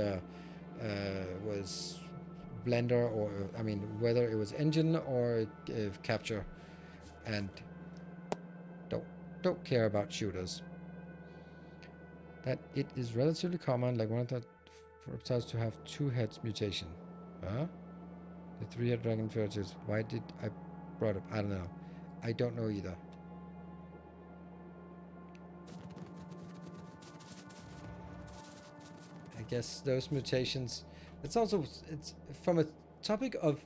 Blender or I mean whether it was engine or capture, and don't care about shooters. That it is relatively common, like one of the reptiles to have two heads mutation. Huh? The three-head dragon features. Why did I brought up? I don't know. I don't know either. I guess those mutations. It's from a topic of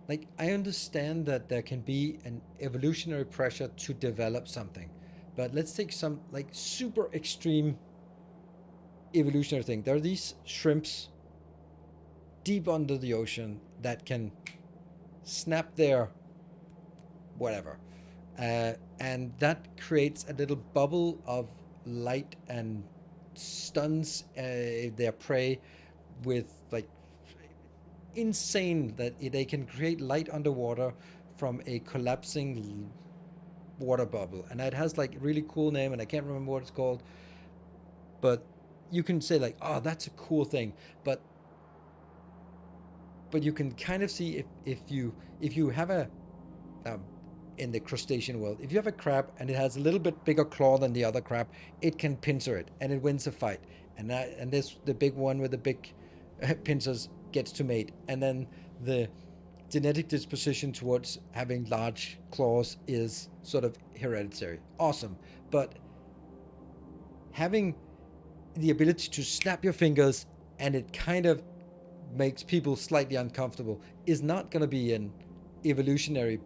like, I understand that there can be an evolutionary pressure to develop something, but let's take some like super extreme evolutionary thing. There are these shrimps deep under the ocean that can snap their whatever, and that creates a little bubble of light and stuns their prey with like insane that they can create light underwater from a collapsing water bubble, and it has like a really cool name and I can't remember what it's called, but you can say like, oh, that's a cool thing, but you can kind of see if you have a in the crustacean world, if you have a crab and it has a little bit bigger claw than the other crab, it can pincer it and it wins a fight, and this the big one with the big pincers gets to mate, and then the genetic disposition towards having large claws is sort of hereditary. Awesome. But having the ability to snap your fingers and it kind of makes people slightly uncomfortable is not going to be an evolutionary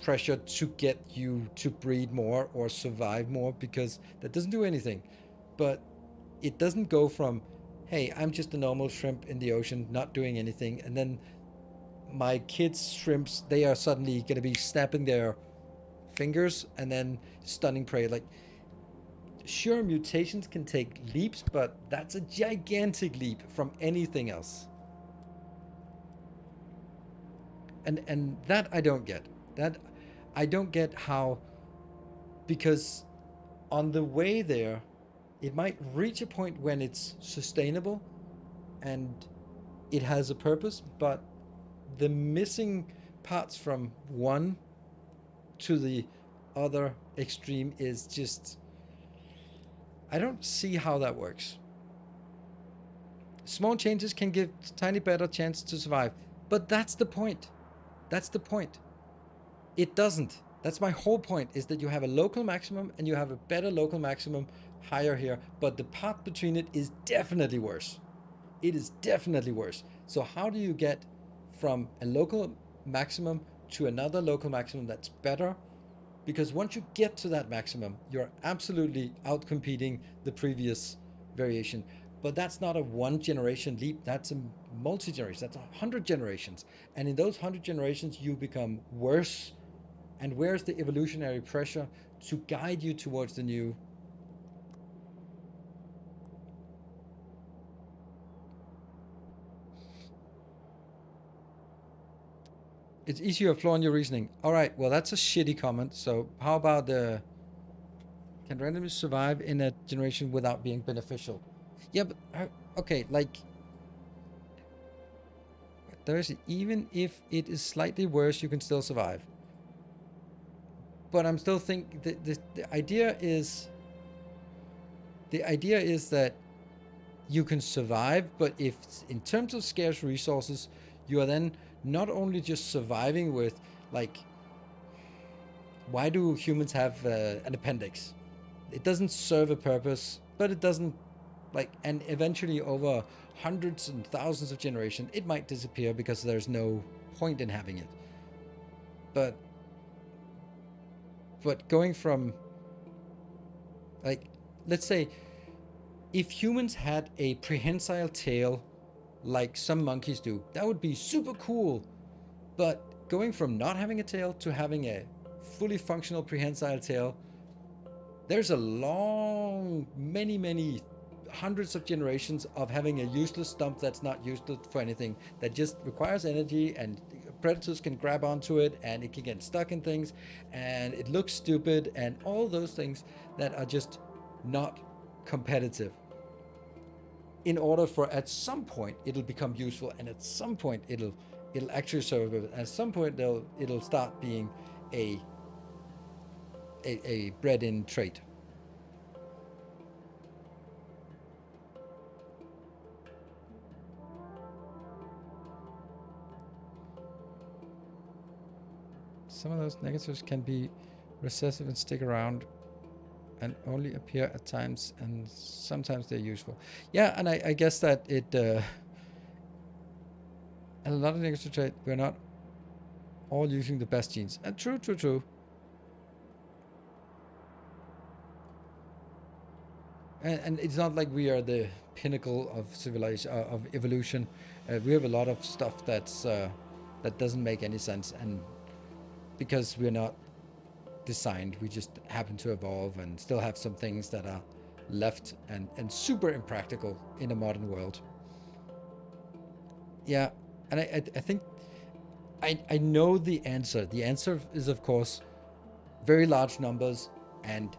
pressure to get you to breed more or survive more, because that doesn't do anything. But it doesn't go from, hey, I'm just a normal shrimp in the ocean not doing anything, and then my kids' shrimps, they are suddenly going to be snapping their fingers and then stunning prey. Like, sure, mutations can take leaps, but that's a gigantic leap from anything else. And that I don't get. That I don't get how, because on the way there, it might reach a point when it's sustainable and it has a purpose, but the missing parts from one to the other extreme is just, I don't see how that works. Small changes can give tiny better chance to survive, but that's the point. That's the point. It doesn't. That's my whole point, is that you have a local maximum and you have a better local maximum higher here, but the path between it is definitely worse. It is definitely worse. So how do you get from a local maximum to another local maximum that's better? Because once you get to that maximum, you're absolutely outcompeting the previous variation. But that's not a one generation leap, that's a multi-generation, that's 100 generations. And in those 100 generations, you become worse. And where's the evolutionary pressure to guide you towards the new? It's easier to flaw in your reasoning. All right, well, that's a shitty comment. So how about can randomness survive in a generation without being beneficial? Yeah, but okay, like, there's, even if it is slightly worse, you can still survive. But I'm still thinking the idea is that you can survive, but if in terms of scarce resources, you are then not only just surviving with, like, why do humans have an appendix? It doesn't serve a purpose, but it doesn't, like, and eventually over hundreds and thousands of generations, it might disappear because there's no point in having it. But going from, like, let's say if humans had a prehensile tail like some monkeys do, that would be super cool. But going from not having a tail to having a fully functional prehensile tail, there's a long, many hundreds of generations of having a useless stump that's not useless for anything, that just requires energy, and predators can grab onto it, and it can get stuck in things, and it looks stupid, and all those things that are just not competitive. In order for, at some point, it'll become useful, and at some point it'll actually serve. At some point it'll start being a bred-in trait. Some of those negatives can be recessive and stick around and only appear at times, and sometimes they're useful. Yeah, and I guess that it and a lot of negative trait, we're not all using the best genes. And true. And it's not like we are the pinnacle of civilization, of evolution. We have a lot of stuff that's that doesn't make any sense, and because we're not designed, we just happen to evolve and still have some things that are left and super impractical in a modern world. Yeah, and I think I know the answer. The answer is, of course, very large numbers and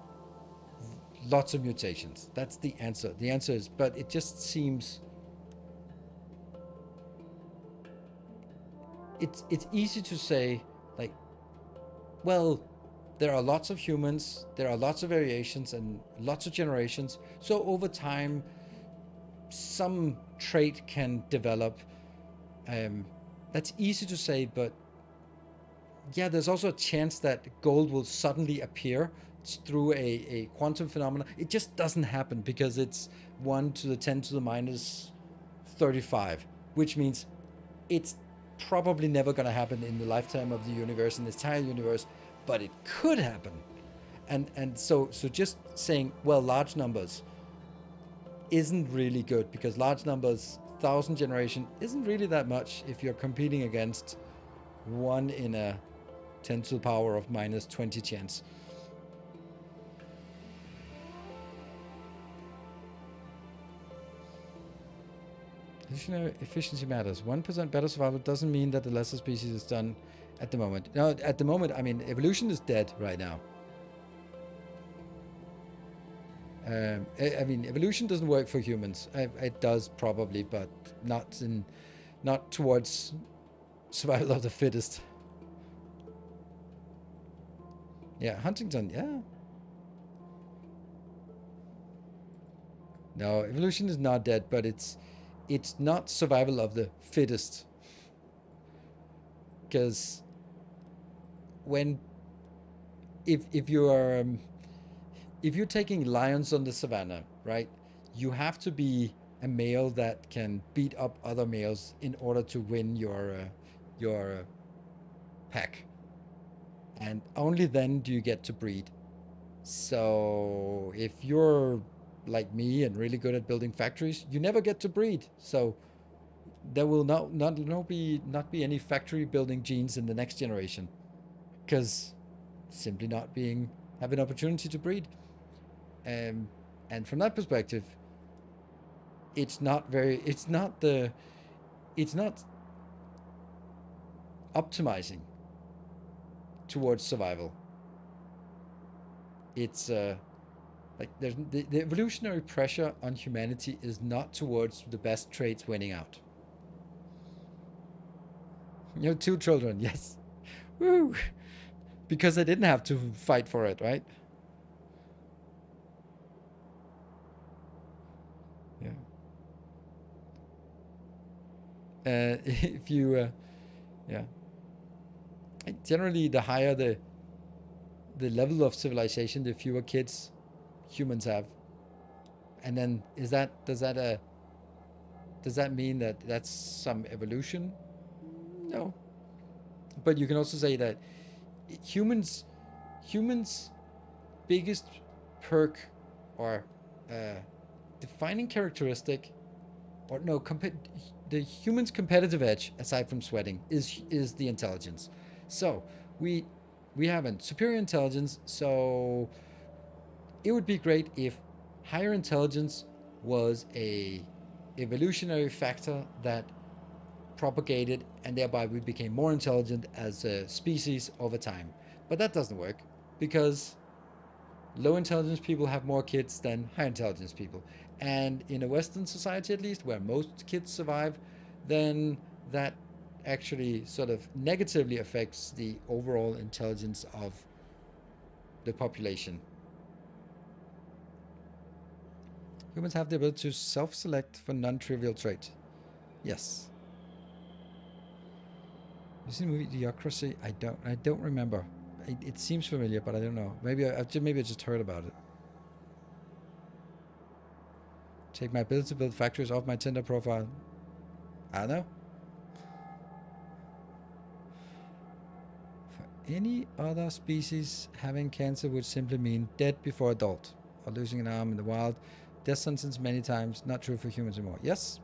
lots of mutations. That's the answer. The answer is, but it just seems it's easy to say, like, well, there are lots of humans, there are lots of variations and lots of generations, so over time some trait can develop. That's easy to say, but yeah, there's also a chance that gold will suddenly appear through a quantum phenomena. It just doesn't happen because it's 1 to the 10 to the minus 35, which means it's probably never going to happen in the lifetime of the universe, in the entire universe, but it could happen. And so just saying, well, large numbers isn't really good, because large numbers, 1,000 generation, isn't really that much if you're competing against 1 in a 10 to the power of minus 20 chance. Evolutionary efficiency matters. 1% better survival doesn't mean that the lesser species is done at the moment. No, at the moment, I mean, evolution is dead right now. I mean, evolution doesn't work for humans. It does probably, but not towards survival of the fittest. Yeah, Huntington, yeah. No, evolution is not dead, but it's not survival of the fittest. Because if you're taking lions on the savannah, right? You have to be a male that can beat up other males in order to win your pack, and only then do you get to breed. So if you're like me and really good at building factories, you never get to breed. So there will not be any factory building genes in the next generation, because simply not have an opportunity to breed. And from that perspective, it's not optimizing towards survival. It's like there's the evolutionary pressure on humanity is not towards the best traits winning out. You know, 2 children, yes. Woo! Because I didn't have to fight for it, right? Yeah. If you, yeah. Generally, the higher the level of civilization, the fewer kids humans have. And then does that mean that that's some evolution? No. But you can also say that humans biggest perk or defining characteristic, or no, the human's competitive edge aside from sweating is the intelligence. So we have a superior intelligence, so it would be great if higher intelligence was a evolutionary factor that propagated, and thereby we became more intelligent as a species over time. But that doesn't work, because low intelligence people have more kids than high intelligence people. And in a Western society, at least, where most kids survive, then that actually sort of negatively affects the overall intelligence of the population. Humans have the ability to self-select for non-trivial traits. Yes. You seen the movie Idiocracy? I don't remember. It seems familiar, but I don't know. Maybe I just heard about it. Take my ability to build factories off my Tinder profile. I don't know. For any other species, having cancer would simply mean dead before adult, or losing an arm in the wild. Death sentence many times, not true for humans anymore. Yes,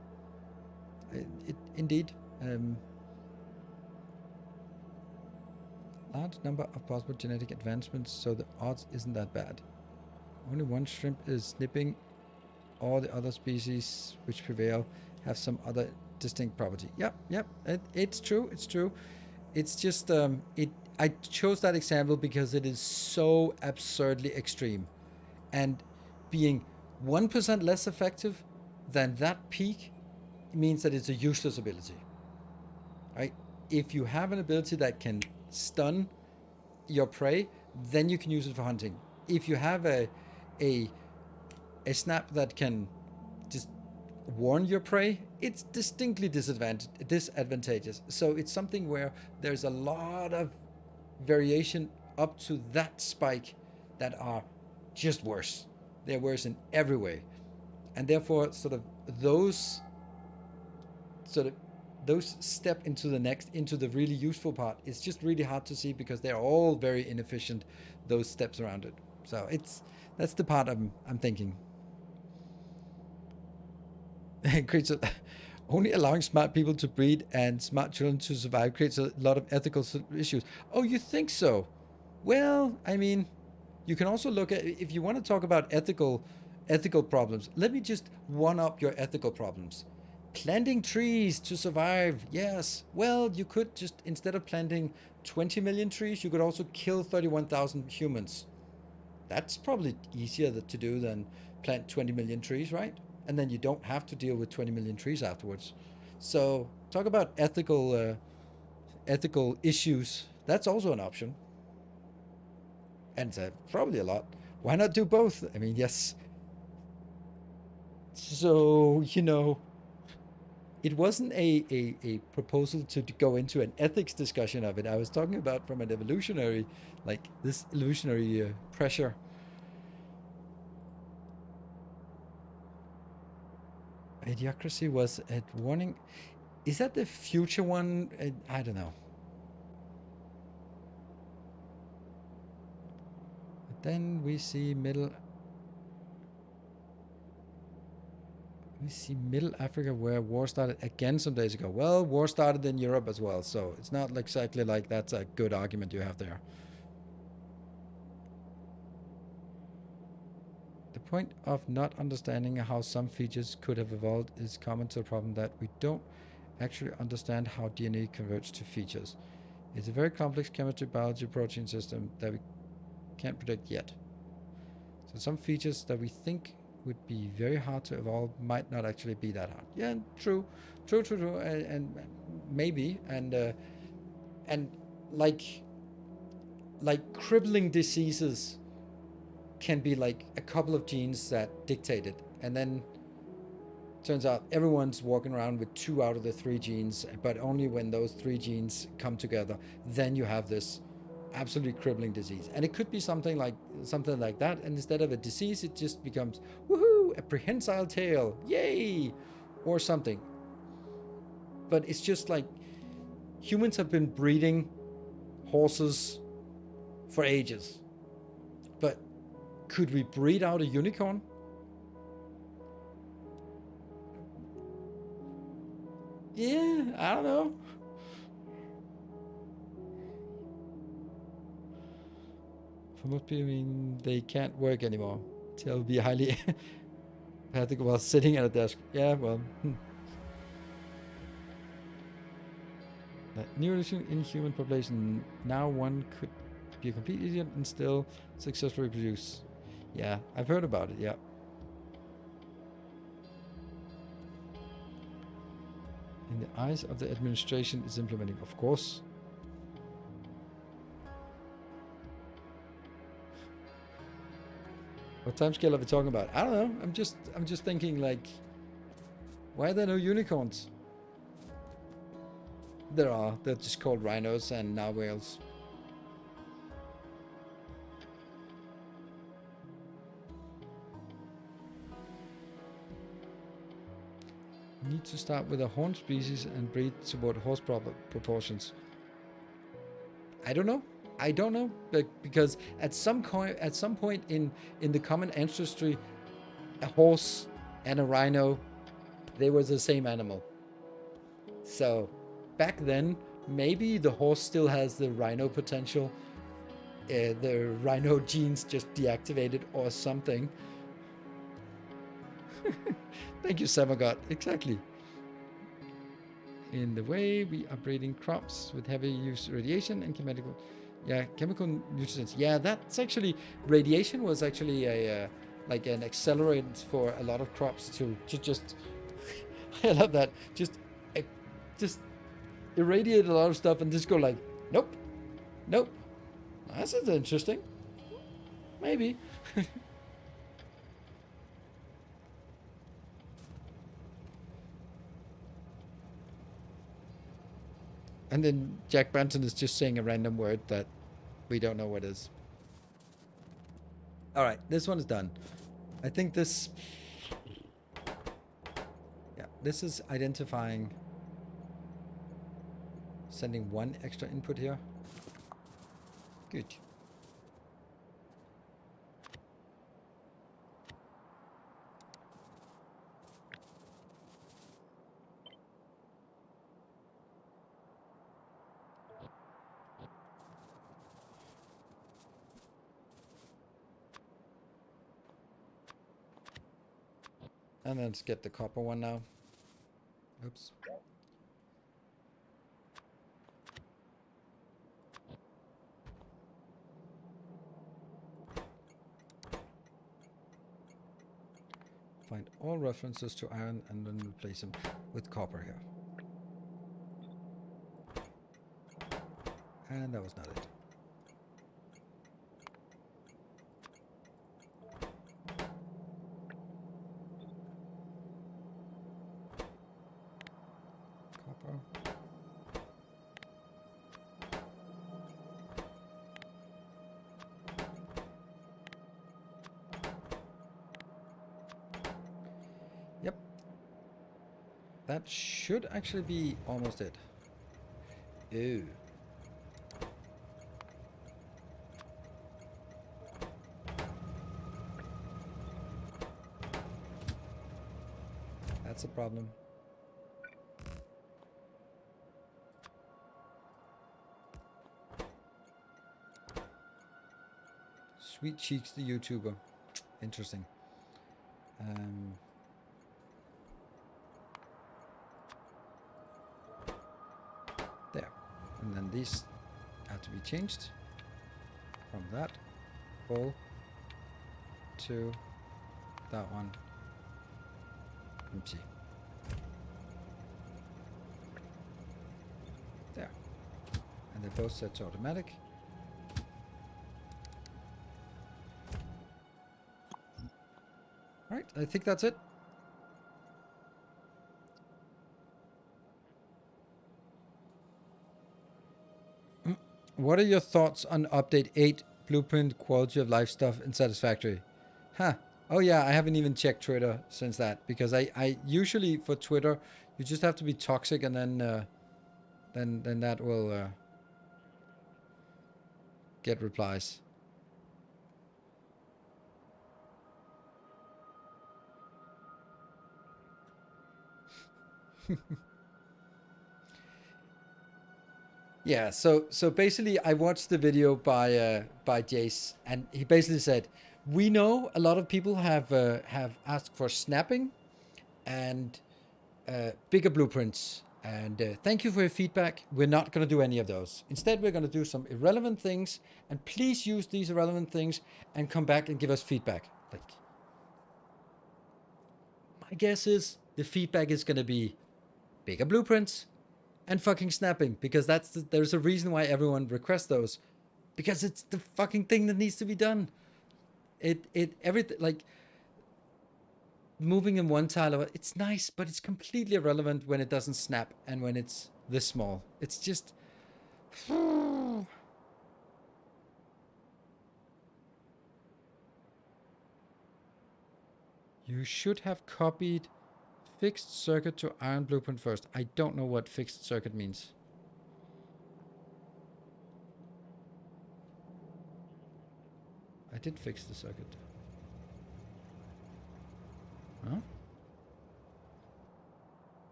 indeed. Large number of possible genetic advancements, so the odds isn't that bad. Only one shrimp is snipping. All the other species which prevail have some other distinct property. Yep. It's true. It's just I chose that example because it is so absurdly extreme, and being 1% less effective than that peak means that it's a useless ability. Right? If you have an ability that can stun your prey, then you can use it for hunting. If you have a snap that can just warn your prey, it's distinctly disadvantageous. So it's something where there's a lot of variation up to that spike that are just worse. They're worse in every way. And therefore, those step into the really useful part. It's just really hard to see because they're all very inefficient, those steps around it. So that's the part I'm thinking. Creature, Only allowing smart people to breed and smart children to survive creates a lot of ethical issues. Oh, you think so? Well, I mean, you can also look at, if you want to talk about ethical problems. Let me just one up your ethical problems. Planting trees to survive. Yes. Well, you could just, instead of planting 20 million trees, you could also kill 31,000 humans. That's probably easier to do than plant 20 million trees, right? And then you don't have to deal with 20 million trees afterwards. So talk about ethical issues. That's also an option, and probably a lot. Why not do both? I mean, yes. So it wasn't a proposal to go into an ethics discussion of it. I was talking about from an evolutionary, like this evolutionary pressure. Idiocracy was at warning. Is that the future one? I don't know. But then we see Middle Africa where war started again some days ago. Well, war started in Europe as well, so it's not exactly like that's a good argument you have there. The point of not understanding how some features could have evolved is common to the problem that we don't actually understand how DNA converts to features. It's a very complex chemistry, biology, protein system that we can't predict yet. So some features that we think would be very hard to evolve might not actually be that hard. Yeah, true, and maybe, and like crippling diseases can be like a couple of genes that dictate it, and then turns out everyone's walking around with 2 out of the 3 genes, but only when those 3 genes come together, then you have this absolutely crippling disease. And it could be something like that, and instead of a disease, it just becomes woohoo, a prehensile tail, yay, or something. But it's just like humans have been breeding horses for ages. But could we breed out a unicorn? Yeah, I don't know. For most people, I mean, they can't work anymore. They'll be highly empathic while sitting at a desk. Yeah, well. New in human population. Now one could be a complete idiot and still successfully reproduce. Yeah, I've heard about it, yeah. In the eyes of the administration is implementing, of course. What time scale are we talking about? I don't know. I'm just thinking, like, why are there no unicorns? There are. They're just called rhinos and narwhals. Need to start with a horn species and breed toward horse proportions. I don't know, because at some point in the common ancestry, a horse and a rhino, they were the same animal. So back then, maybe the horse still has the rhino potential. The rhino genes just deactivated or something. Thank you, Samagot. Exactly. In the way we are breeding crops with heavy use of radiation and chemical nutrients. Yeah, that's actually, radiation was actually a like an accelerant for a lot of crops to just I love that, just irradiate a lot of stuff and just go like, nope. That's interesting. Maybe. And then Jack Branton is just saying a random word that we don't know what is. All right, this one is done. I think this, yeah, this is identifying, sending one extra input here. Good. And let's get the copper one now. Oops. Find all references to iron and then replace them with copper here. And that was not it. Copper. Yep. That should actually be almost it. Ew. That's a problem. Sweet Cheeks the YouTuber. Interesting. There. And then these have to be changed from that bowl to that one. Empty. There. And they're both set to automatic. Right, I think that's it. What are your thoughts on update 8 blueprint quality of life stuff in Satisfactory? Huh. Oh yeah, I haven't even checked Twitter since that, because I usually for Twitter you just have to be toxic and then that will get replies. Yeah, so basically I watched the video by Jace, and he basically said, we know a lot of people have asked for snapping and bigger blueprints, and thank you for your feedback. We're not going to do any of those. Instead, we're going to do some irrelevant things, and please use these irrelevant things and come back and give us feedback. Like, my guess is the feedback is going to be bigger blueprints and fucking snapping, because there's a reason why everyone requests those, because it's the fucking thing that needs to be done. Everything, like moving in one tile, it's nice, but it's completely irrelevant when it doesn't snap and when it's this small. It's just you should have copied fixed circuit to iron blueprint first. I don't know what fixed circuit means. I did fix the circuit. Huh?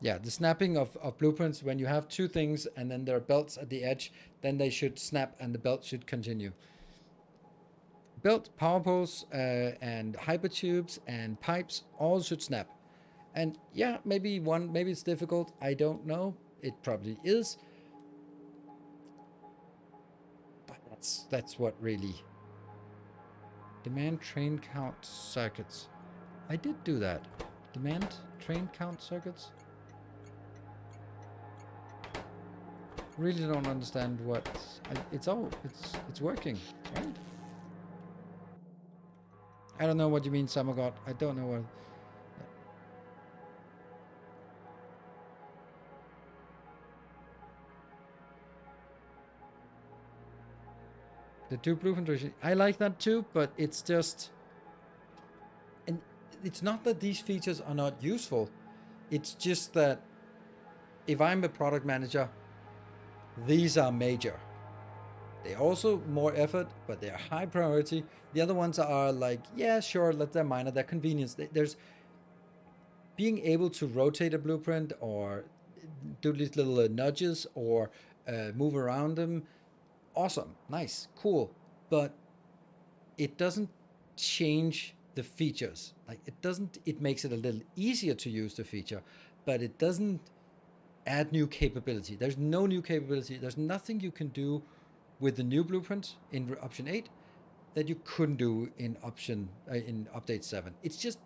Yeah, the snapping of blueprints, when you have two things and then there are belts at the edge, then they should snap and the belt should continue. Belt, power poles, and hypertubes and pipes all should snap. And yeah, maybe it's difficult. I don't know. It probably is. But that's what really. Demand train count circuits. I did do that. Demand train count circuits. Really don't understand what. It's working, right? I don't know what you mean, Samagod. I don't know what. The two blueprint version. I like that too, but it's just. And it's not that these features are not useful. It's just that if I'm a product manager, these are major. They're also more effort, but they're high priority. The other ones are like, yeah, sure, they're minor, they're convenience. There's being able to rotate a blueprint or do these little nudges or move around them. Awesome, nice, cool. But it doesn't change the features. Like it doesn't. It makes it a little easier to use the feature, but it doesn't add new capability. There's no new capability. There's nothing you can do with the new blueprint in option 8 that you couldn't do in option in update 7. It's just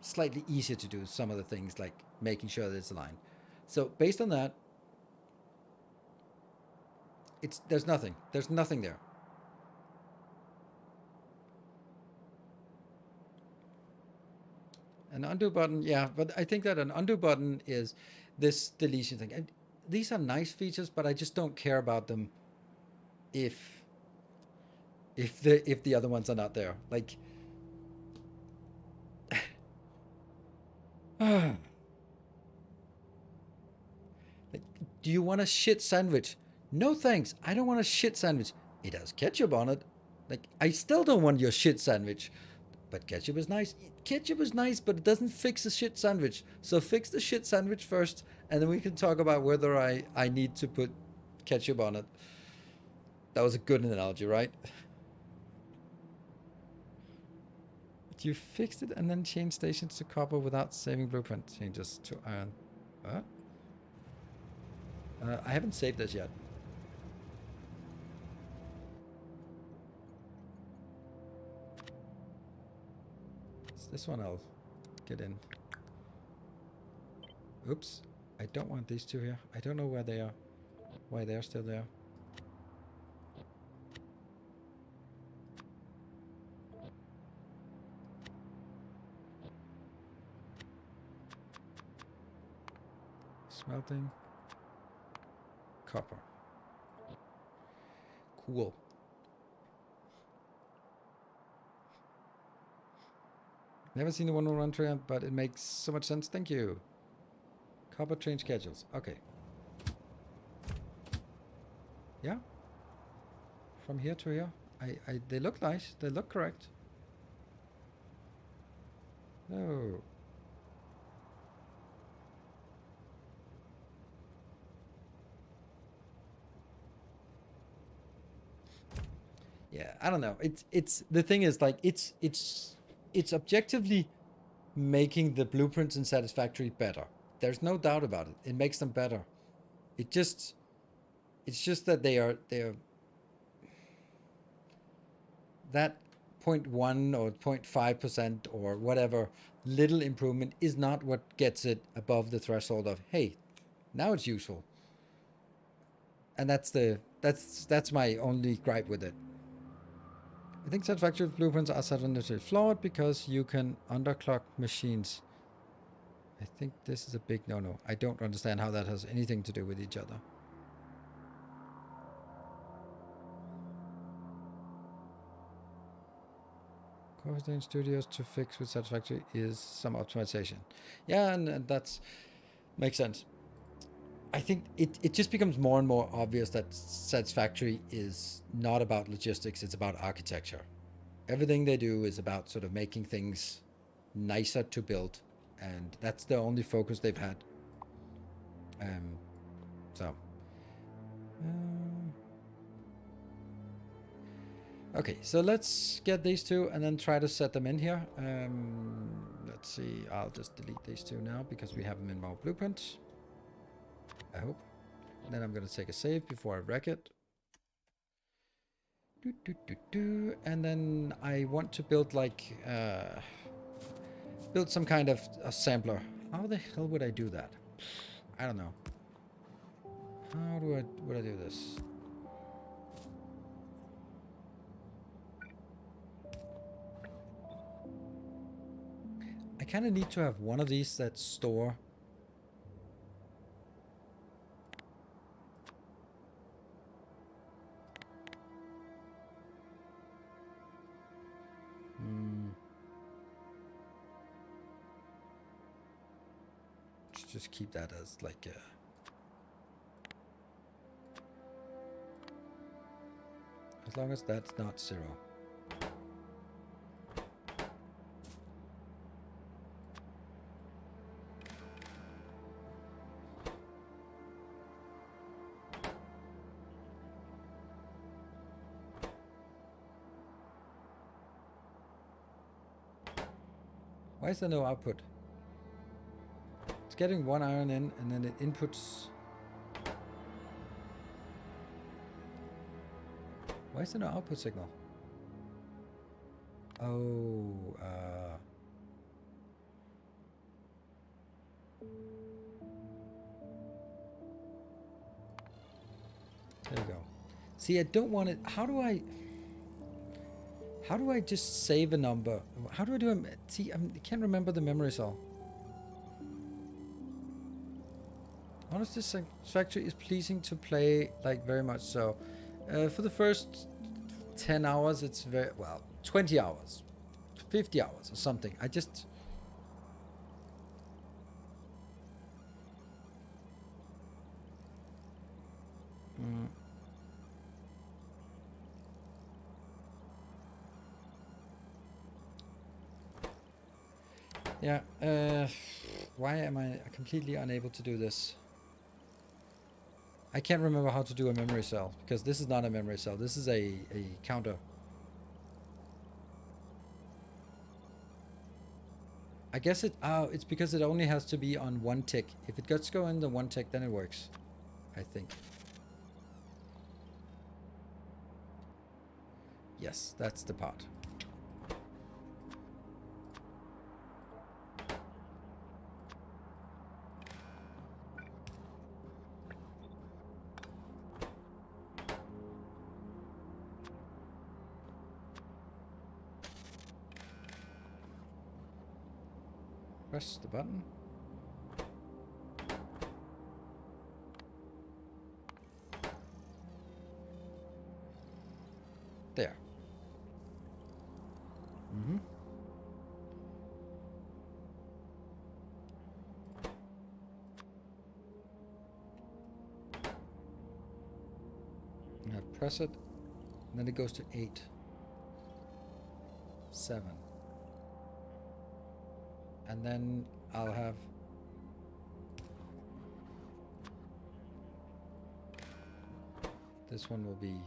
slightly easier to do some of the things like making sure that it's aligned. So based on that, there's nothing there. An undo button, yeah, but I think that an undo button is this deletion thing. And these are nice features, but I just don't care about them if the other ones are not there. Like like, do you want a shit sandwich? No thanks. I don't want a shit sandwich. It has ketchup on it. Like I still don't want your shit sandwich. But ketchup is nice. Ketchup is nice, but it doesn't fix the shit sandwich. So fix the shit sandwich first, and then we can talk about whether I need to put ketchup on it. That was a good analogy, right? But you fixed it and then changed stations to copper without saving blueprint changes to iron. What? I haven't saved this yet. It's this one I'll get in. Oops. I don't want these two here. I don't know where they are. Why they're still there. Smelting. Copper. Cool. Never seen the 101 trend, but it makes so much sense. Thank you. Copper train schedules. Okay. Yeah. From here to here. They look nice. They look correct. No. Yeah, I don't know. It's the thing is like it's objectively making the blueprints in Satisfactory better. There's no doubt about it. It makes them better. It's just that they're that 0.1 or 0.5% or whatever little improvement is not what gets it above the threshold of, hey, now it's useful. And that's my only gripe with it. I think Satisfactory blueprints are fundamentally flawed because you can underclock machines. I think this is a big no-no. I don't understand how that has anything to do with each other. Coasting Studios to fix with Satisfactory is some optimization. Yeah, and that's makes sense. I think it just becomes more and more obvious that Satisfactory is not about logistics, it's about architecture. Everything they do is about sort of making things nicer to build, and that's the only focus they've had. Okay, so let's get these two and then try to set them in here. Let's see, I'll just delete these two now because we have them in our blueprint. I hope. Then I'm going to take a save before I wreck it. And then I want to build like, build some kind of a sampler. How the hell would I do that? I don't know. How would I do this? I kind of need to have one of these that store. Let's just keep that as like a. As long as that's not 0. Why is there no output? It's getting 1 iron in, and then it inputs. Why is there no output signal? Oh, there you go. See, I don't want it. How do I just save a number? How do I do it? See, I can't remember the memory cell. Honestly, Satisfactory is pleasing to play, like, very much so. For the first 10 hours, it's very, well, 20 hours, 50 hours or something. I just... Yeah, why am I completely unable to do this? I can't remember how to do a memory cell, because this is not a memory cell. This is a counter. I guess it's because it only has to be on 1 tick. If it gets going the 1 tick, then it works, I think. Yes, that's the part. Press the button. There. Mm-hmm. Now press it, and then it goes to 8, 7. And then I'll have this one will be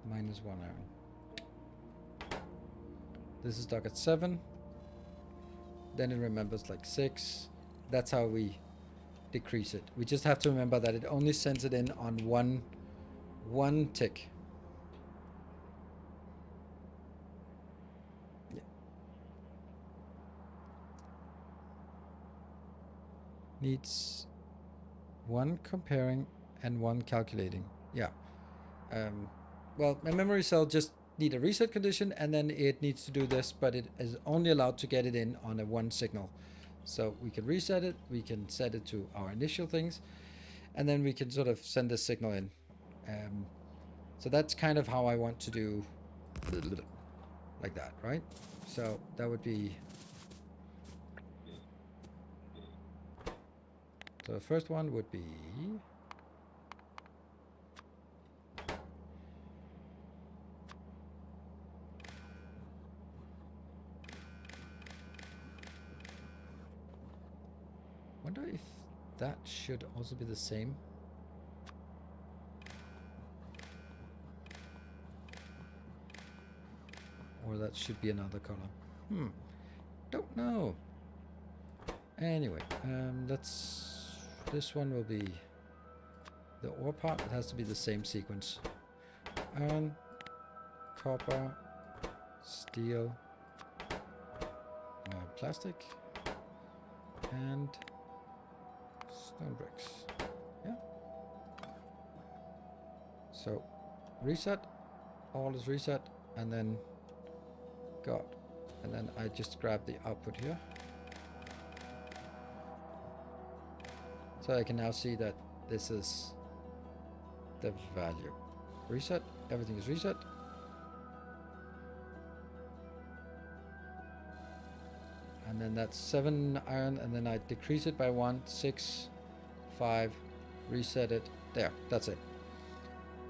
-1 iron. This is stuck at 7. Then it remembers like 6. That's how we decrease it. We just have to remember that it only sends it in on one tick. Yeah. Needs 1 comparing and 1 calculating. Yeah. Well, my memory cell just need a reset condition, and then it needs to do this, but it is only allowed to get it in on a 1 signal. So we can reset it, we can set it to our initial things, and then we can sort of send the signal in. So that's kind of how I want to do, like that, right? So that would be... So the first one would be... Wonder if that should also be the same. Or that should be another color. Don't know. Anyway, this one will be the ore part. It has to be the same sequence. Iron, copper, steel, plastic, and stone bricks. Yeah. So reset, all is reset, and then and then I just grab the output here. So I can now see that this is the value. Reset, everything is reset. And then that's 7 iron, and then I decrease it by 1, 6, 5, reset it. There, that's it.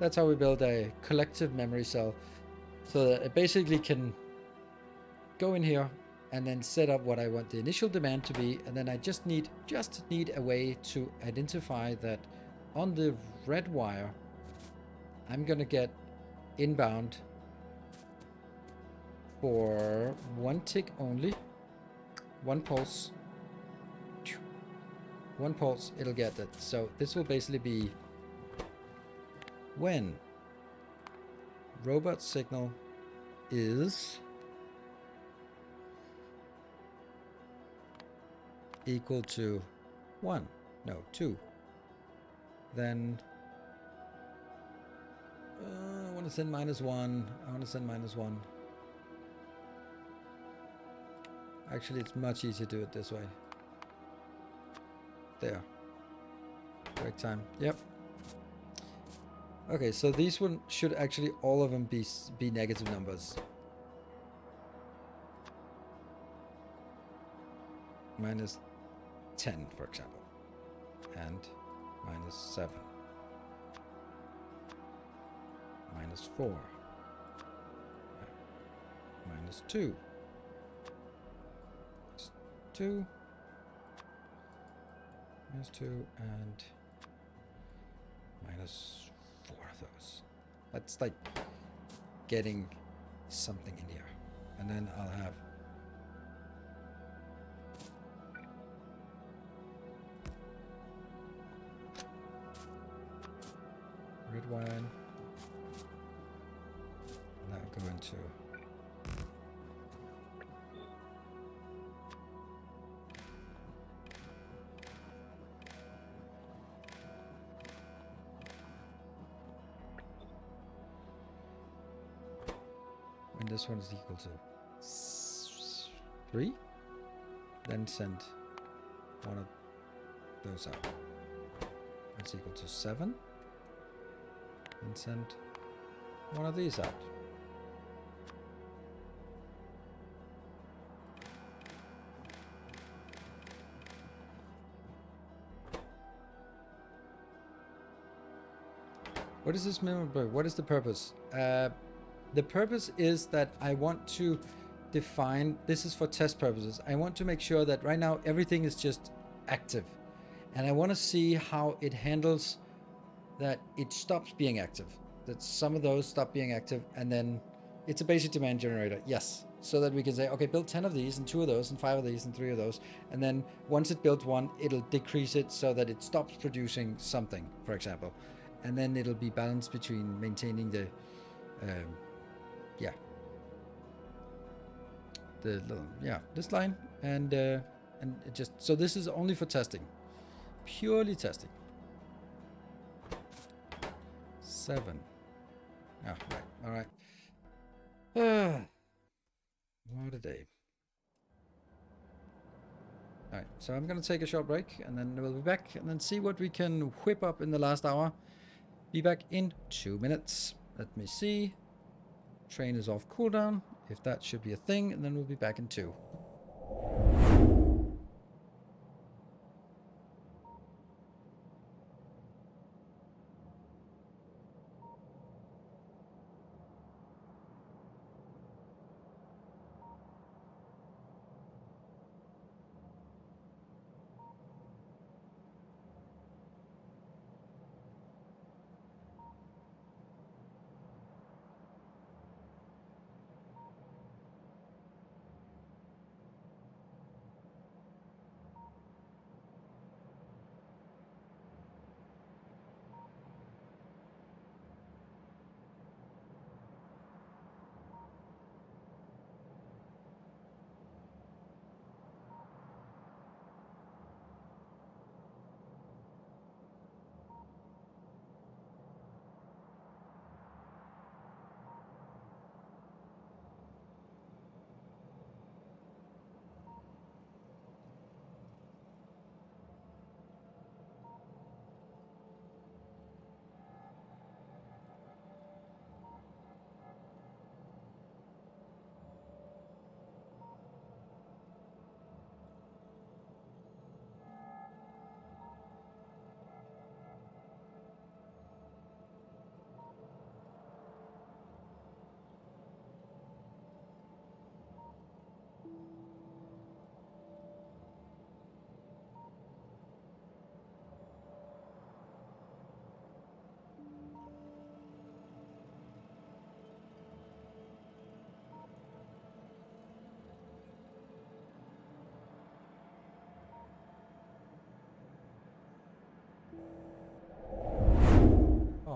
That's how we build a collective memory cell. So that it basically can go in here and then set up what I want the initial demand to be, and then I just need a way to identify that on the red wire I'm gonna get inbound for 1 tick only. 1 pulse. 1 pulse, it'll get it. So this will basically be when robot signal is equal to 1, no, 2. Then I want to send -1. I want to send -1. Actually, it's much easier to do it this way. There. Correct time. Yep. Okay, so these one should actually all of them be negative numbers. -10, for example, and -7, -4, -2, -2, -2, and -4 of those. That's like getting something in here. And then I'll have red wine, and that'll go into when this one is equal to 3, then send one of those out. That's equal to 7. And send one of these out. What is this memorable? What is the purpose? The purpose is that I want to define, this is for test purposes. I want to make sure that right now everything is just active. And I want to see how it handles that it stops being active. That some of those stop being active, and then it's a basic demand generator. Yes. So that we can say, okay, build 10 of these and 2 of those and 5 of these and 3 of those. And then once it builds one, it'll decrease it so that it stops producing something, for example. And then it'll be balanced between maintaining the, this line and it just, so this is only for testing, purely testing. 7. Oh, right. All right. What a day. All right, so I'm going to take a short break, and then we'll be back and then see what we can whip up in the last hour. Be back in 2 minutes. Let me see. Train is off cooldown. If that should be a thing, and then we'll be back in 2.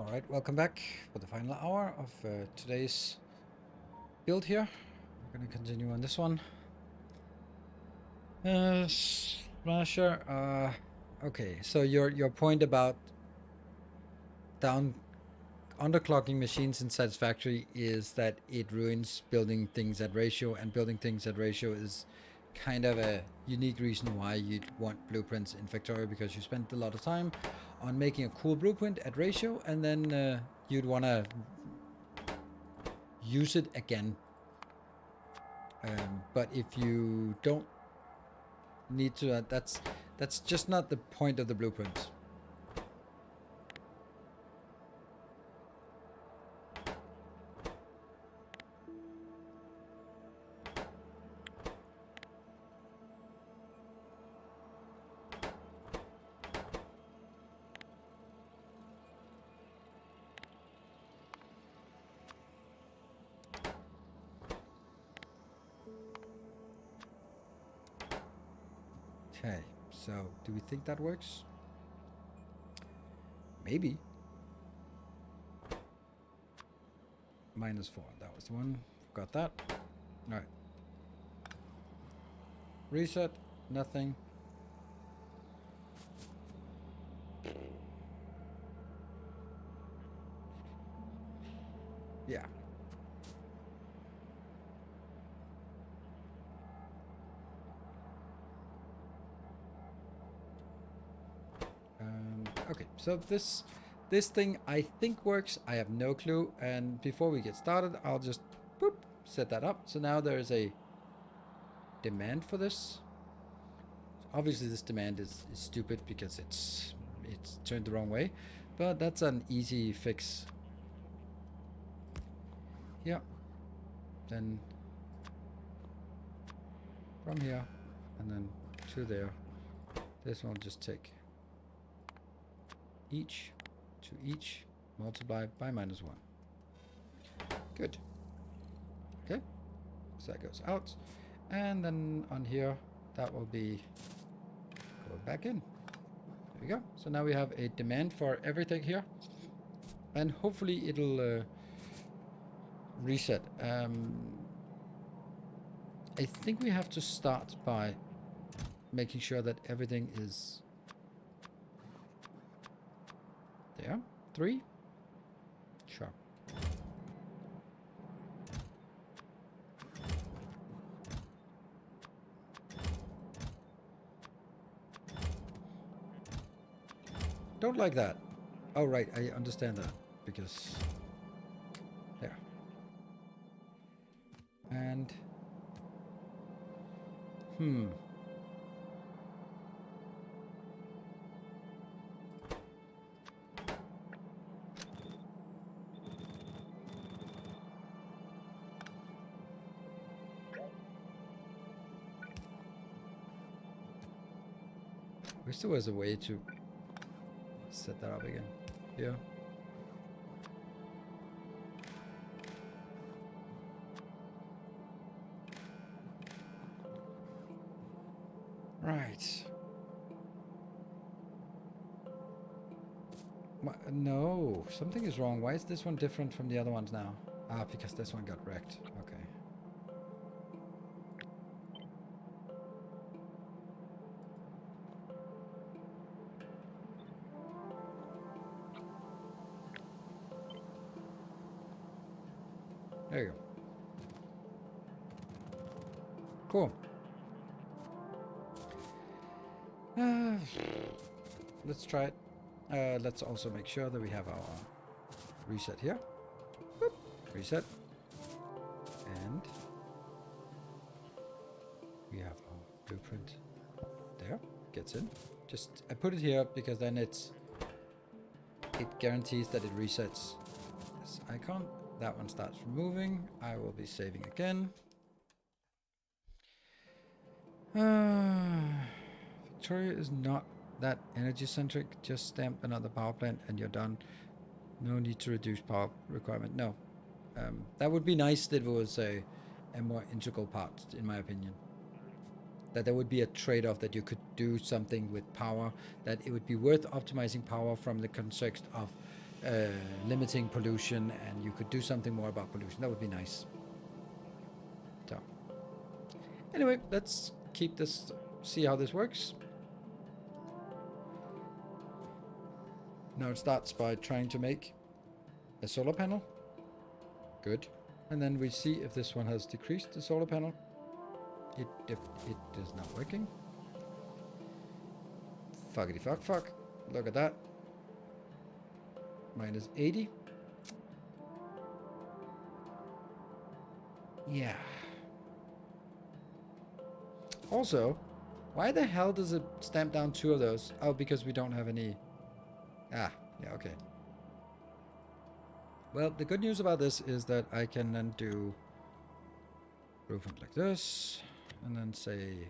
Alright, welcome back for the final hour of today's build here. We're gonna continue on this one. Smasher, okay, so your point about underclocking machines in Satisfactory is that it ruins building things at ratio, and building things at ratio is kind of a unique reason why you'd want blueprints in Factorio, because you spent a lot of time on making a cool blueprint at ratio, and then you'd want to use it again. But if you don't need to, that's just not the point of the blueprint. Okay, so do we think that works? Maybe. -4, that was the one. Got that. Alright. Reset, nothing. Yeah. Okay, so this thing I think works. I have no clue. And before we get started, I'll just boop, set that up. So now there is a demand for this. Obviously, this demand is stupid because it's turned the wrong way, but that's an easy fix. Yeah. Then from here and then to there. This one will just take each to each, multiplied by -1. Good. Okay. So that goes out. And then on here, that will be going back in. There we go. So now we have a demand for everything here. And hopefully it'll reset. I think we have to start by making sure that everything is there. 3? Sure. Don't like that. Oh, right. I understand that. Because... there. And... wish there was a way to set that up again. Here. Right. No, something is wrong. Why is this one different from the other ones now? Ah, because this one got wrecked. Okay. There you go. Cool. Let's try it. Let's also make sure that we have our reset here. Boop. Reset. And we have our blueprint there. Gets in. Just I put it here because then it guarantees that it resets this icon. That one starts moving. I will be saving again. Victoria is not that energy centric. Just stamp another power plant and you're done. No need to reduce power requirement. No. That would be nice that it was a more integral part, in my opinion. That there would be a trade-off, that you could do something with power, that it would be worth optimizing power from the context of limiting pollution, and you could do something more about pollution. That would be nice. So, anyway, let's keep this, see how this works. Now it starts by trying to make a solar panel. Good. And then we see if this one has decreased the solar panel. It is not working. Fuckity fuck fuck. Look at that. Minus 80. Yeah. Also, why the hell does it stamp down 2 of those? Oh, because we don't have any... Ah, yeah, okay. Well, the good news about this is that I can then do roof like this, and then say...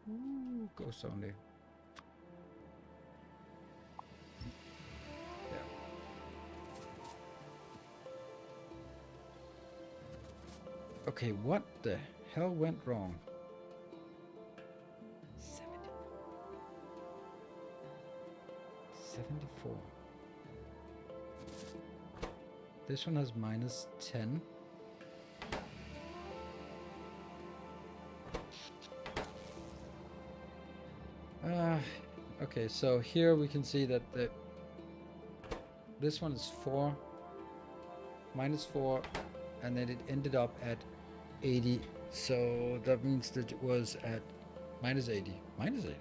Ooh, ghost only. Yeah. Okay, what the hell went wrong? 74. This one has minus 10. Okay, so here we can see that this one is 4, minus 4, and then it ended up at 80. So that means that it was at minus 80. Minus 80.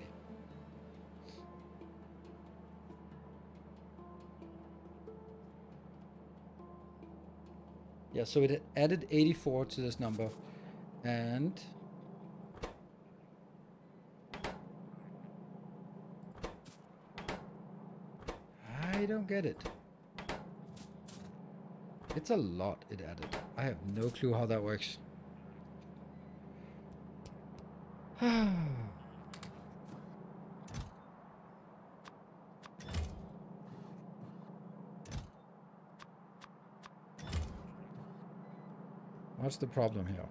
Yeah, so it added 84 to this number, and I don't get it. It's a lot it added. I have no clue how that works. What's the problem here?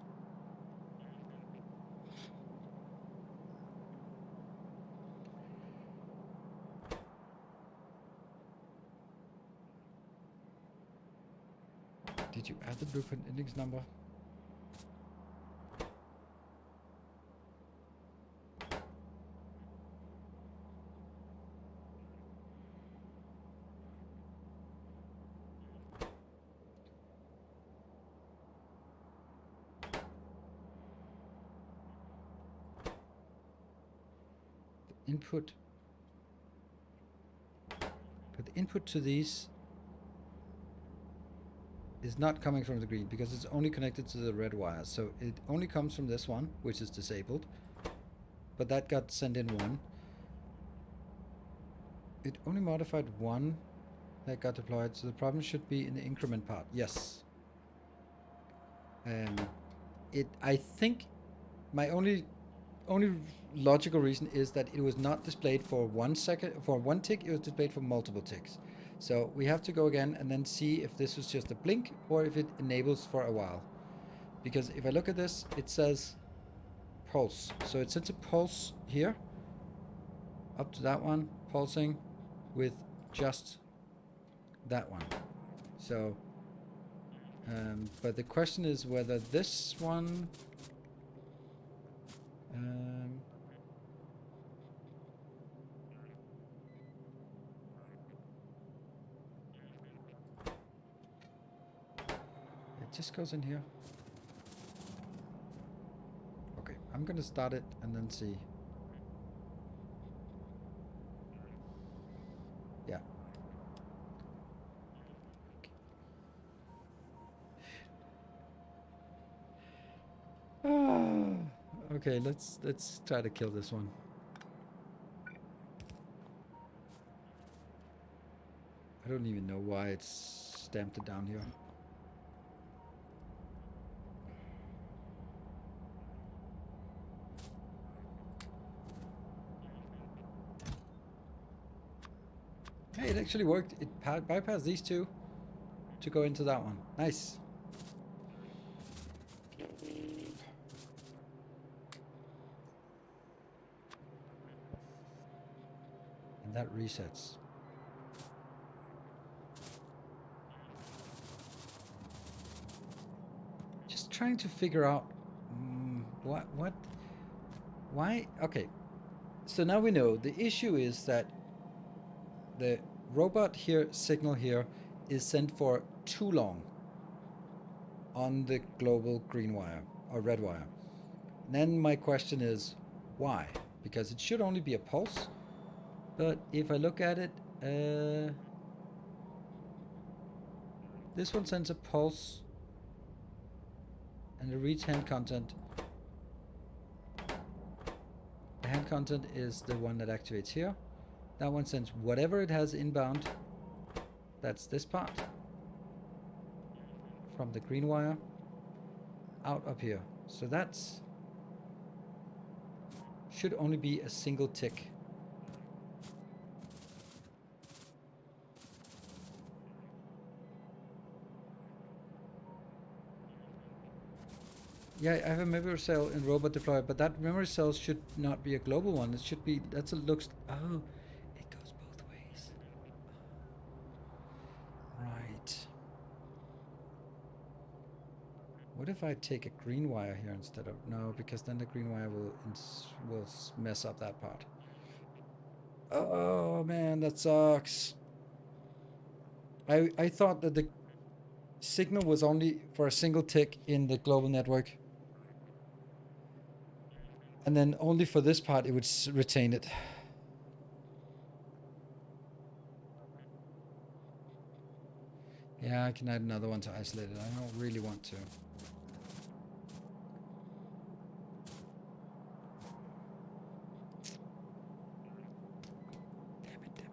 Did you add the blueprint index number? Input, but the input to these is not coming from the green because it's only connected to the red wire. So it only comes from this one, which is disabled, but that got sent in 1. It only modified 1 that got deployed, so the problem should be in the increment part. Yes. I think my only logical reason is that it was not displayed for 1 second, for 1 tick. It was displayed for multiple ticks. So we have to go again and then see if this was just a blink or if it enables for a while. Because if I look at this, it says pulse. So it sends a pulse here up to that one, pulsing with just that one. So but the question is whether this one it just goes in here. Okay, I'm gonna start it and then see. Yeah. Okay, let's try to kill this one. I don't even know why it's stamped it down here. Hey, it actually worked. It bypassed these 2 to go into that one. Nice. that resets. Just trying to figure out why. Okay, so now we know the issue is that the robot here signal here is sent for too long on the global green wire or red wire. And then my question is why? Because it should only be a pulse, but if I look at it, this one sends a pulse and it reads hand content. The hand content is the one that activates here. That one sends whatever it has inbound. That's this part. From the green wire out up here. So that's should only be a single tick. Yeah, I have a memory cell in robot deploy, but that memory cell should not be a global one. It should be, that's a looks, oh, it goes both ways. Right. What if I take a green wire here instead of, no, because then the green wire will mess up that part. Oh man, that sucks. I thought that the signal was only for a single tick in the global network. And then only for this part it would retain it. Yeah, I can add another one to isolate it. I don't really want to. Damn it, damn it, damn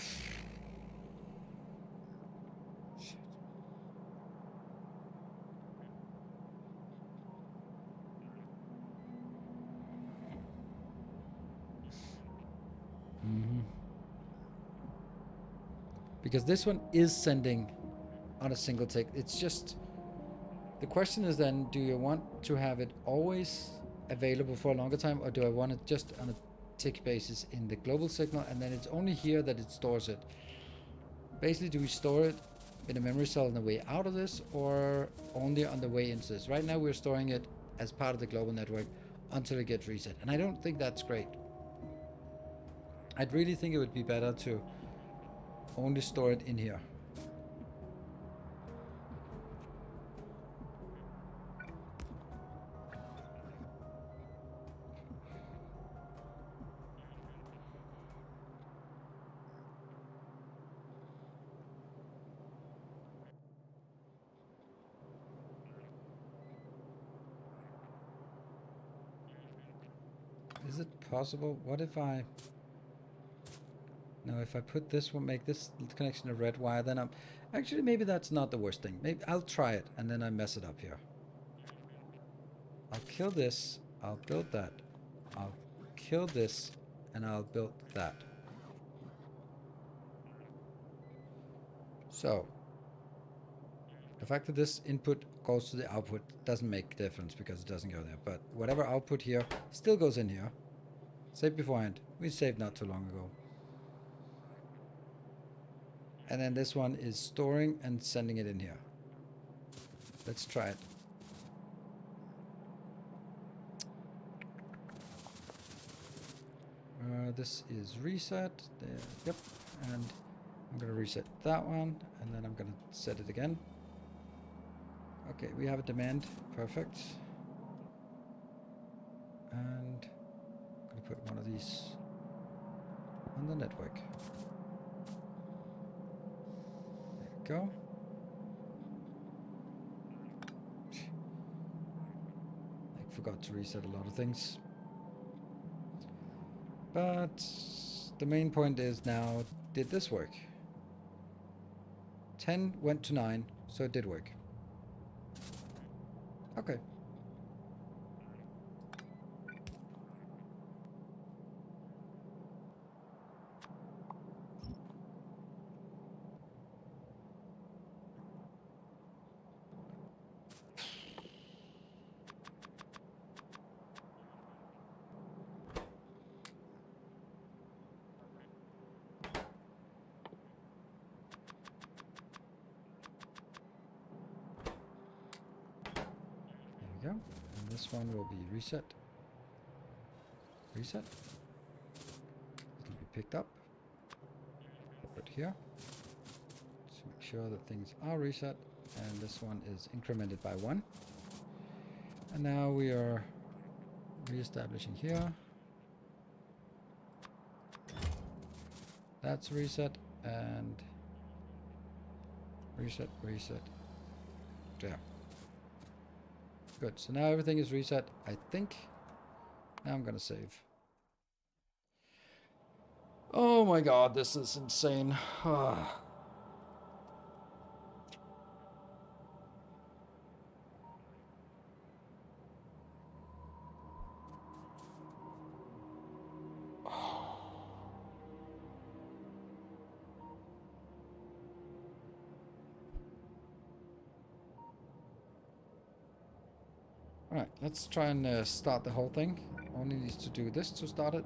it. Shit. Because this one is sending on a single tick. It's just, the question is then, do you want to have it always available for a longer time, or do I want it just on a tick basis in the global signal, and then it's only here that it stores it? Basically, do we store it in a memory cell on the way out of this, or only on the way into this? Right now we're storing it as part of the global network until it gets reset, and I don't think that's great. I'd really think it would be better to only store it in here. Is it possible? What if I... No, if I put this one, make this connection a red wire, then I'm... Actually, maybe that's not the worst thing. Maybe I'll try it, and then I mess it up here. I'll kill this, I'll build that. I'll kill this, and I'll build that. So, the fact that this input goes to the output doesn't make a difference because it doesn't go there. But whatever output here still goes in here. Saved beforehand. We saved not too long ago. And then this one is storing and sending it in here. Let's try it. This is reset. There, yep. And I'm going to reset that one. And then I'm going to set it again. Okay, we have a demand. Perfect. And I'm going to put one of these on the network. There we go. I forgot to reset a lot of things. But the main point is now, did this work? 10 went to 9, so it did work. Okay. we go. And this one will be reset. Reset. It'll be picked up. Put it here. Just make sure that things are reset. And this one is incremented by 1. And now we are re-establishing here. That's reset and reset, reset. There. Good. So now everything is reset, I think. Now I'm gonna save. Oh my god, this is insane. Alright, let's try and start the whole thing. Only needs to do this to start it.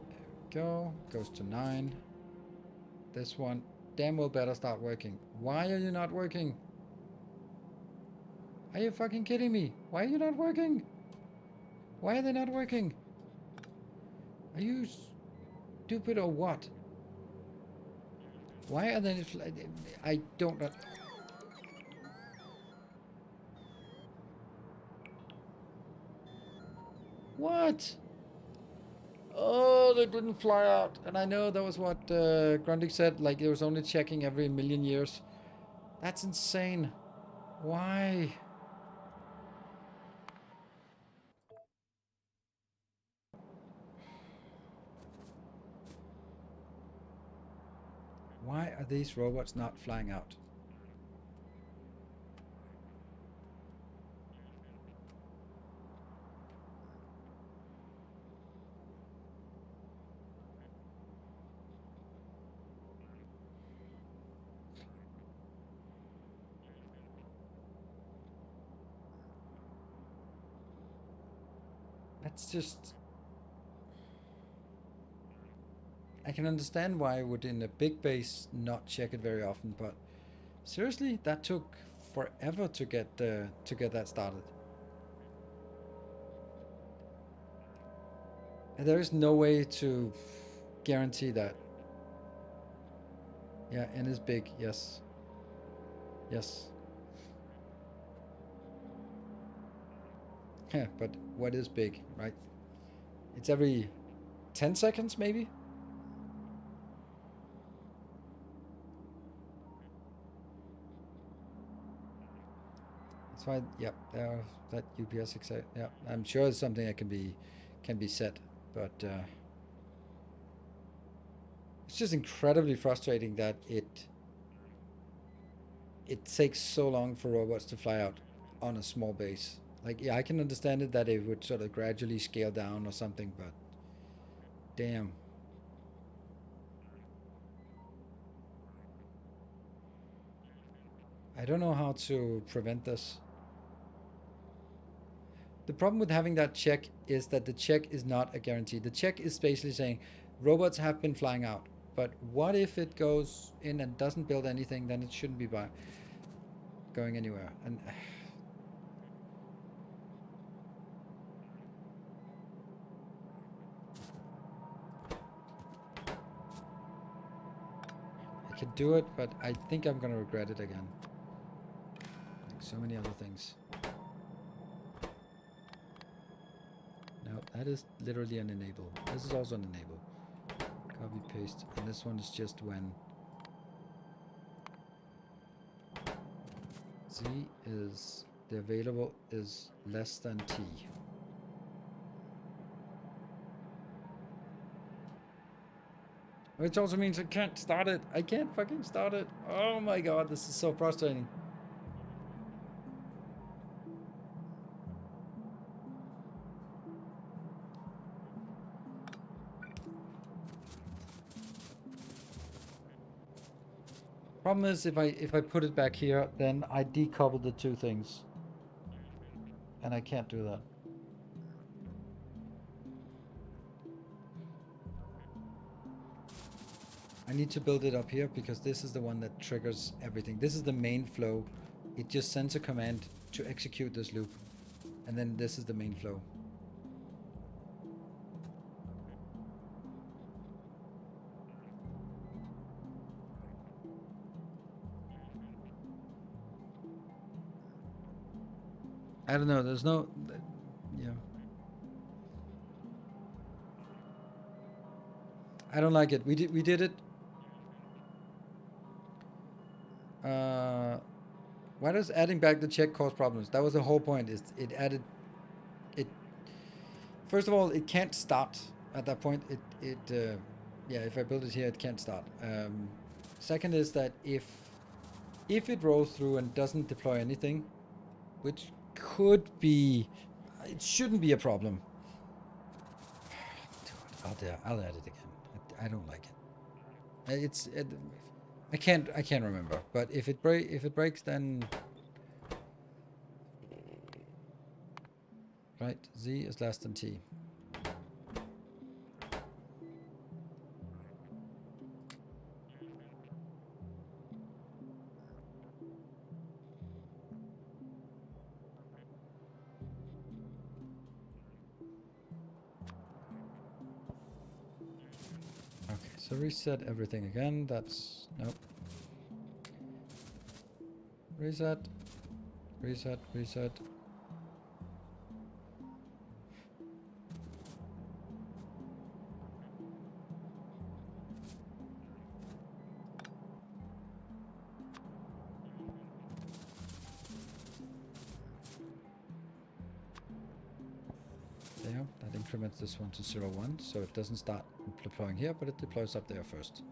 There we go. Goes to 9. This one damn well better start working. Why are you not working? Are you fucking kidding me? Why are you not working? Why are they not working? Are you stupid or what? Why are they... I don't know. What? Oh, they didn't fly out. And I know that was what Grundig said, like it was only checking every million years. That's insane. Why? Why are these robots not flying out? That's just... I can understand why I would in a big base not check it very often, but seriously, that took forever to get that started. And there is no way to guarantee that. Yeah, N is big, yes. Yes. Yeah, but what is big, right? It's every 10 seconds, maybe? That's why, yeah, that UPS exact, yeah. I'm sure it's something that can be set, but it's just incredibly frustrating that it takes so long for robots to fly out on a small base. Like, yeah, I can understand it that it would sort of gradually scale down or something, but damn. I don't know how to prevent this. The problem with having that check is that the check is not a guarantee. The check is basically saying robots have been flying out. But what if it goes in and doesn't build anything, then it shouldn't be going anywhere. And I could do it, but I think I'm going to regret it again. Like so many other things. No, that is literally an enable. This is also an enable. Copy, paste. And this one is just when Z is the available is less than T. Which also means I can't start it. I can't fucking start it. Oh my god, this is so frustrating. Problem is, if I put it back here, then I decouple the two things. And I can't do that. I need to build it up here because this is the one that triggers everything. This is the main flow it just sends a command to execute this loop. And then this is the main flow. I don't know, there's no... yeah. I don't like it. We did it. Why does adding back the check cause problems? That was the whole point. Is it added... it... First of all, it can't start at that point. Yeah, if I build it here, it can't start. Second is that if it rolls through and doesn't deploy anything, which could be... it shouldn't be a problem. I'll add it again. I don't like it. I can't remember. But if it breaks, then right, Z is less than T. Okay, so reset everything again. That's nope. Reset. Reset. Reset. There, that increments this one to 0, 1, so it doesn't start deploying here, but it deploys up there first.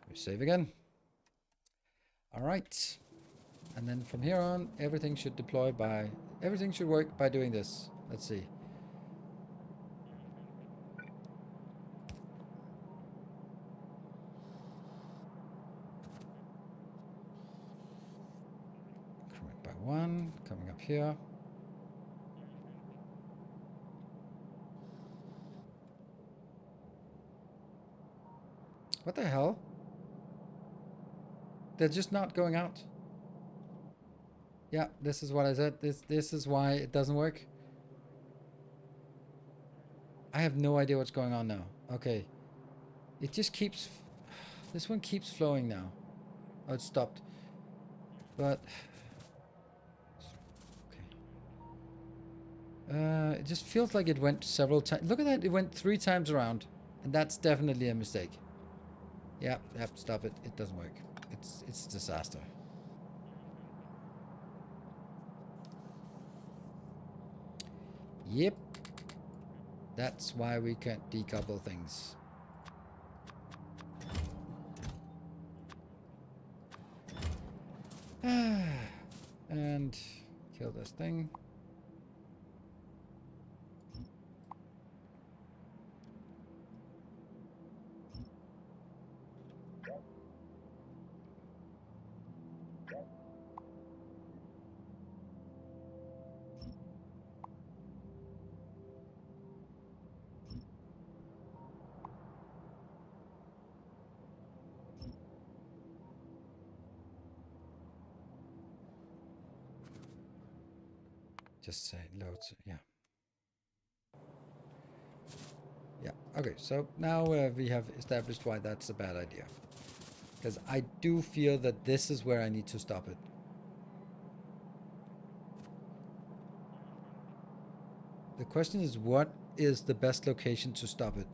We save again. All right, and then from here on, everything should work by doing this. Let's see. Increment by 1, coming up here. What the hell? They're just not going out. Yeah, this is what I said. This is why it doesn't work. I have no idea what's going on now. Okay. It just keeps... this one keeps flowing now. Oh, it stopped. But... okay. It just feels like it went several times. Look at that. It went 3 times around. And that's definitely a mistake. Yep, stop it. It doesn't work. It's a disaster. Yep. That's why we can't decouple things. And kill this thing. Just say loads, yeah. Yeah, okay, so now we have established why that's a bad idea. Because I do feel that this is where I need to stop it. The question is, what is the best location to stop it?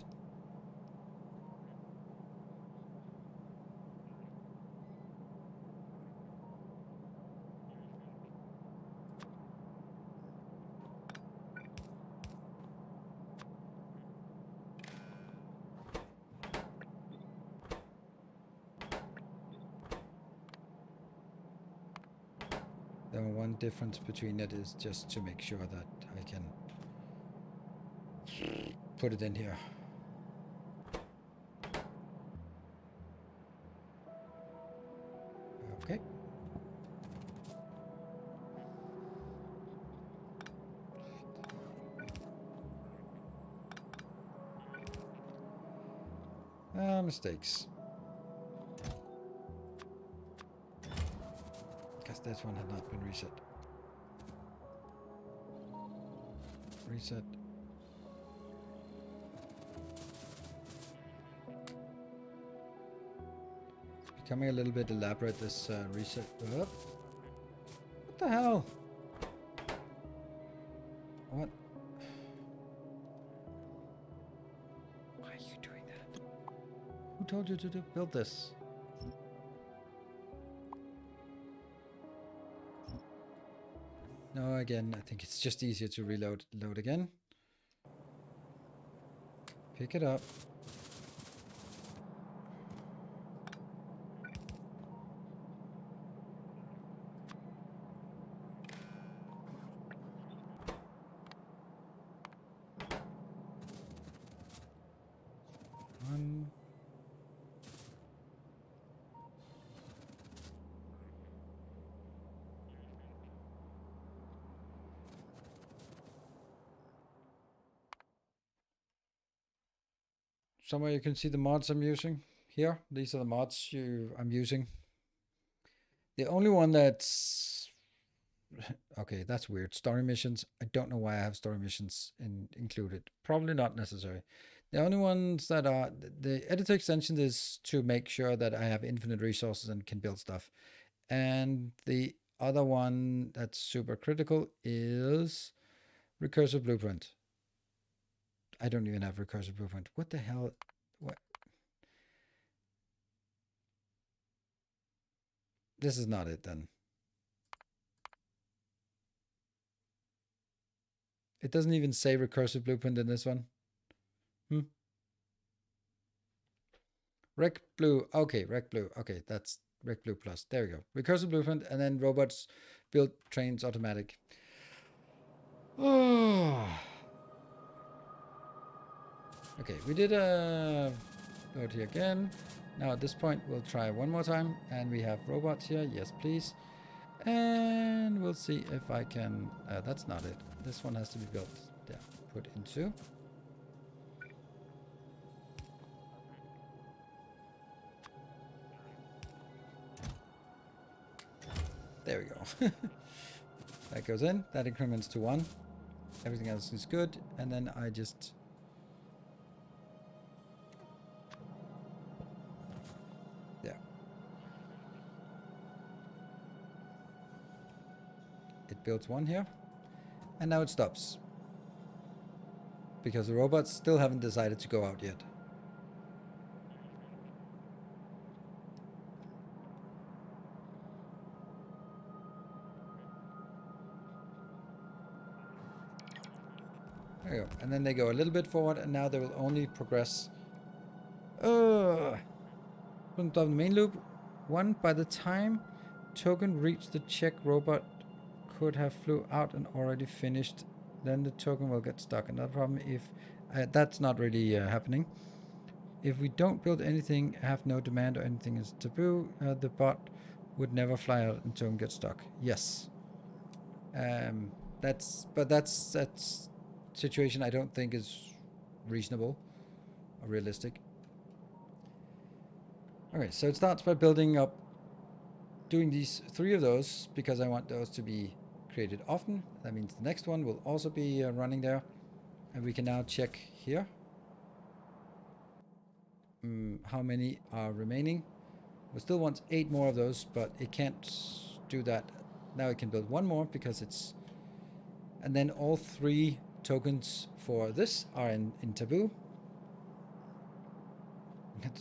The one difference between it is just to make sure that I can put it in here. Okay. Mistakes. Because this one had not been reset. Reset. It's becoming a little bit elaborate, this reset. What the hell? What? Why are you doing that? Who told you to build this? No, again, I think it's just easier to load again. Pick it up. One. Somewhere you can see the mods I'm using here. These are the mods I'm using. The only one that's okay, that's weird. Story missions. I don't know why I have story missions included. Probably not necessary. The only ones that are the editor extension is to make sure that I have infinite resources and can build stuff. And the other one that's super critical is recursive blueprint. I don't even have recursive blueprint. What the hell? What? This is not it then. It doesn't even say recursive blueprint in this one. Rec Blue. Okay, Rec Blue. Okay, that's Rec Blue Plus. There we go. Recursive blueprint, and then robots build trains automatic. Oh. Okay, we did a load here again. Now at this point, we'll try one more time, and we have robots here. Yes, please. And we'll see if I can. That's not it. This one has to be built. Yeah, put into. There we go. That goes in. That increments to 1. Everything else is good. And then I just... yeah. It builds 1 here. And now it stops. Because the robots still haven't decided to go out yet. There you go. And then they go a little bit forward, and now they will only progress. From the main loop, 1 by the time token reached the check, robot could have flew out and already finished. Then the token will get stuck. Another problem if that's not really happening. If we don't build anything, have no demand or anything is taboo, the bot would never fly out and token gets stuck. Yes. That's situation I don't think is reasonable or realistic. Okay, so it starts by building up, doing these 3 of those because I want those to be created often. That means the next one will also be running there, and we can now check here how many are remaining. We still want 8 more of those, but it can't do that. Now it can build 1 more because it's, and then all 3 tokens for this are in taboo.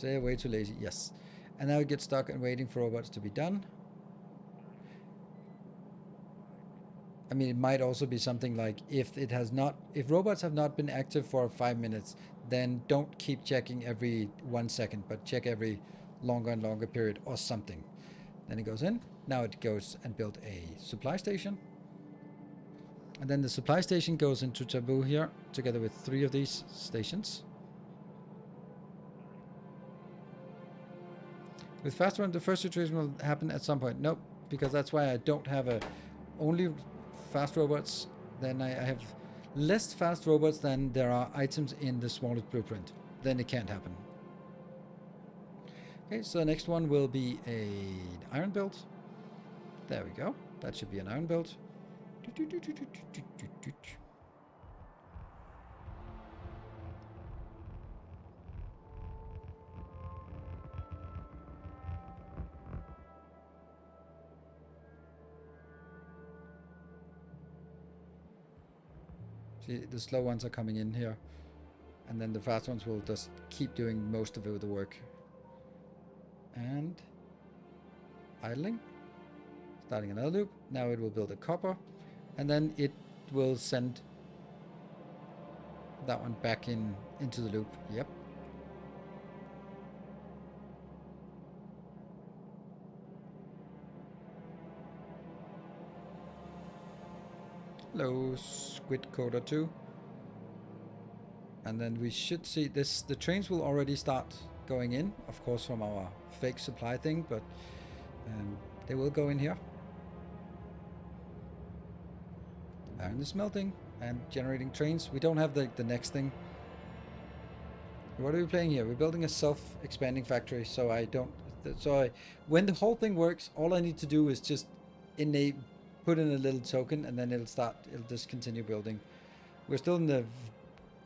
They're way too lazy. Yes. And now it gets stuck and waiting for robots to be done. I mean, it might also be something like if robots have not been active for 5 minutes, then don't keep checking every 1 second, but check every longer and longer period or something. Then it goes in. Now it goes and build a supply station. And then the supply station goes into taboo here together with 3 of these stations. With fast run, the first situation will happen at some point. Nope, because that's why I don't have only fast robots. Then I have less fast robots than there are items in the smallest blueprint. Then it can't happen. Okay, so the next one will be an iron build. There we go. That should be an iron build. See, the slow ones are coming in here. And then the fast ones will just keep doing most of the work. And idling. Starting another loop. Now it will build a copper. And then it will send that one back into the loop. Yep. Hello, Squid Coder 2. And then we should see this. The trains will already start going in, of course, from our fake supply thing, but they will go in here. Iron is melting and generating trains. We don't have the next thing. What are we playing here? We're building a self-expanding factory, so when the whole thing works, all I need to do is just put in a little token, and then it'll just continue building. We're still in the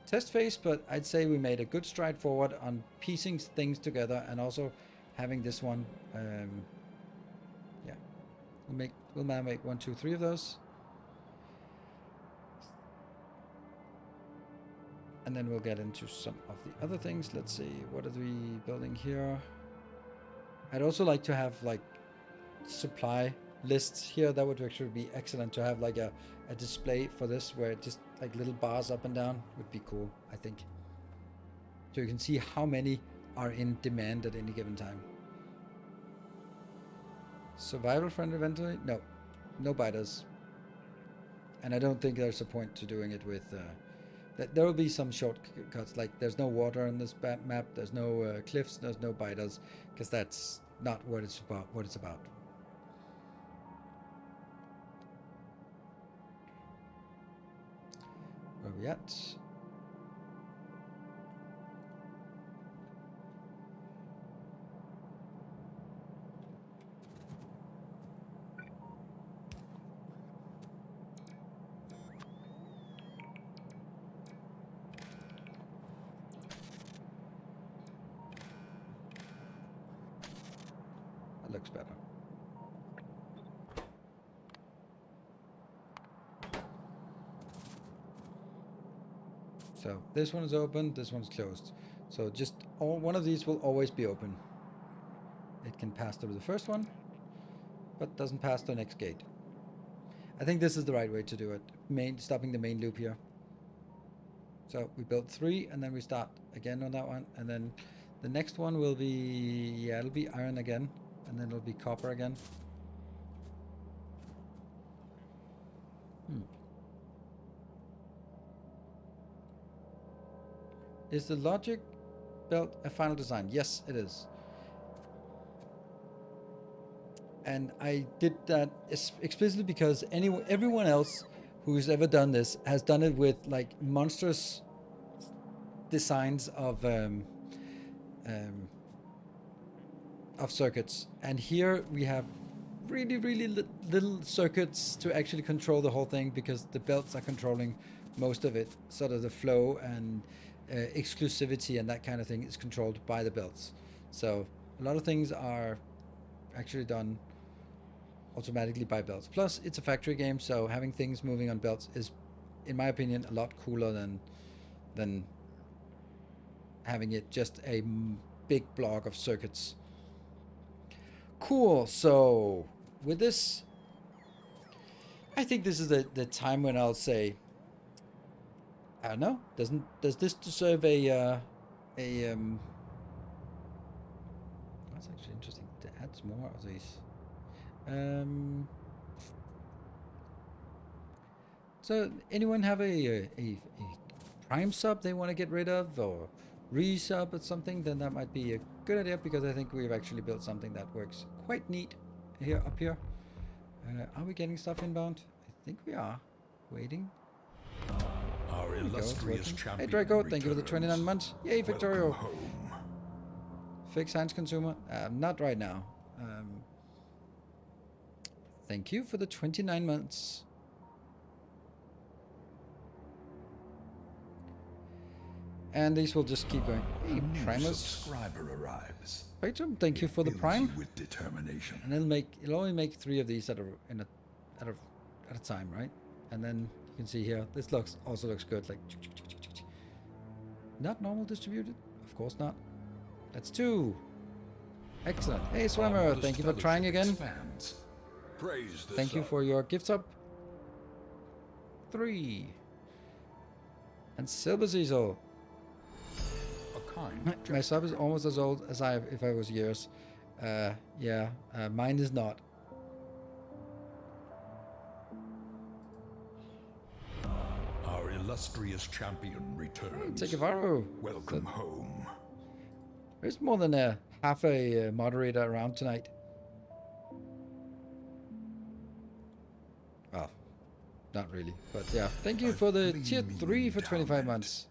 test phase, but I'd say we made a good stride forward on piecing things together, and also having this one. Yeah, we'll now make 1, 2, 3 of those, and then we'll get into some of the other things. Let's see, what are we building here? I'd also like to have like supply lists here. That would actually be excellent to have like a display for this, where just like little bars up and down would be cool, I think. So you can see how many are in demand at any given time. Survival friendly eventually? No. No biters. And I don't think there's a point to doing it with... there will be some shortcuts, like there's no water on this map, there's no cliffs, there's no biters, because that's not what it's about. Where are we at? That looks better. So this one is open, this one's closed. So just one of these will always be open. It can pass through the first one, but doesn't pass the next gate. I think this is the right way to do it. Stopping the main loop here. So we build 3, and then we start again on that one, and then the next one will be, yeah, it'll be iron again, and then it'll be copper again. Is the logic belt a final design? Yes, it is. And I did that explicitly because everyone else who's ever done this has done it with like monstrous designs of circuits. And here we have really little circuits to actually control the whole thing, because the belts are controlling most of it. Sort of the flow and exclusivity and that kind of thing is controlled by the belts. So a lot of things are actually done automatically by belts. Plus, it's a factory game, so having things moving on belts is, in my opinion, a lot cooler than having it just a big block of circuits. Cool. So with this, I think this is the time when I'll say, I don't know. Does this deserve a that's actually interesting to add more of these. So anyone have a prime sub they want to get rid of, or resub or something? Then that might be a good idea, because I think we've actually built something that works quite neat up here. Are we getting stuff inbound? I think we are. Waiting. Our illustrious champion. Hey Draco, thank you for the 29 months. Yay, Factorio. Home. Fake science consumer? Not right now. I Thank you for the 29 months. And these will just keep going. Hey, Primus. Subscriber arrives. Spectrum, thank you for the prime. With determination. And it'll only make 3 of these at a time, right? And then you can see here, this also looks good. Like, not normal distributed, of course not. That's 2. Excellent. Hey, Swimmer, thank you for trying again. Thank you for your gift sub. 3. And Silver Cecil. My sub is almost as old as if I was years. Yeah, mine is not. Our illustrious champion returns. Hey, Tegavaro. Welcome home. There's more than half a moderator around tonight. Oh, not really, but yeah. Thank you for the tier 3 for 25 months.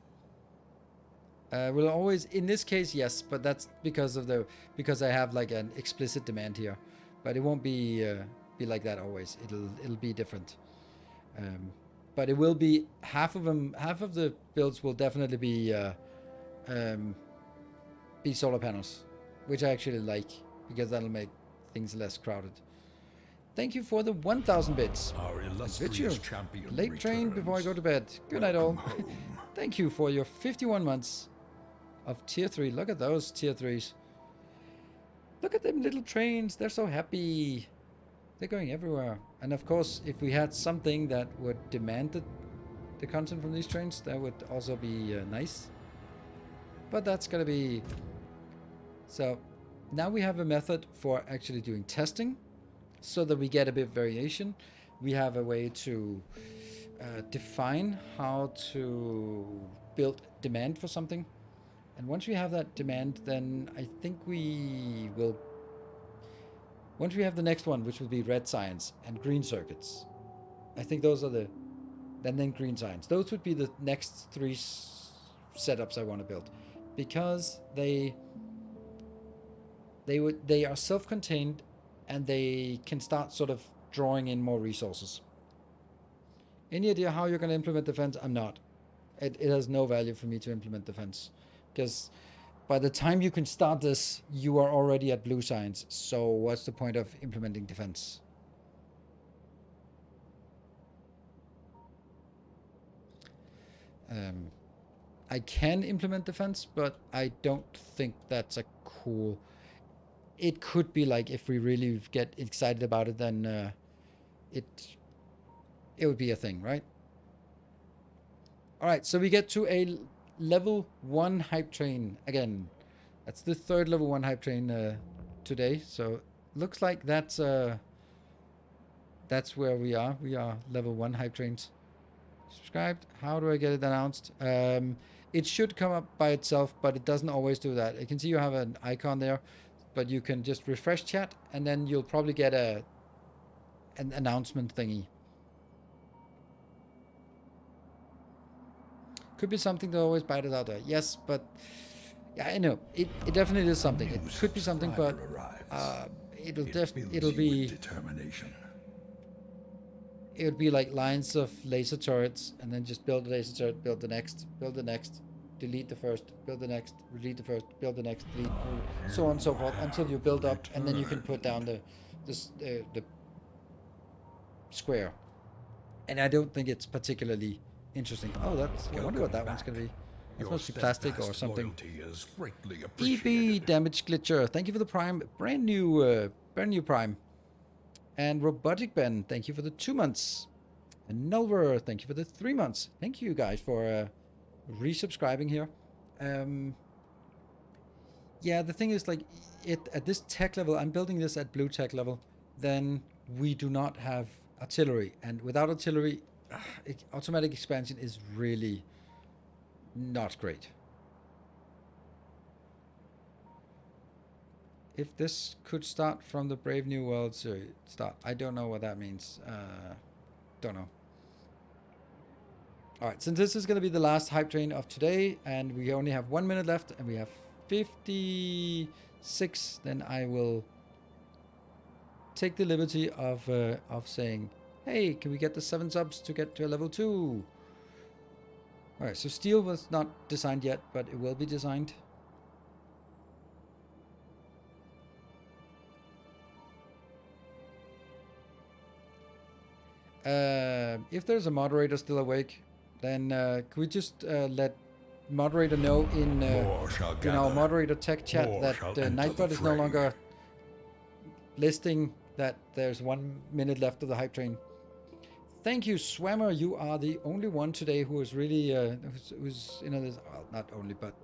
Will always, in this case, yes, but that's because I have like an explicit demand here, but it won't be like that always. It'll be different, but it will be half of the builds will definitely be solar panels, which I actually like because that'll make things less crowded. Thank you for the 1,000 bits. Our illustrious champion Late train before I go to bed. Good night all. Thank you for your 51 months of tier 3. Look at those tier 3s. Look at them little trains. They're so happy. They're going everywhere. And of course, if we had something that would demand the content from these trains, that would also be nice. But that's going to be... So now we have a method for actually doing testing so that we get a bit of variation. We have a way to define how to build demand for something. And once we have that demand, then I think we will... Once we have the next one, which will be red science and green circuits, I think those are the... Then green science. Those would be the next 3 setups I want to build. Because they are self-contained and they can start sort of drawing in more resources. Any idea how you're going to implement defense? I'm not. It has no value for me to implement defense. Because by the time you can start this, you are already at blue science. So what's the point of implementing defense? I can implement defense, but I don't think that's a cool... It could be like if we really get excited about it, then it would be a thing, right? All right, so we get to a level 1 hype train again. That's the 3rd level 1 hype train today. So looks like that's where we are. We are level 1 hype trains. Subscribed. How do I get it announced? It should come up by itself, but it doesn't always do that. You can see you have an icon there, but you can just refresh chat and then you'll probably get an announcement thingy. Could be something that always bite it out there. Yes, but yeah, I know it definitely is something. It could be something, but it'll be determination. It would be like lines of laser turrets, and then just build a laser turret, build the next, delete the first, build the next, delete the first, build the next, delete, so on and so forth until you build up, and then you can put down the square. And I don't think it's particularly interesting. Oh, that's... I wonder what that one's going to be. That must be plastic or something. EB Damage Glitcher, thank you for the prime. Brand new prime. And Robotic Ben, thank you for the 2 months. And Nulver, thank you for the 3 months. Thank you guys for resubscribing here. Yeah, the thing is, like, at this tech level, I'm building this at blue tech level, then we do not have artillery. And without artillery, automatic expansion is really not great. If this could start from the Brave New World series, I don't know what that means. Don't know. All right, since this is going to be the last hype train of today, and we only have 1 minute left, and we have 56, then I will take the liberty of saying, hey, can we get the 7 subs to get to a level 2? Alright, so steel was not designed yet, but it will be designed. If there's a moderator still awake, then could we just let moderator know in our moderator tech chat that Nightbot is no longer listing that there's 1 minute left of the hype train. Thank you, Swammer. You are the only one today who is really who's this. Well, not only, but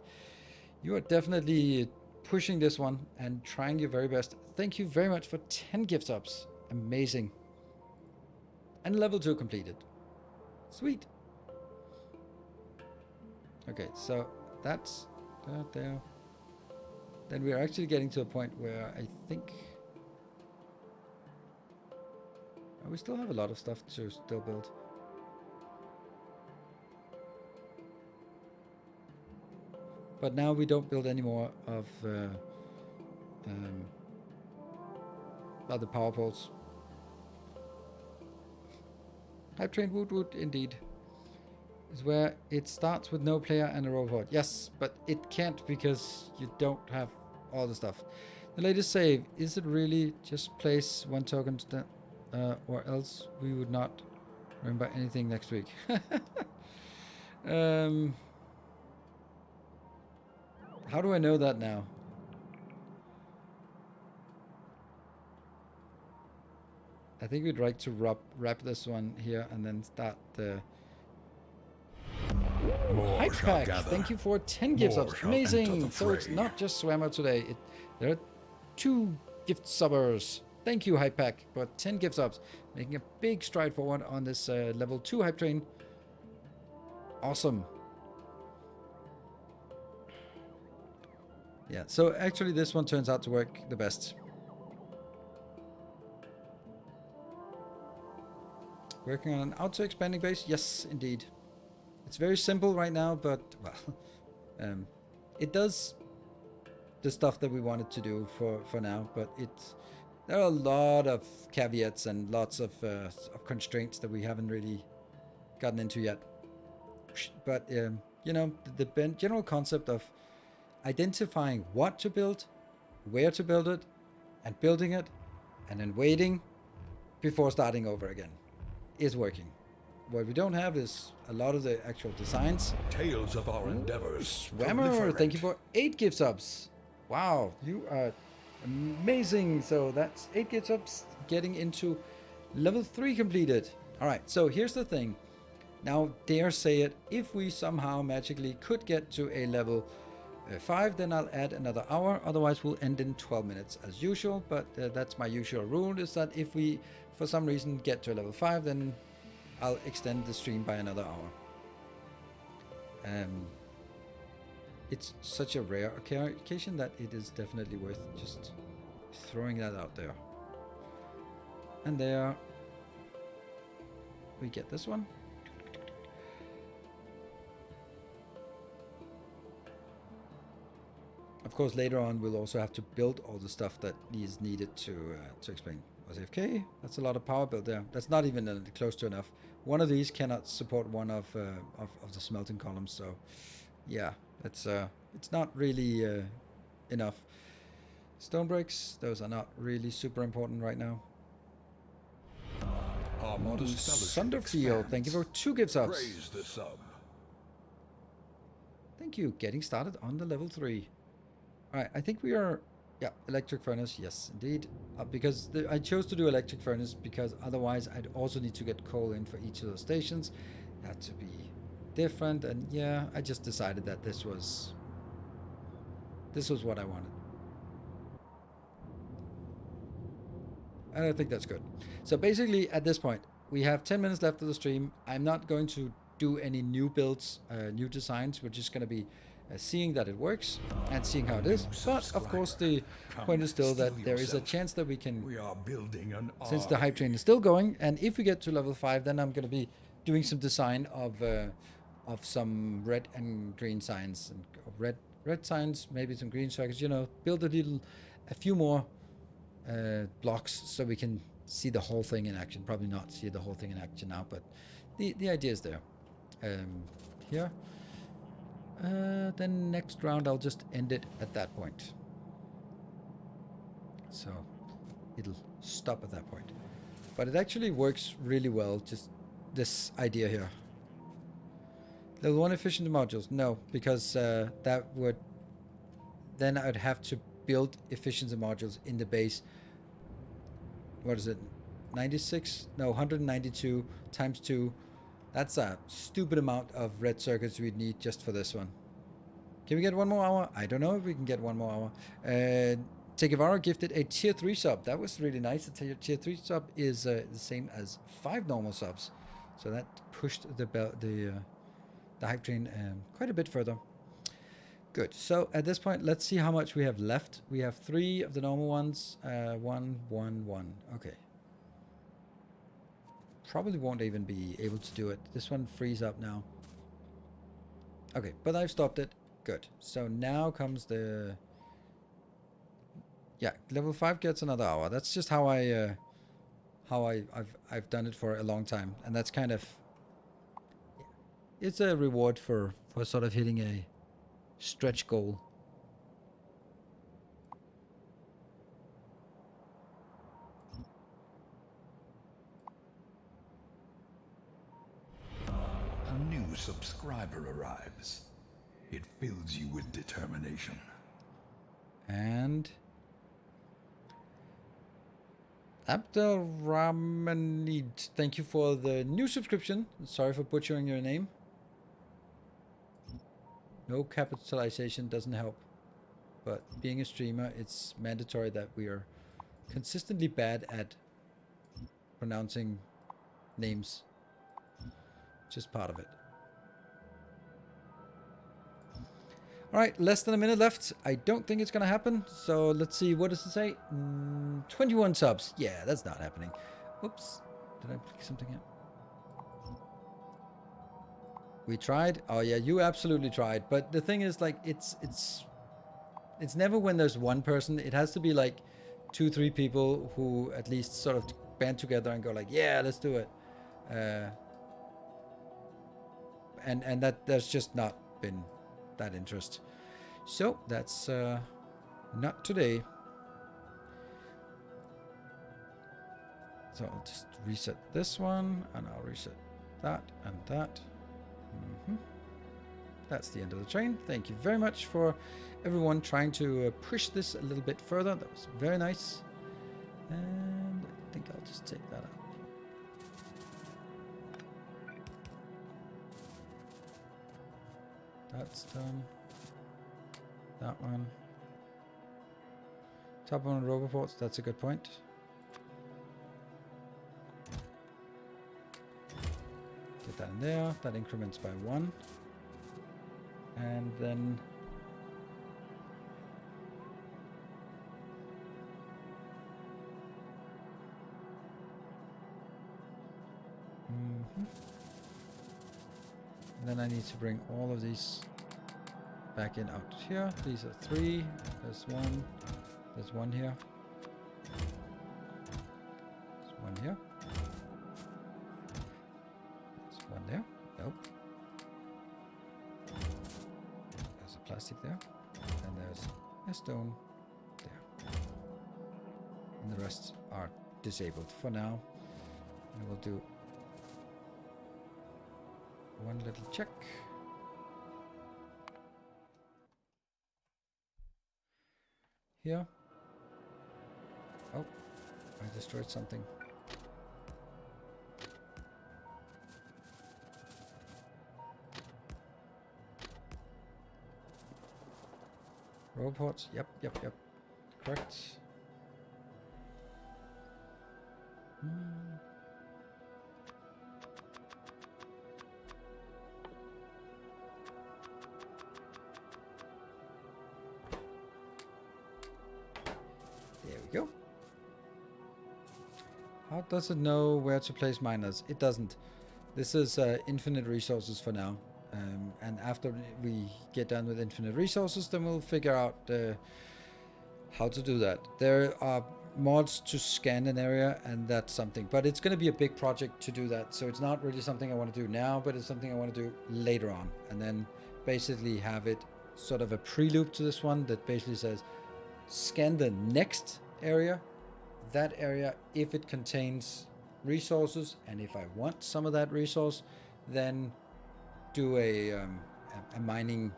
you are definitely pushing this one and trying your very best. Thank you very much for 10 gift subs. Amazing. And level 2 completed. Sweet. Okay, so that's that there. Then we're actually getting to a point where I think we still have a lot of stuff to still build. But now we don't build any more of the power poles. Hype train woot indeed. Is where it starts with no player and a robot. Yes, but it can't because you don't have all the stuff. The latest save, is it really just place 1 token or else we would not remember anything next week? How do I know that now? I think we'd like to wrap this one here and then start the Hype Pack. Thank you for 10 gift subs. Amazing. So it's not just Swammer today. There are 2 gift subbers. Thank you, Hype Pack, for 10 gift subs. Making a big stride forward on this level 2 hype train. Awesome. Yeah, so actually this one turns out to work the best. Working on an auto-expanding base? Yes, indeed. It's very simple right now, but, well, it does the stuff that we wanted to do for now, but there are a lot of caveats and lots of constraints that we haven't really gotten into yet. But, the general concept of identifying what to build, where to build it, and building it, and then waiting before starting over again is working. What we don't have is a lot of the actual designs. Tales of our endeavors. Swammer, thank you for 8 gift subs. Wow, you are amazing. So that's 8 gift subs getting into level 3 completed. All right, so here's the thing. Now, dare say it, if we somehow magically could get to a level 5, then I'll add another hour. Otherwise, we'll end in 12 minutes as usual. But that's my usual rule, is that if we, for some reason, get to a level 5, then I'll extend the stream by another hour. It's such a rare occasion that it is definitely worth just throwing that out there. And there we get this one. Of course, later on we'll also have to build all the stuff that is needed to explain. Was AFK? That's a lot of power built there. That's not even close to enough. One of these cannot support one of the smelting columns. So, yeah, it's not really enough. Stone bricks, those are not really super important right now. Our modest Sunderfield, thank you for 2 gift subs. Praise the sub. Thank you. Getting started on the level 3. All right, I think we are. Yeah, electric furnace, yes, indeed. Because I chose to do electric furnace because otherwise I'd also need to get coal in for each of those stations. Had to be different, and yeah, I just decided that this was what I wanted. And I think that's good. So basically, at this point, we have 10 minutes left of the stream. I'm not going to do any new builds, new designs. We're just going to be seeing that it works and seeing how it is. But of course, the point is still that there is a chance that we can, since the hype train is still going, and if we get to level 5, then I'm going to be doing some design of some red and green signs, and red signs, maybe some green circuits. You know, build a few more blocks so we can see the whole thing in action. Probably not see the whole thing in action now, but the idea is there. Here. Then next round I'll just end it at that point. So it'll stop at that point. But it actually works really well, just this idea here. Level 1 efficient modules. No, because that would... Then I'd have to build efficiency modules in the base. What is it? 96? No, 192 times 2. That's a stupid amount of red circuits we'd need just for this one. Can we get one more hour? I don't know if we can get one more hour. Tekevara gifted a tier 3 sub. That was really nice. A tier 3 sub is the same as 5 normal subs. So that pushed the hype train quite a bit further. Good. So at this point, let's see how much we have left. We have 3 of the normal ones. 1, 1, 1. Okay. Probably won't even be able to do it. This one frees up now. Okay, but I've stopped it. Good. So now comes the... Yeah, level 5 gets another hour. That's just how I've done it for a long time, and that's kind of... It's a reward for sort of hitting a stretch goal. A new subscriber arrives. It fills you with determination. And Abdelrahmanid, thank you for the new subscription. Sorry for butchering your name. No capitalization doesn't help. But being a streamer, it's mandatory that we are consistently bad at pronouncing names. Just part of it. Alright, less than a minute left. I don't think it's going to happen. So let's see. What does it say? 21 subs. Yeah, that's not happening. Oops. Did I pick something up? We tried. Oh yeah, you absolutely tried. But the thing is, like, it's never when there's one person. It has to be like 2, 3 people who at least sort of band together and go like, yeah, let's do it. And that there's just not been that interest. So that's not today. So I'll just reset this one, and I'll reset that and that. That's the end of the train. Thank you very much for everyone trying to push this a little bit further. That was very nice. And I think I'll just take that out. That's done. That one. Top one on roboports, that's a good point. Get that in there. That increments by 1. And then and then I need to bring all of these back in out here. These are 3. There's 1. There's 1 here. There's 1 here. There's 1 there. Nope. There's a plastic there. And there's a stone there. And the rest are disabled for now. And we'll do one little check. Here. Oh, I destroyed something. Robots. Yep. Correct. There we go. How does it know where to place miners? It doesn't. This is infinite resources for now. And after we get done with infinite resources, then we'll figure out how to do that. There are mods to scan an area, and that's something. But it's going to be a big project to do that, so it's not really something I want to do now, but it's something I want to do later on, and then basically have it sort of a preloop to this one that basically says scan the next area, that area, if it contains resources, and if I want some of that resource, then do a mining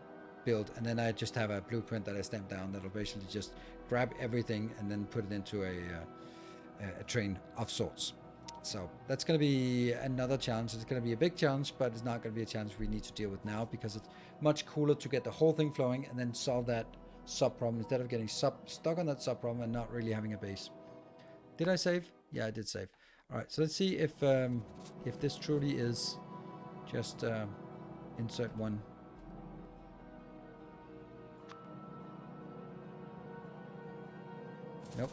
build, and then I just have a blueprint that I stamp down that'll basically just grab everything and then put it into a train of sorts. So that's going to be another challenge. It's going to be a big challenge, but it's not going to be a challenge we need to deal with now, because it's much cooler to get the whole thing flowing and then solve that sub problem instead of getting stuck on that sub problem and not really having a base. Did I save? Yeah, I did save. All right, so let's see if this truly is just insert one. Nope.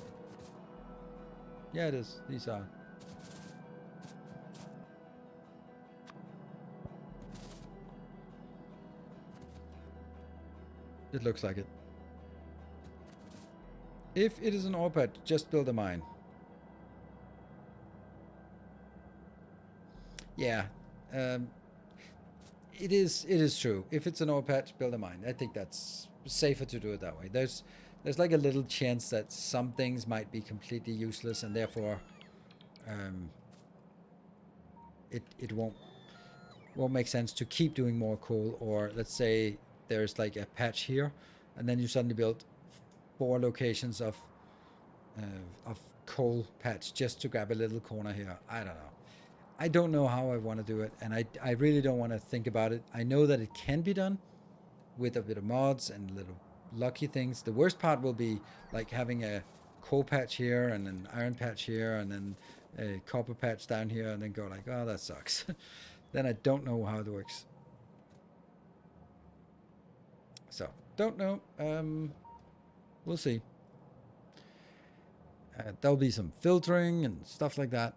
Yeah, it is. These are. It looks like it. If it is an ore pad, just build a mine. Yeah. It is true. If it's an ore patch, build a mine. I think that's safer to do it that way. There's like a little chance that some things might be completely useless, and therefore it won't make sense to keep doing more coal. Or let's say there's like a patch here, and then you suddenly build 4 locations of coal patch just to grab a little corner here. I don't know. I don't know how I want to do it, and I really don't want to think about it. I know that it can be done with a bit of mods and little lucky things. The worst part will be like having a coal patch here and an iron patch here and then a copper patch down here, and then go like, oh, that sucks. Then I don't know how it works. So, don't know. We'll see. There'll be some filtering and stuff like that.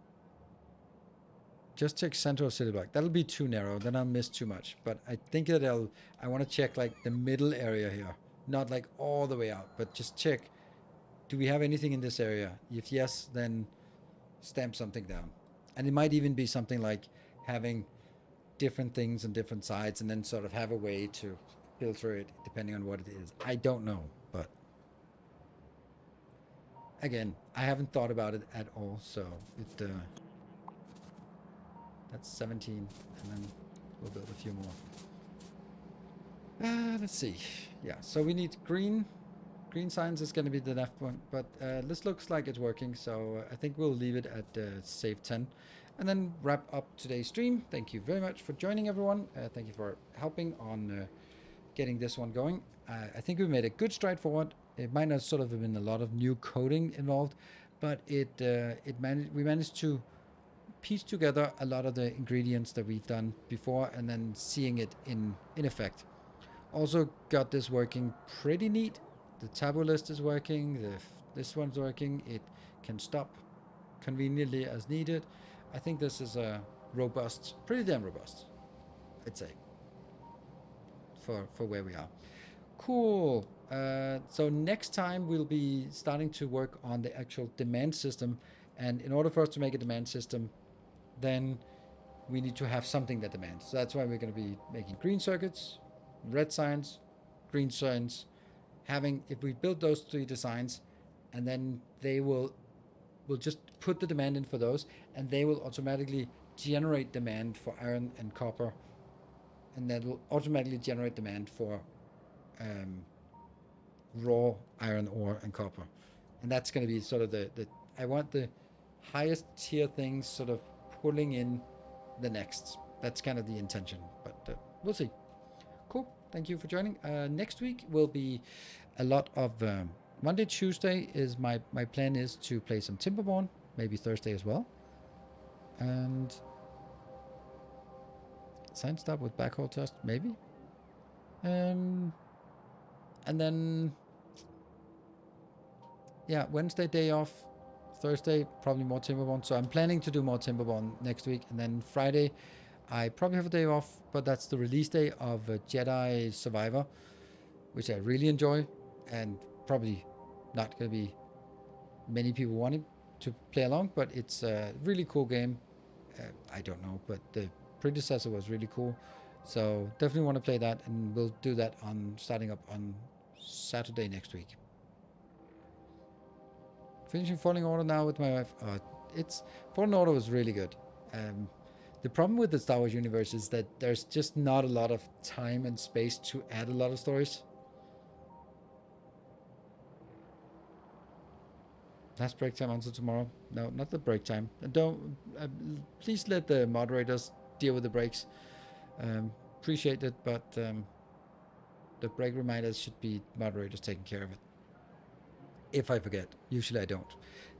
Just check central city block. That'll be too narrow. Then I'll miss too much. But I think that I want to check like the middle area here. Not like all the way out, but just check. Do we have anything in this area? If yes, then stamp something down. And it might even be something like having different things on different sides and then sort of have a way to filter it depending on what it is. I don't know, but again, I haven't thought about it at all. So it... that's 17, and then we'll build a few more. Let's see. Yeah, so we need green. Green signs is going to be the left one, but this looks like it's working, so I think we'll leave it at save 10. And then wrap up today's stream. Thank you very much for joining, everyone. Thank you for helping on getting this one going. I think we made a good stride forward. It might not sort of have been a lot of new coding involved, but we managed to piece together a lot of the ingredients that we've done before, and then seeing it in effect. Also got this working pretty neat. The tabu list is working. This one's working. It can stop conveniently as needed. I think this is a robust, pretty damn robust, I'd say, for where we are. Cool. So next time we'll be starting to work on the actual demand system, and in order for us to make a demand system, then we need to have something that demands. So that's why we're going to be making green circuits, red signs, green signs, if we build those 3 designs, and then we'll just put the demand in for those, and they will automatically generate demand for iron and copper, and that will automatically generate demand for raw iron ore and copper. And that's going to be sort of I want the highest tier things sort of pulling in the next. That's kind of the intention, but we'll see. Cool. Thank you for joining. Next week will be a lot of Monday, Tuesday is my plan is to play some Timberborn, maybe Thursday as well, and sign stop with backhaul test maybe, and then yeah, Wednesday day off. Thursday, probably more Timberborn. So I'm planning to do more Timberborn next week. And then Friday, I probably have a day off, but that's the release day of Jedi Survivor, which I really enjoy, and probably not going to be many people wanted to play along, but it's a really cool game. I don't know, but the predecessor was really cool. So definitely want to play that, and we'll do that on starting up on Saturday next week. Finishing Falling Order now with my wife. It's Fallen Order was really good. The problem with the Star Wars universe is that there's just not a lot of time and space to add a lot of stories. Last break time until tomorrow. No, not the break time. Don't. Please let the moderators deal with the breaks. Appreciate it, but the break reminders should be moderators taking care of it. If I forget. Usually I don't.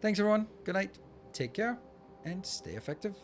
Thanks everyone. Good night. Take care and stay effective.